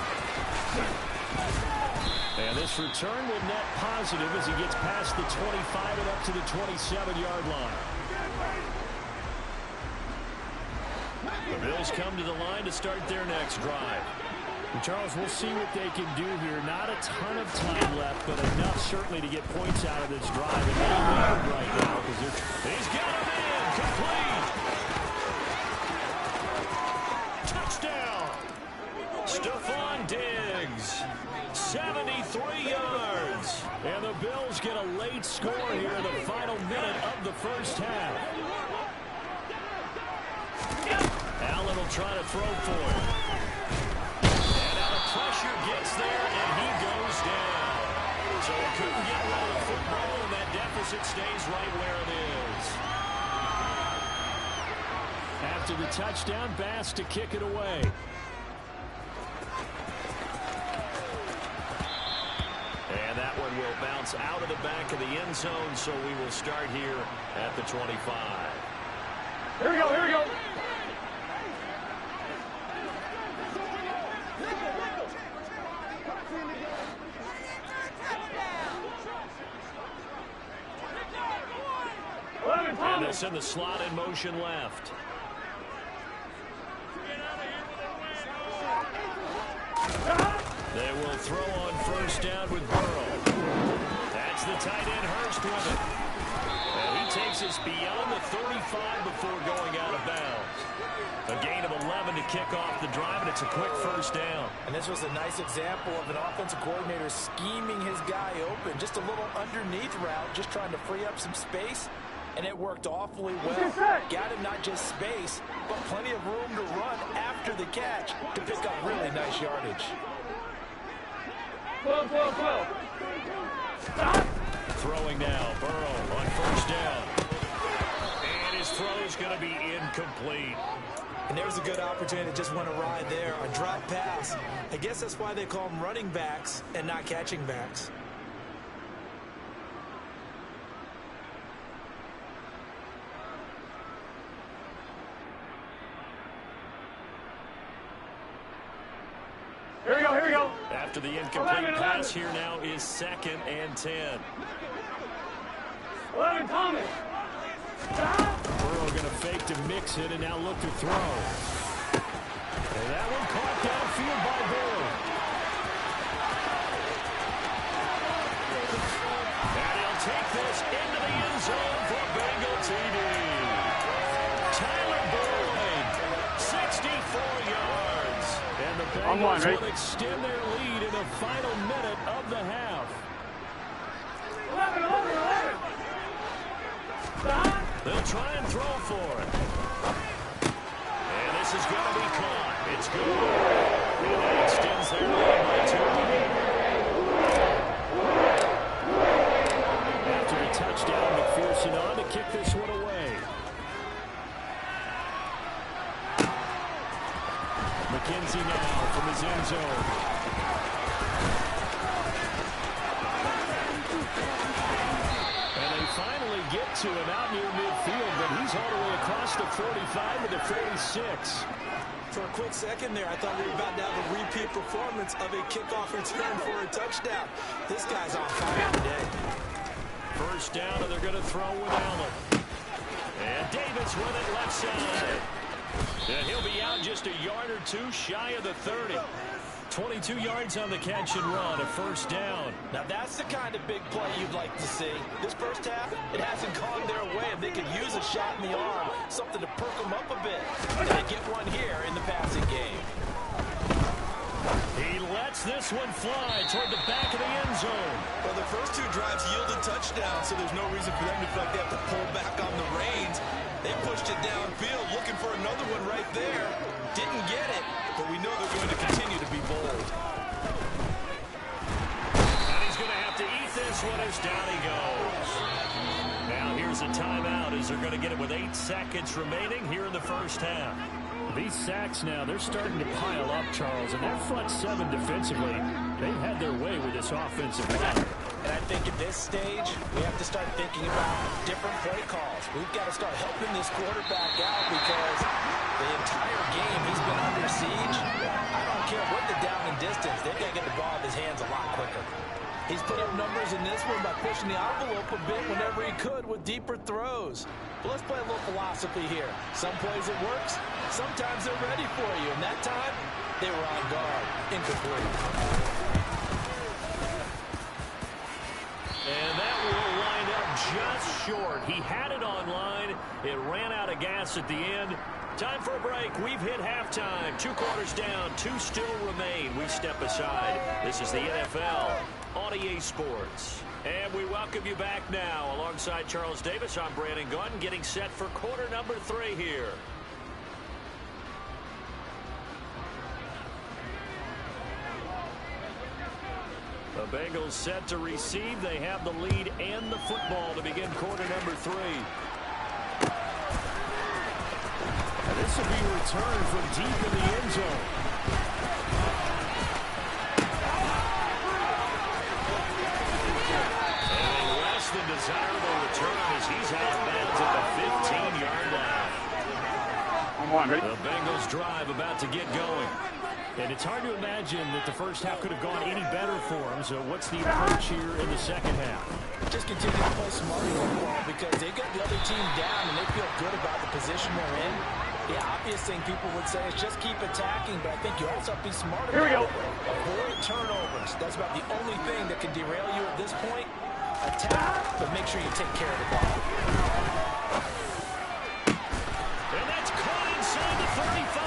And this return will net positive as he gets past the 25 and up to the 27-yard line. The Bills come to the line to start their next drive. And Charles, we'll see what they can do here. Not a ton of time left, but enough certainly to get points out of this drive. And they need it right now because he's got him in, complete. Touchdown. Stephon Diggs, 73 yards. And the Bills get a late score here in the final minute of the first half. Allen will try to throw for it. And out of pressure gets there, and he goes down. So he couldn't get rid of the football, and that deficit stays right where it is. After the touchdown, Bass to kick it away. And that one will bounce out of the back of the end zone, so we will start here at the 25. Here we go. And they send the slot in motion left. They will throw on first down with Burrow. That's the tight end Hurst with it. And he takes us beyond the 35 before going out of bounds. A gain of 11 to kick off the drive, and it's a quick first down. And this was a nice example of an offensive coordinator scheming his guy open. Just a little underneath route, just trying to free up some space. And it worked awfully well. Got him not just space, but plenty of room to run after the catch to pick up really nice yardage. 12. Stop. Throwing now, Burrow on first down. And his throw is going to be incomplete. And there's a good opportunity to just want to ride there. A drop pass. I guess that's why they call them running backs and not catching backs. Here we go. After the incomplete pass, here now is 2nd and 10. 11, Thomas. Burrow going to fake to mix it and now look to throw. And that one caught downfield by Burrow. And he'll take this into the end zone for Bengal TD. Tyler Boyd, 64 yards. And the Bengals will extend their lead in the final minute of the half. 11. Stop. They'll try and throw for it. And this is going to be caught. It's good. And that extends their lead by 2. After the touchdown, McPherson on to kick this one away. McKenzie now from his end zone. And they finally get to him out near midfield, but he's all the way across the 45 to the 46. For a quick second there, I thought we were about to have a repeat performance of a kickoff return for a touchdown. This guy's on fire today. First down, and they're going to throw with Allen. And Davis with it left side. And he'll be out just a yard or two shy of the 30. 22 yards on the catch and run, a first down. Now that's the kind of big play you'd like to see. This first half, it hasn't gone their way, and they could use a shot in the arm, something to perk them up a bit. And they get one here in the passing game. He lets this one fly toward the back of the end zone. Well, the first two drives yielded touchdowns, so there's no reason for them to feel like they have to pull back on the reins. They pushed it downfield, looking for another one right there. Didn't get it, but we know they're going to continue to be bold. And he's going to have to eat this one as down he goes. Now here's a timeout as they're going to get it with 8 seconds remaining here in the first half. These sacks now, they're starting to pile up, Charles, and that front seven defensively, they've had their way with this offensive line. And I think at this stage, we have to start thinking about different play calls. We've got to start helping this quarterback out because the entire game he's been under siege. I don't care what the down and distance, they've got to get the ball in his hands a lot quicker. He's put up numbers in this one by pushing the envelope a bit whenever he could with deeper throws. But let's play a little philosophy here. Some plays it works, sometimes they're ready for you. And that time, they were on guard. Incomplete. And that will wind up just short. He had it on line. It ran out of gas at the end. Time for a break. We've hit halftime. 2 quarters down. 2 still remain. We step aside. This is the NFL on EA Sports. And we welcome you back now. Alongside Charles Davis, I'm Brandon Gaudin, getting set for quarter number 3 here. The Bengals set to receive. They have the lead and the football to begin quarter number 3. And this will be returned from deep in the end zone. And a less than desirable return as he's out of bounds at the 15-yard line. The Bengals drive about to get going. And it's hard to imagine that the first half could have gone any better for them. So what's the approach here in the second half? Just continue to play smart football because they got the other team down and they feel good about the position they're in. The obvious thing people would say is just keep attacking, but I think you also have to be smart about it. Avoid turnovers. That's about the only thing that can derail you at this point. Attack, but make sure you take care of the ball. And that's caught inside the 35.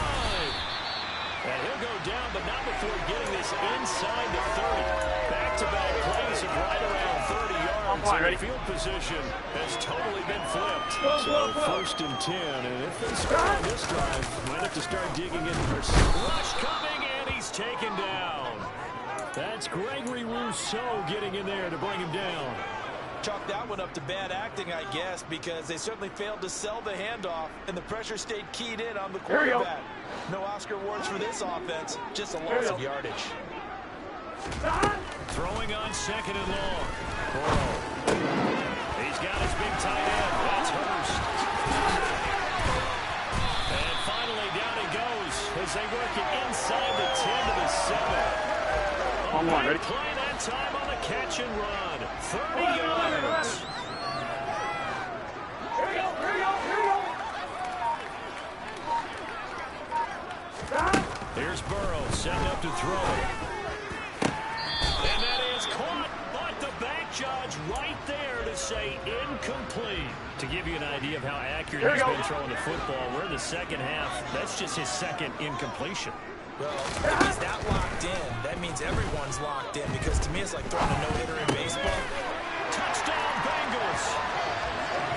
And he'll go down, but not before getting this inside the 30. Back-to-back plays of right around 30 yards. And the field position has totally been flipped. So first and 10. And if they score on this drive, might have to start digging in first. Rush coming, and he's taken down. That's Gregory Rousseau getting in there to bring him down. Chalk that one up to bad acting, I guess, because they certainly failed to sell the handoff, and the pressure stayed keyed in on the quarterback. No Oscar awards for this offense, just a loss of yardage. Throwing on second and long. Burrow. He's got his big tight end. That's Hurst. And finally down he goes as they work it inside the 10 to the 7. Ready? Play that time on the catch and run. 30 yards. Here we go, here we go, here we go. Here's Burrow setting up to throw. And that is caught, but the back judge right there to say incomplete. To give you an idea of how accurate he's been throwing the football, we're in the second half. That's just his second incompletion. Well, if he's that locked in, that means everyone's locked in, because to me it's like throwing a no-hitter in baseball. Touchdown, Bengals.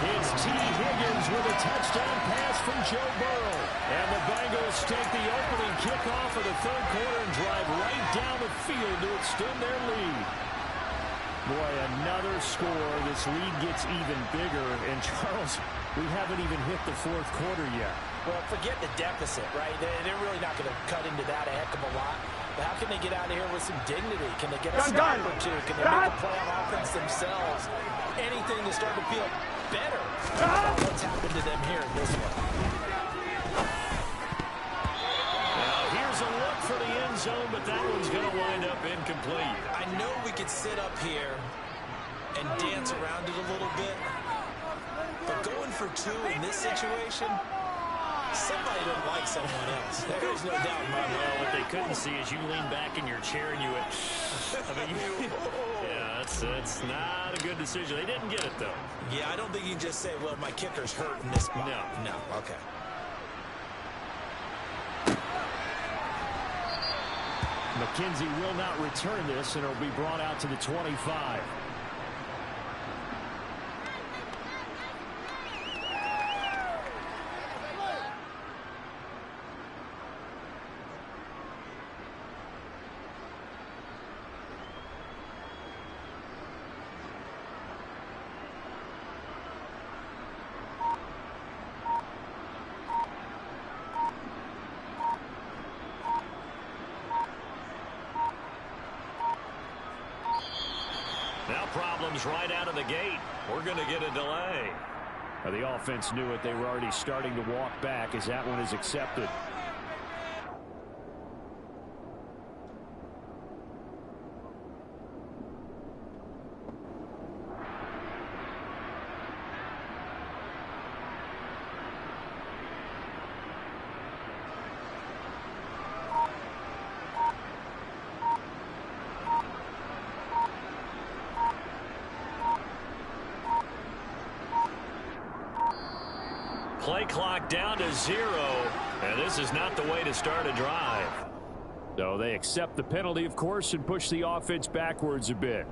It's T. Higgins with a touchdown pass from Joe Burrow. And the Bengals take the opening kickoff of the third quarter and drive right down the field to extend their lead. Boy, another score. This lead gets even bigger. And, Charles, we haven't even hit the fourth quarter yet. Well, forget the deficit, right? They're really not going to cut into that a heck of a lot. But how can they get out of here with some dignity? Can they get a stop or two? Can they make a play on offense themselves? Anything to start to feel better about what's happened to them here in this one. Now, here's a look for the end zone, but that one's going to wind up incomplete. I know we could sit up here and dance around it a little bit. But going for 2 in this situation, somebody doesn't like someone else. There's no doubt in my mind. Well, what they couldn't see is you lean back in your chair and you went, yeah, that's not a good decision. They didn't get it, though. Yeah, I don't think you can just say, well, my kicker's hurt in this spot. No, okay. McKenzie will not return this, and it'll be brought out to the 25. Now problems right out of the gate. We're going to get a delay. Now, the offense knew it. They were already starting to walk back as that one is accepted. Play clock down to 0, and this is not the way to start a drive. So they accept the penalty, of course, and push the offense backwards a bit.